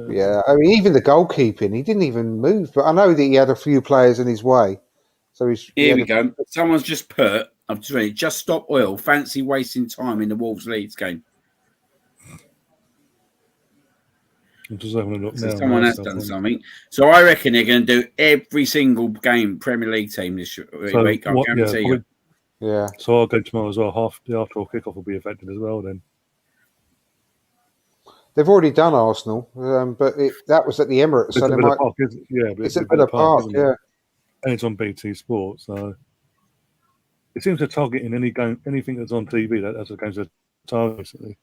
Yeah, I mean, even the goalkeeping, he didn't even move. But I know that he had a few players in his way. So here we go. Someone's just put, I'm just ready, just stop oil. Fancy wasting time in the Wolves Leeds game. I'm just having a look now. Someone has done something. So I reckon they're going to do every single game Premier League team this week. I guarantee you. Yeah. So I'll go tomorrow as well. After all kickoff will be affected as well then. They've already done Arsenal, but that was at the Emirates. So Villa Park, isn't it? Yeah, it's at Villa Park, yeah. And it's on BT Sport, so it seems to target in anything that's on TV. That's what games are targeted recently.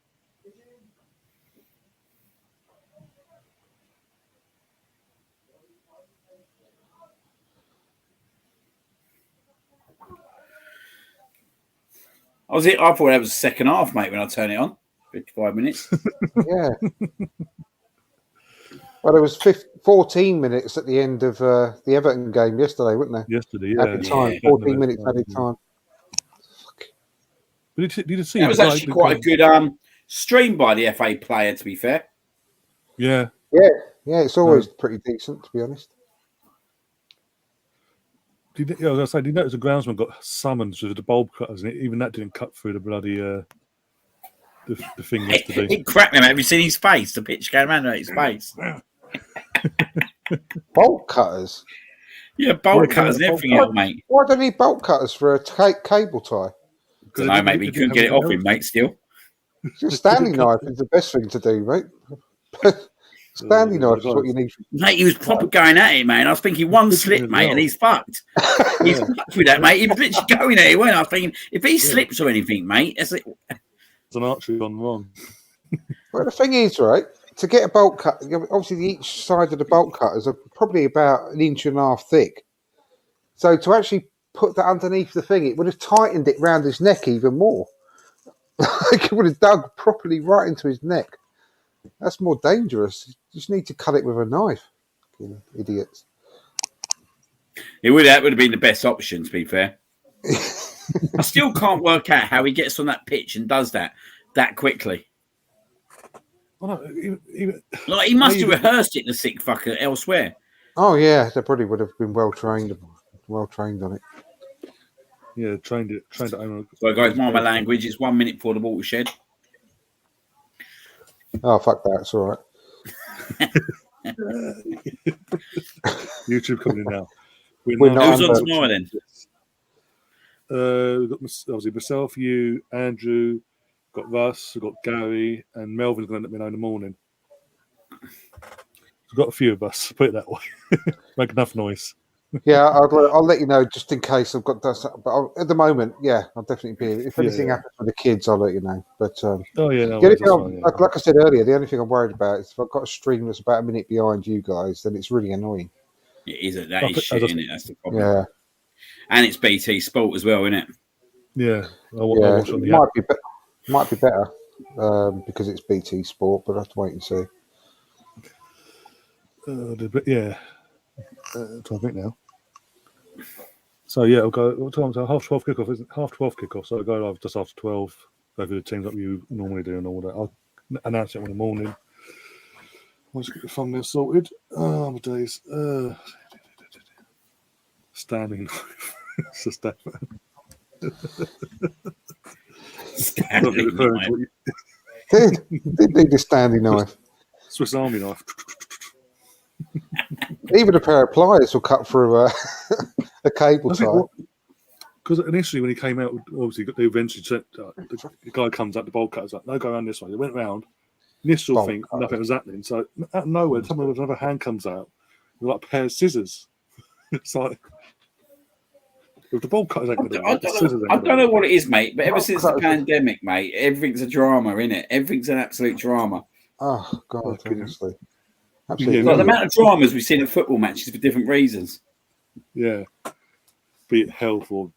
I thought that was the second half, mate, when I turned it on. 55 minutes. Yeah. Well, there was 14 minutes at the end of the Everton game yesterday, wasn't there? Yesterday, yeah. Added time, 14 minutes added time. Did you see it was actually quite a good stream by the FA player, to be fair. Yeah. Yeah, it's always pretty decent, to be honest. I was going to say, did you notice the groundsman got summoned with the bulb cutters, and even that didn't cut through the bloody the thing yesterday. It cracked me, mate. Have you seen his face? The pitch going around his face. Bolt cutters? Yeah, bolt cutters and everything else, mate. Why don't he bolt cutters for a cable tie? I don't know, mate. We couldn't get it off him, mate, still. Just Stanley knife is the best thing to do, mate. Stanley knife is what you need. Mate, he was proper going at it, man. I was thinking one slip, mate, and he's fucked. He's fucked with that, mate. He was literally going at it, weren't I? Thinking, if he slips or anything, mate, it's an archery gone wrong. Well, the thing is, right, to get a bolt cut, obviously each side of the bolt cutters are probably about 1.5 inches thick. So to actually put that underneath the thing, it would have tightened it round his neck even more. It would have dug properly right into his neck. That's more dangerous. You just need to cut it with a knife. You idiots. That would have been the best option, to be fair. I still can't work out how he gets on that pitch and does that quickly. Well, no, like he must have rehearsed it, the sick fucker, elsewhere. Oh yeah, they probably would have been well trained on it. Yeah, trained it. So guys, mind my language. It's 1 minute before the watershed. Oh fuck that! It's all right. YouTube coming in now. Who's on tomorrow then? We've got obviously myself, you, Andrew, got Russ, we've got Gary, and Melvin's going to let me know in the morning. We've got a few of us, put it that way. Make enough noise. Yeah, I'll let you know just in case I've got that. But at the moment, yeah, I'll definitely be. If anything happens with the kids, I'll let you know. But oh yeah, no the only worries, thing fine, like I said earlier, the only thing I'm worried about is if I've got a stream that's about a minute behind you guys, then it's really annoying. It is that is shit, isn't it? That's the problem. Yeah, and it's BT Sport as well, isn't it? Yeah, I'll watch on the it might be better because it's BT Sport, but I have to wait and see. Yeah, trying to think now. So yeah, I'll go. What time? So 12:30 kickoff, isn't it? 12:30 kickoff. So I'll go live just after 12. Go through the teams like you normally do and all that. I'll announce it in the morning. I'll just get the thumbnail sorted. Oh my days. Standing knife. It's just that. Standing knife. Did need a standing knife. Swiss Army knife. Even a pair of pliers will cut through a cable tie. Because initially when he came out, obviously they eventually said, the guy comes out, the bolt cutter's like, no, go around this way. They went round. Initial Bolt thing, cutter. nothing was happening. So out of nowhere, someone with another hand comes out with like a pair of scissors. It's like, if the bolt cutter's ain't going to I don't know what it is, mate, but ever since the pandemic, mate, everything's a drama, innit? Everything's an absolute drama. Oh, God, honestly. Absolutely. Like the amount of dramas we've seen at football matches for different reasons. Yeah. Be it health or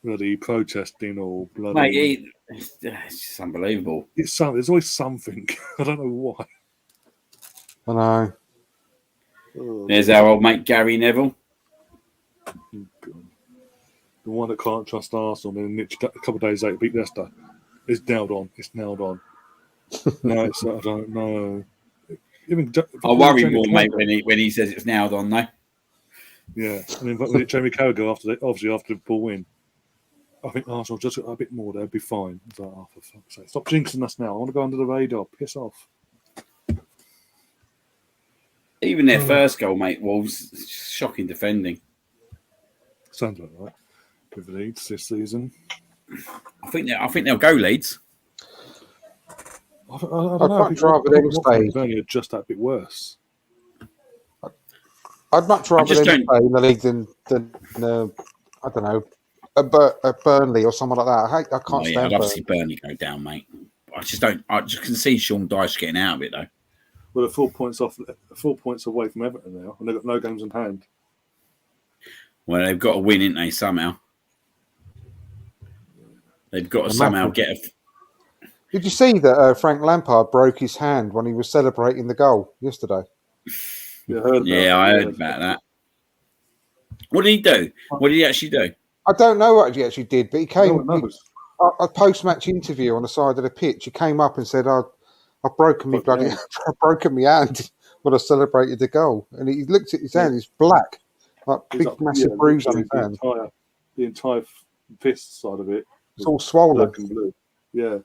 bloody protesting or bloody... Mate, it's just unbelievable. There's always something. I don't know why. I know. Oh, There's our old mate Gary Neville. God. The one that can't trust Arsenal and then a couple of days later beat Leicester. It's nailed on. No, it's I don't know. I worry more, mate, when he says it's nailed on, though. Yeah, I mean, when Jamie Carragher after the ball win, I think Arsenal just got a bit more, they'll be fine. It's like, oh, for fuck's sake, stop jinxing us now. I want to go under the radar. Piss off. Even their first goal, mate, Wolves, shocking defending. Sounds about right. With Leeds this season. I think they'll go Leeds. I don't know. I'd much rather them stay. Burnley just that bit worse. I'd much rather them stay in the league than I don't know, a Burnley or someone like that. I can't stand. I'd love to see Burnley go down, mate. I just can see Sean Dyche getting out of it though. Well, they're 4 points away from Everton now, and they've got no games in hand. Well, they've got to win, ain't they? Somehow, they've got to somehow get a. Did you see that Frank Lampard broke his hand when he was celebrating the goal yesterday? I heard about that. What did he do? What did he actually do? I don't know what he actually did, but he came a post-match interview on the side of the pitch. He came up and said, "I've broken my hand when I celebrated the goal." And he looked at his hand; it's black, like massive bruise on his hand. The entire fist side of it. It's all swollen. Black and blue. Yeah.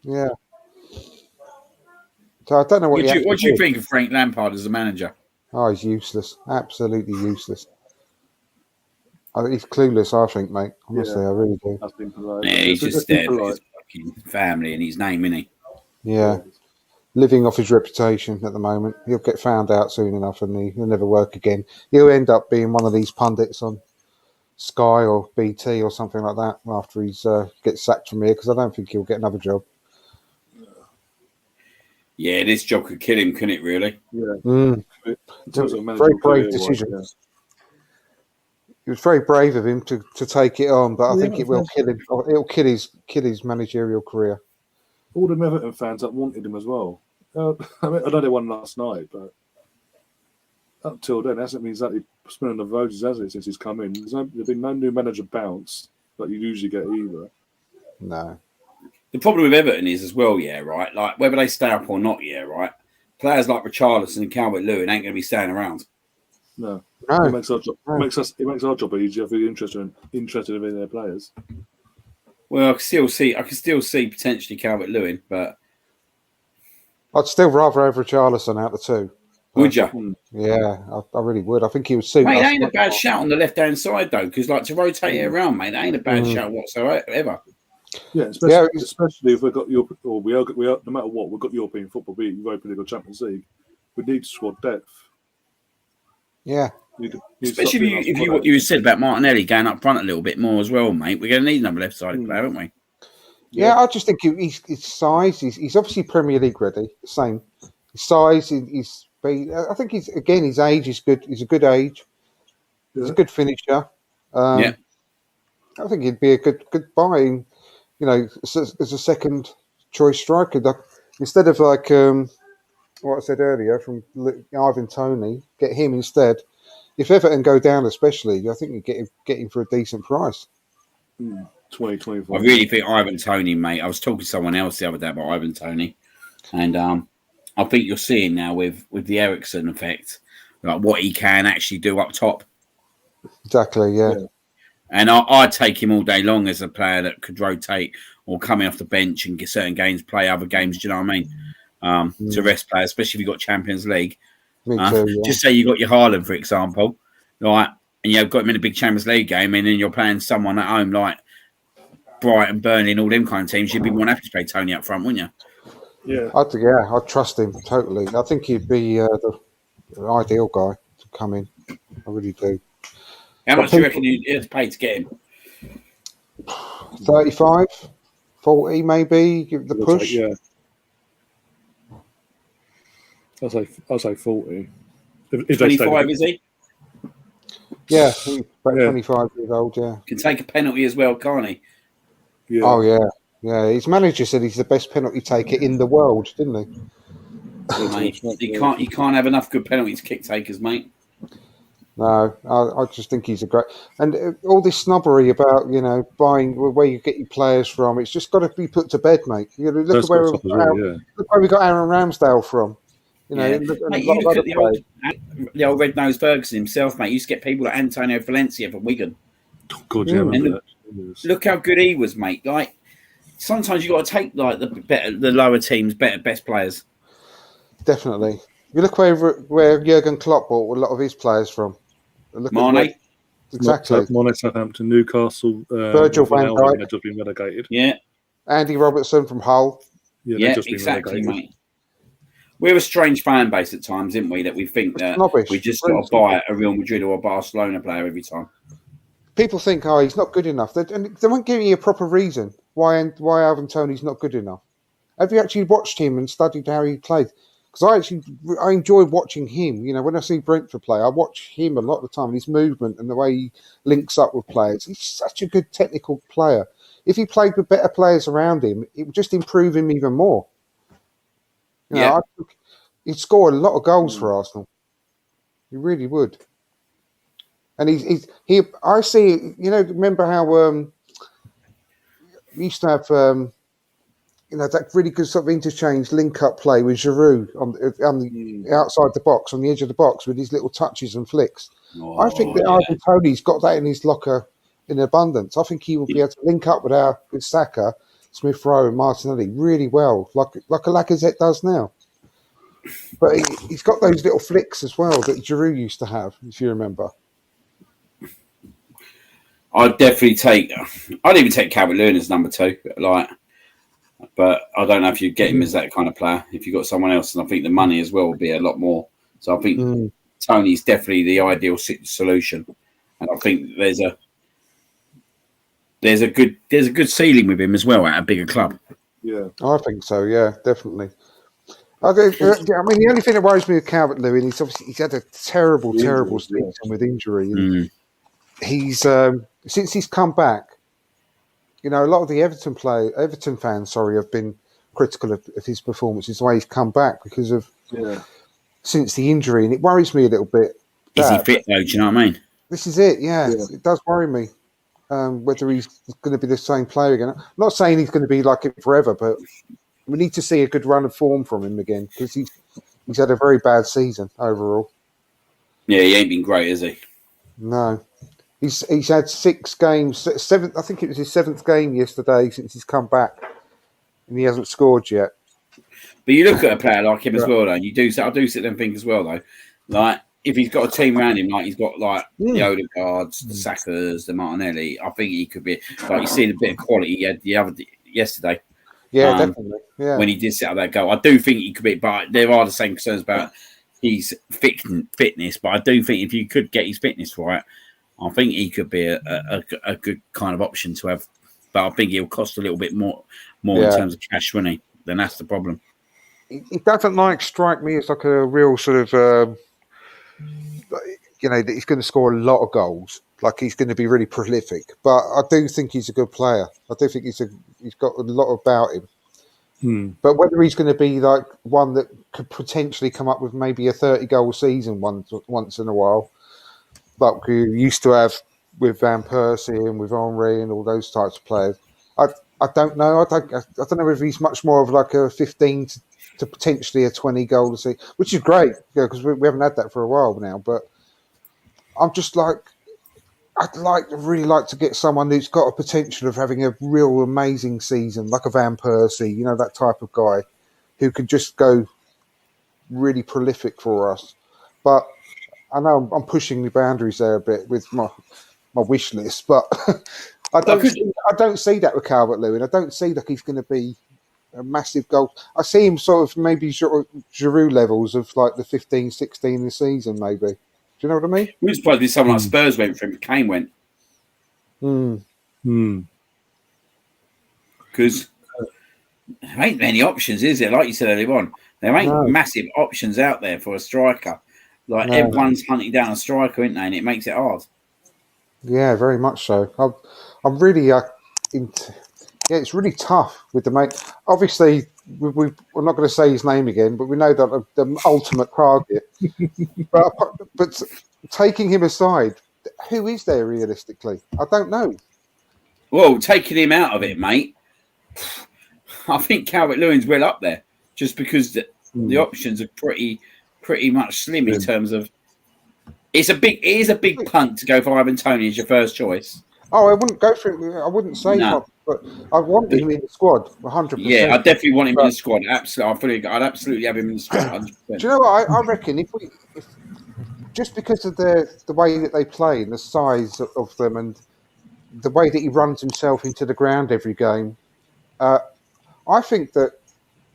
So I don't know what do you think of Frank Lampard as a manager? Oh, he's useless. Absolutely useless. He's clueless, I think, mate. Honestly, I really do. He's just there for his fucking family and his name, isn't he? Yeah. Living off his reputation at the moment. He'll get found out soon enough and he'll never work again. He'll end up being one of these pundits on Sky or BT or something like that after he gets sacked from here, because I don't think he'll get another job. Yeah, this job could kill him, couldn't it, really? Yeah. Very brave decision. Yeah. It was very brave of him to take it on, but I think it will kill him. It'll kill his managerial career. All the Everton fans that wanted him as well. I know they won last night, but up till then, it hasn't been exactly spinning the roses, has it, since he's come in? There's been no new manager bounce that you usually get either. No. The problem with Everton is as well, right? Like, whether they stay up or not, right? Players like Richarlison and Calvert-Lewin ain't going to be staying around. No. It makes our job easier if we're interested in their players. Well, I can still see potentially Calvert-Lewin, but I'd still rather have Richarlison out the two. Would you? Yeah, I really would. I think he would suit. Mate, that ain't a bad shout on the left-hand side though, because to rotate it around, mate, that ain't a bad shout whatsoever. Yeah, especially if we've got Europe, or we are no matter what, we've got European football, be it Europa League or Champions League. We need squad depth. Yeah. Especially if you what you said about Martinelli going up front a little bit more as well, mate. We're going to need another left-sided player, aren't we? Yeah, I just think his size. He's obviously Premier League ready. Same his size. His speed. I think his age is good. He's a good age. He's a good finisher. I think he'd be a good buy. You know, as a second choice striker, instead of like what I said earlier from Ivan Toney, get him instead. If Everton go down, especially, I think you get him for a decent price. 2025. I really think Ivan Toney, mate. I was talking to someone else the other day about Ivan Toney, and I think you're seeing now with the Eriksen effect, like what he can actually do up top. Exactly, yeah. And I'd take him all day long as a player that could rotate or coming off the bench and get certain games, play other games. Do you know what I mean? To rest players, especially if you've got Champions League. Me too, yeah. Just say you got your Haaland, for example, right? And you've got him in a big Champions League game, and then you're playing someone at home like Brighton, Burnley, all them kind of teams. You'd be more happy to play Toney up front, wouldn't you? Yeah. I'd trust him totally. I think he'd be the ideal guy to come in. I really do. How much do you reckon you'd have to pay to get him? 35, 40 maybe. Give the push. Yeah. I'll say 40. If 25, is he? Yeah, he's about 25 years old, yeah. Can take a penalty as well, can't he? Yeah. Oh, yeah. Yeah, his manager said he's the best penalty taker in the world, didn't he? Yeah, mate. You can't have enough good penalty kick takers, mate. No, I just think he's a great... And all this snobbery about, buying where you get your players from, it's just got to be put to bed, mate. Look at where we got Aaron Ramsdale from. Mate, you look at the old red-nosed Ferguson himself, mate. He used to get people like Antonio Valencia from Wigan. Oh, God, yeah. Look how good he was, mate. Like, sometimes you got to take like the lower teams, best players. Definitely. You look where Jurgen Klopp bought a lot of his players from. Look Mane. Exactly. Mane, Southampton, Newcastle, Virgil van Dijk. They've just been relegated. Yeah. Andy Robertson from Hull. Yeah, exactly, mate. We're a strange fan base at times, isn't we? That we think that we just got to buy a Real Madrid or a Barcelona player every time. People think, he's not good enough. And they won't give you a proper reason why Ivan Toney's not good enough. Have you actually watched him and studied how he played? Because I enjoy watching him. When I see Brentford play, I watch him a lot of the time. His movement and the way he links up with players. He's such a good technical player. If he played with better players around him, it would just improve him even more. I think he'd score a lot of goals for Arsenal. He really would. And I see. Remember how we used to have that really good sort of interchange link-up play with Giroud on the outside the box, on the edge of the box, with his little touches and flicks. I think that Ivan Toney's got that in his locker in abundance. I think he will be able to link up with Saka, Smith Rowe, and Martinelli really well, like a Lacazette does now. But he's got those little flicks as well that Giroud used to have, if you remember. I'd even take Calvert-Lewin as number 2, but I don't know if you get him as that kind of player. If you've got someone else, and I think the money as well will be a lot more. So I think Tony's definitely the ideal solution, and I think there's a good ceiling with him as well at a bigger club. Yeah, I think so. Yeah, definitely. The only thing that worries me with Calvert-Lewin is obviously he's had a terrible season with injury. And he's since he's come back, a lot of the Everton fans, have been critical of his performances, the way he's come back because of since the injury, and it worries me a little bit. Is he fit though? Do you know what I mean? This is it. Yeah. It does worry me whether he's going to be the same player again. I'm not saying he's going to be like it forever, but we need to see a good run of form from him again because he's had a very bad season overall. Yeah, he ain't been great, has he? No. He's had 6 games, 7. I think it was his 7th game yesterday since he's come back, and he hasn't scored yet. But you look at a player like him as well, though. And I do sit there and think as well, though, like if he's got a team around him, like he's got like the Mm. Odegaards, the Sakas, the Martinelli, I think he could be like you see the bit of quality he had yesterday. Yeah, definitely. Yeah. When he did set up that goal, I do think he could be. But there are the same concerns about his fitness. But I do think if you could get his fitness right, I think he could be a good kind of option to have. But I think he'll cost a little bit more in terms of cash money. Then that's the problem. He doesn't strike me as like a real sort of, that he's going to score a lot of goals. Like he's going to be really prolific. But I do think he's a good player. I do think he's got a lot about him. But whether he's going to be like one that could potentially come up with maybe a 30-goal season once in a while, like we used to have with Van Persie and with Henry and all those types of players, I don't know. I don't know if he's much more of like a 15 to potentially a 20-goal to see, which is great because we haven't had that for a while now. But I'm just like, really like to get someone who's got a potential of having a real amazing season, like a Van Persie, that type of guy who could just go really prolific for us. But I know I'm pushing the boundaries there a bit with my wish list, but I don't see that with Calvert-Lewin. I don't see that he's going to be a massive goal. I see him sort of maybe sort of Giroud levels of like the 15, 16 this season, maybe. Do you know what I mean? We were supposed to be someone like Spurs went for him, Kane went. Because there ain't many options, is there? Like you said earlier on, there ain't massive options out there for a striker. Like everyone's hunting down a striker, isn't they? And it makes it hard. Yeah, very much so. I'm really, it's really tough with the mate. Obviously, we're not going to say his name again, but we know that the ultimate target. but taking him aside, who is there realistically? I don't know. Well, taking him out of it, mate, I think Calvert-Lewin's well up there, just because the options are pretty much slim in terms of. It is a big punt to go for Ivan Toney as your first choice. Oh, I wouldn't go for it. I wouldn't say that, but I want him in the squad, 100%. Yeah, I definitely want him in the squad. Absolutely, I'd absolutely have him in the squad. 100%. Do you know what I reckon? If just because of the way that they play and the size of them and the way that he runs himself into the ground every game, I think that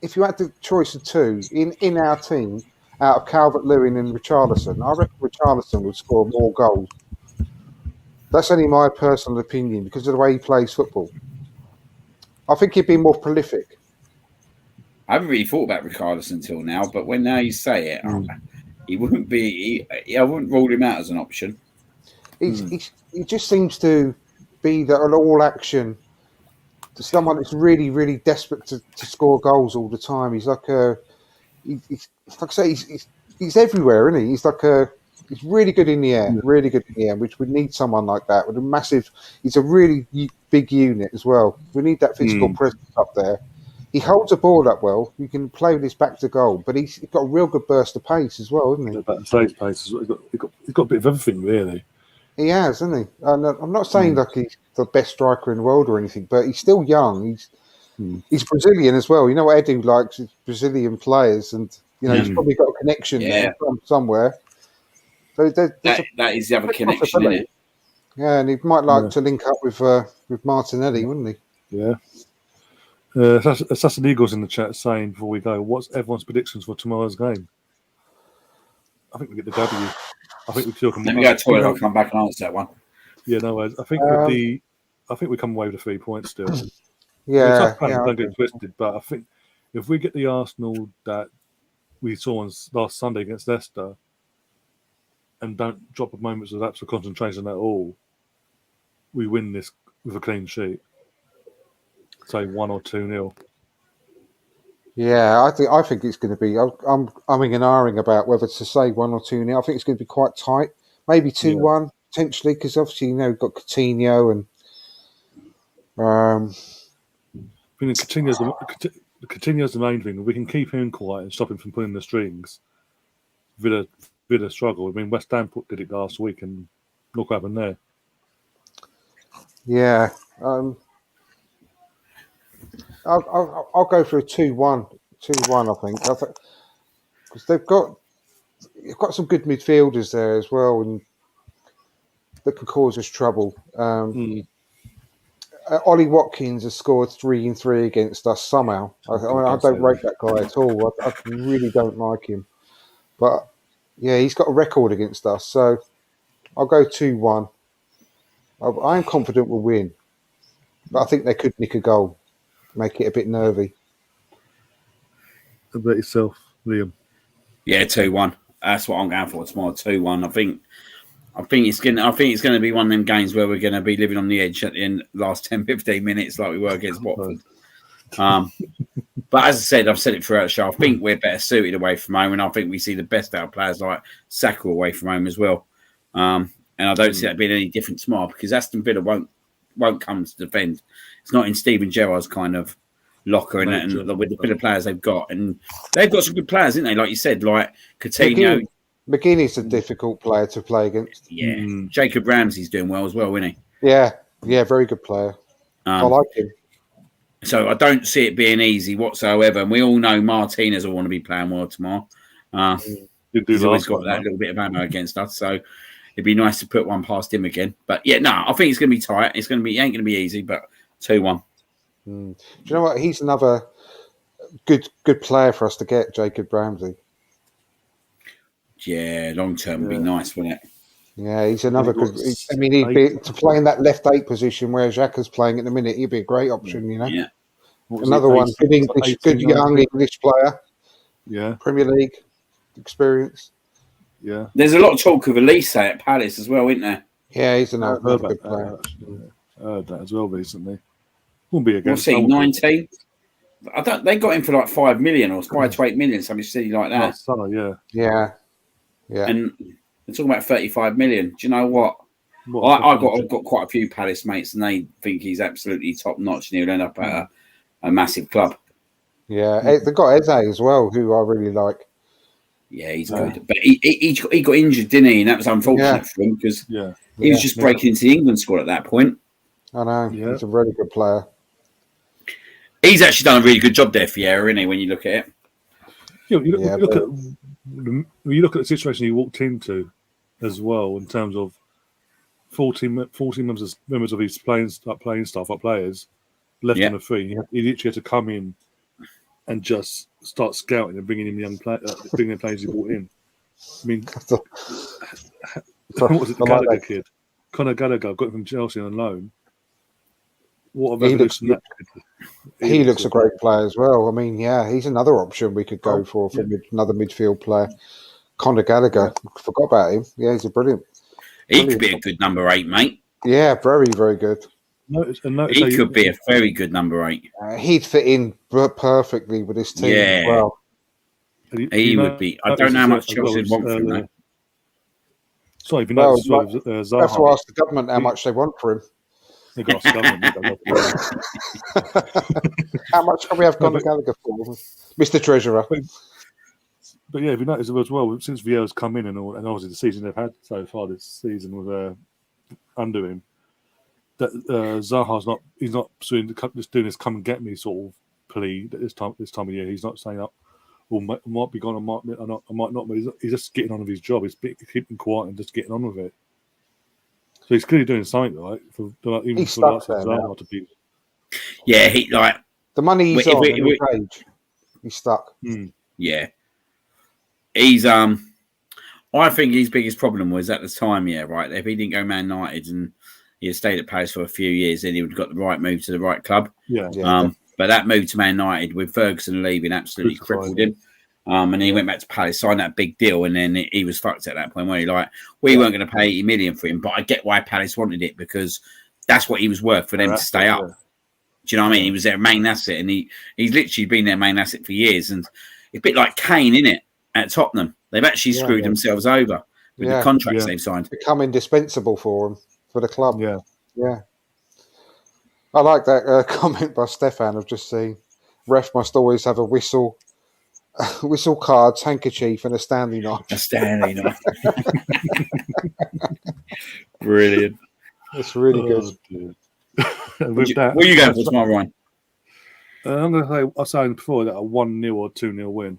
if you had the choice of two in our team, out of Calvert-Lewin and Richarlison, I reckon Richarlison would score more goals. That's only my personal opinion because of the way he plays football. I think he'd be more prolific. I haven't really thought about Richarlison until now, but when now you say it, he wouldn't be. I wouldn't rule him out as an option. He just seems to be the all action. Someone that's really, really desperate to score goals all the time. He's like like I say, he's everywhere, isn't he? He's really good in the air, which we need someone like that with a massive. He's a really big unit as well. We need that physical presence up there. He holds the ball up well. You can play with his back to goal, but he's got a real good burst of pace as well, isn't he? Back to stage pace as well. He's got a bit of everything, really. He has, hasn't he? I'm not saying like he's the best striker in the world or anything, but he's still young. He's Brazilian as well. You know what Edu likes is Brazilian players, and he's probably got a connection there from somewhere. So that is the other connection, isn't it? Yeah, and he might like to link up with Martinelli, wouldn't he? Yeah. Assassin Eagles in the chat saying before we go, what's everyone's predictions for tomorrow's game? I think we get the W. I think we still can. Let me go to the toilet. I'll come back and answer that one. Yeah, no worries. I think we come away with 3 points still. Yeah, don't get twisted. But I think if we get the Arsenal that we saw on last Sunday against Leicester, and don't drop a moments of absolute concentration at all, we win this with a clean sheet. Say 1 or 2-0. Yeah, I think it's going to be. I'm umming and ahhing about whether to say 1 or 2-0. I think it's going to be quite tight. Maybe 2-1 potentially, because obviously we've got Coutinho and. I think Coutinho's the main thing. If we can keep him quiet and stop him from pulling the strings, Villa struggle. I mean, West Ham did it last week, and look what happened there. Yeah. I'll go for a 2-1. 2-1, I think. Because they've got you've got some good midfielders there as well, and that could cause us trouble. Ollie Watkins has scored 3 in 3 against us somehow. I don't rate that guy at all. I really don't like him. But, yeah, he's got a record against us. So I'll go 2-1. I'm confident we'll win. But I think they could nick a goal, make it a bit nervy. How about yourself, Liam? Yeah, 2-1. That's what I'm going for tomorrow. 2-1. I think it's going to be one of them games where we're going to be living on the edge at the end, last 10, 15 minutes, like we were against Watford. But as I said, I've said it throughout the show. I think we're better suited away from home, and I think we see the best out of players like Saka away from home as well. And I don't see that being any different tomorrow because Aston Villa won't come to defend. It's not in Steven Gerrard's kind of locker and with the bit of players they've got, and they've got some good players, didn't they? Like you said, like Coutinho. McGinnis a difficult player to play against. Yeah, Jacob Ramsey's doing well as well, isn't he? Yeah, very good player. I like him. So I don't see it being easy whatsoever. And we all know Martinez will want to be playing well tomorrow. He's always got that little bit of ammo against us, so it'd be nice to put one past him again. But yeah, no, I think it's going to be tight. It ain't going to be easy, but 2-1. Do you know what? He's another good player for us to get, Jacob Ramsey. Yeah, long term would be nice, wouldn't it? Yeah, he's another good. I mean, he'd be to play in that left 8 position where Xhaka's playing at the minute. He'd be a great option, you know. Yeah, another one, good English, good young English player. Yeah, Premier League experience. Yeah, there's a lot of talk of Elise at Palace as well, isn't there? Yeah, he's another good player. I heard that as well recently. Won't be against. What's he? 19. They got him for like 5 million or 5 to 8 million, something silly like that. Yeah. And they're talking about 35 million. Do you know what? I've got quite a few Palace mates, and they think he's absolutely top notch, and he'll end up at a massive club. Yeah, they've got Eze as well, who I really like. Yeah, he's good, but he got injured, didn't he? And that was unfortunate for him because he was just breaking into the England squad at that point. I know. Yeah. He's a really good player. He's actually done a really good job there for Vieira, isn't he? When you look at it. You look at the situation he walked into as well in terms of 40 members of his playing staff, our players, left on the free. He literally had to come in and just start scouting and bringing in bringing in players he brought in. I mean, what was it, the Gallagher kid? Conor Gallagher got him from Chelsea on loan. What a revolution that could be. He looks a great player as well. I mean, he's another option we could go for another midfield player. Conor Gallagher, forgot about him. Yeah, he's brilliant. He could be a good number 8, mate. Yeah, very, very good. He could be a very good number 8. He'd fit in perfectly with his team as well. He would be. I don't know how much Chelsea want from him, though. Sorry, if you noticed, Zaha. That's why I asked the government how much they want for him. They got the government. How much can we have Conor Gallagher for, Mr. Treasurer? But yeah, if you notice as well, since Vieira's come in and obviously the season they've had so far this season with under him, that Zaha's not just doing this come and get me sort of plea at this time of year. He's not saying up. Well, I might be gone. I might not. But he's just getting on with his job. He's keeping quiet and just getting on with it. So he's clearly doing something, right? He's stuck there now. Yeah, the money he's on his age. He's stuck. Yeah, he's I think his biggest problem was at the time. Yeah, right. If he didn't go Man United and he had stayed at Palace for a few years, then he would have got the right move to the right club. But that move to Man United with Ferguson leaving absolutely crippled him. And he went back to Palace, signed that big deal, and then he was fucked at that point where we weren't going to pay 80 million for him, but I get why Palace wanted it because that's what he was worth for them to stay up. Do you know what I mean? He was their main asset, and he's literally been their main asset for years. And it's a bit like Kane, innit, at Tottenham. They've actually screwed themselves over with the contracts they've signed. Become indispensable for them, for the club. Yeah. I like that comment by Stefan. I've just seen. Ref must always have a whistle cards, handkerchief, and a Stanley knife. A Stanley knife. Brilliant. That's really good. What are you going for tomorrow, Ryan? I'm going to say, I was saying before that a 1-0 or 2-0 win.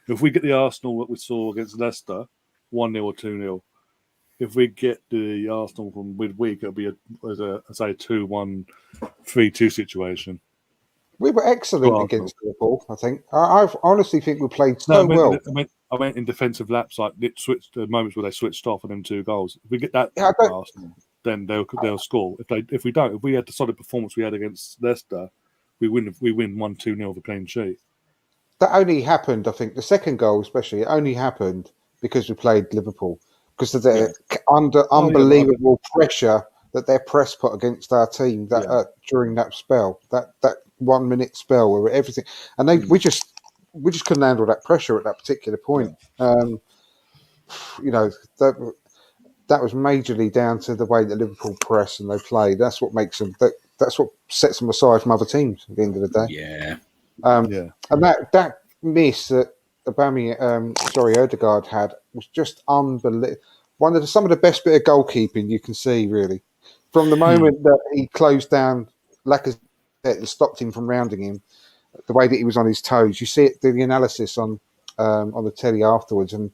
If If we get the Arsenal that we saw against Leicester, 1-0 or 2-0. If we get the Arsenal from midweek, it'll be a 2-1, 3-2 situation. We were excellent against Liverpool, I think. I honestly think we played well. I meant in defensive laps, like the moments where they switched off and them 2 goals. If we get that Arsenal, then they'll score. If we don't, if we had the solid performance we had against Leicester, we win 1-2-0 with a clean sheet. That only happened, I think, the second goal especially, it only happened because we played Liverpool. Because of the unbelievable pressure that their press put against our team during that spell, that 1 minute spell where everything, and we just couldn't handle that pressure at that particular point. That was majorly down to the way that Liverpool press and they play. That's what makes them. That's what sets them aside from other teams at the end of the day. Yeah. And that miss that Odegaard had was just unbelievable. Some of the best bit of goalkeeping you can see, really. From the moment that he closed down Lacazette and stopped him from rounding him, the way that he was on his toes, you see it, the analysis on the telly afterwards, and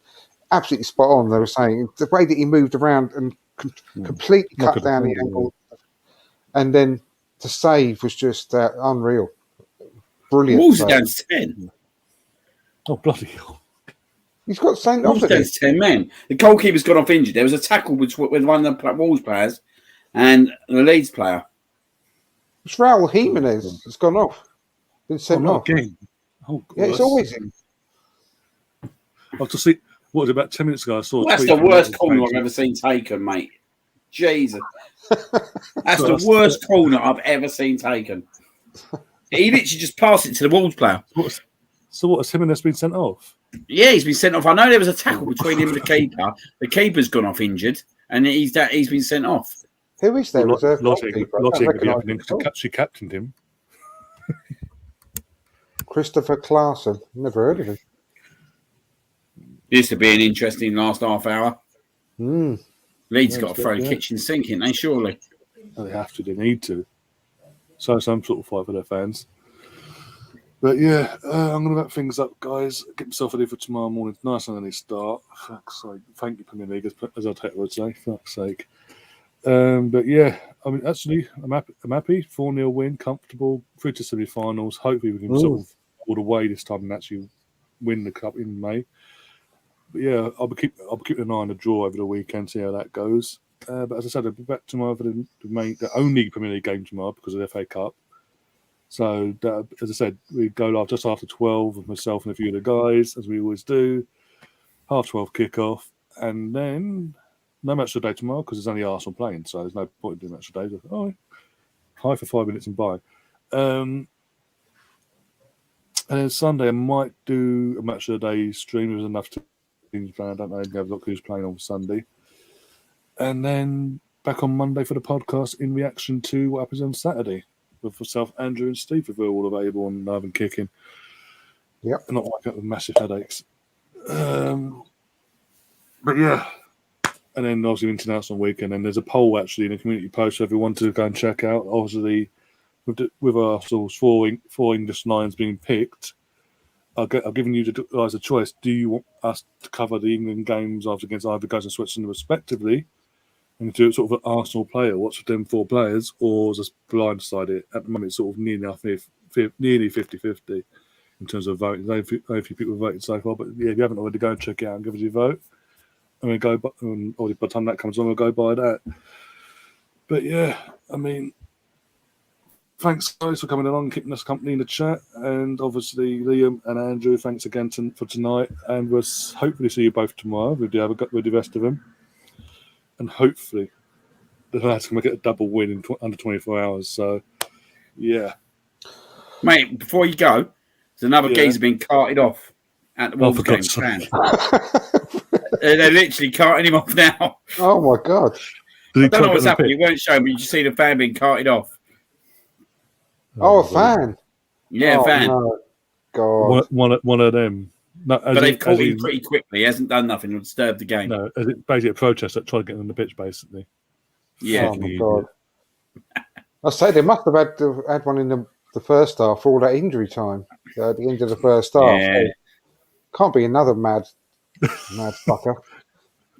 absolutely spot on. They were saying the way that he moved around and completely cut down the angle, and then the save was just unreal. Brilliant. Wolves are down to 10. Oh, bloody hell. He's got sent off. Wolves down to 10 men. The goalkeeper's got off injured. There was a tackle with one of the Wolves players and the Leeds player. It's Raul Jimenez has gone off. Been sent off. Again. Oh, God, yeah, it's always him. I've just seen, what was it, about 10 minutes ago? I saw that's the worst corner I've ever seen taken, mate. Jesus. That's the worst corner I've ever seen taken. He literally just passed it to the Wolves player. So what, has Jimenez been sent off? Yeah, he's been sent off. I know there was a tackle between him and the keeper. The keeper's gone off injured, and he's been sent off. Who is there? She captained him. Christopher Clarkson. Never heard of him. Used to be an interesting last half hour. Leeds got to throw the yeah. kitchen sink, ain't they? Surely. Oh, they have to. They need to. So some sort of fight for their fans. But yeah, I'm going to wrap things up, guys. Get myself ready for tomorrow morning. Nice and early start. Fuck's sake. Thank you, Premier League, as Arteta would say. Fuck's sake. But yeah, I mean, actually, I'm happy. 4-0 win, comfortable, through to semi-finals. Hopefully, we can sort of all the way this time and actually win the cup in May. But yeah, I'll be keeping an eye on the draw over the weekend, see how that goes. But as I said, I'll be back tomorrow for the only Premier League game tomorrow because of the FA Cup. So, as I said, we go live just after 12 with myself and a few of the guys, as we always do. 12:30 kickoff, and then no match of the day tomorrow because there's only Arsenal playing, so there's no point in doing match of the day. Oh, hi for 5 minutes and bye. And then Sunday, I might do a match of the day stream. There's enough teams playing. I don't know. Have a look who's playing on Sunday. And then back on Monday for the podcast in reaction to what happens on Saturday with myself, Andrew, and Steve, if we're all available and having kicking. Yep. Not like up with massive headaches. But yeah. And then obviously international weekend. And there's a poll actually in the community post, so if you want to go and check out, obviously with Arsenal's four English lines being picked, I've given you guys a choice. Do you want us to cover the England games against Ivory Coast and Switzerland respectively, and do sort of an Arsenal player, what's with them 4 players, or just blindside it? At the moment, it's sort of nearly 50-50 in terms of voting. There's only a few people voted so far, but yeah, if you haven't already, go and check it out and give us your vote. And we go, or by the time that comes on, we'll go by that. But yeah, I mean, thanks guys for coming along, keeping us company in the chat, and obviously Liam and Andrew, thanks again for tonight. And we'll hopefully see you both tomorrow with the rest of them, and hopefully the lads can get a double win in under 24 hours. So yeah, mate. Before you go, there's another geezer being carted off at the Wolves game stand. They're literally carting him off now. Oh my god! I don't know what's happening. You weren't showing, but you just see the fan being carted off. Oh, a fan. Yeah, fan. No. God. One of them. No, but they've caught him pretty quickly. He hasn't done nothing to disturb the game. No, it's basically a protest that tried to get on the pitch, basically. Yeah. Oh, my God. I say they must have had one in the first half for all that injury time at the end of the first half. Yeah. Can't be another mad fucker.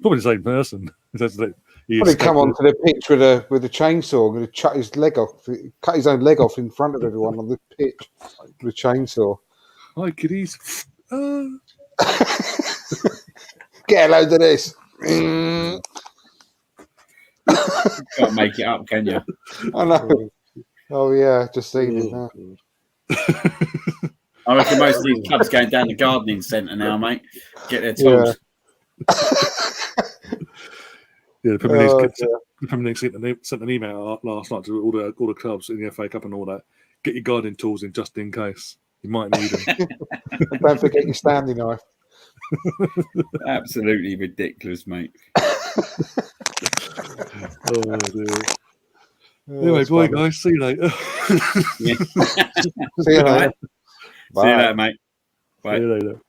Probably the same person. Probably come onto the pitch with a chainsaw and cut his leg off, cut his own leg off in front of everyone on the pitch with a chainsaw. Hi, kiddies. Get a load of this. Can't make it up, can you? I know. Oh yeah, just seen it now. I reckon most of these clubs going down the gardening centre now, mate. Get their tools. Yeah, the Premier League sent an email out last night to all the clubs in the FA Cup and all that. Get your gardening tools in just in case. You might need them. And don't forget your Stanley knife. Absolutely ridiculous, mate. Oh dear. Anyway, boy, guys, see you later. See you later. See you later, mate. Bye. See you later.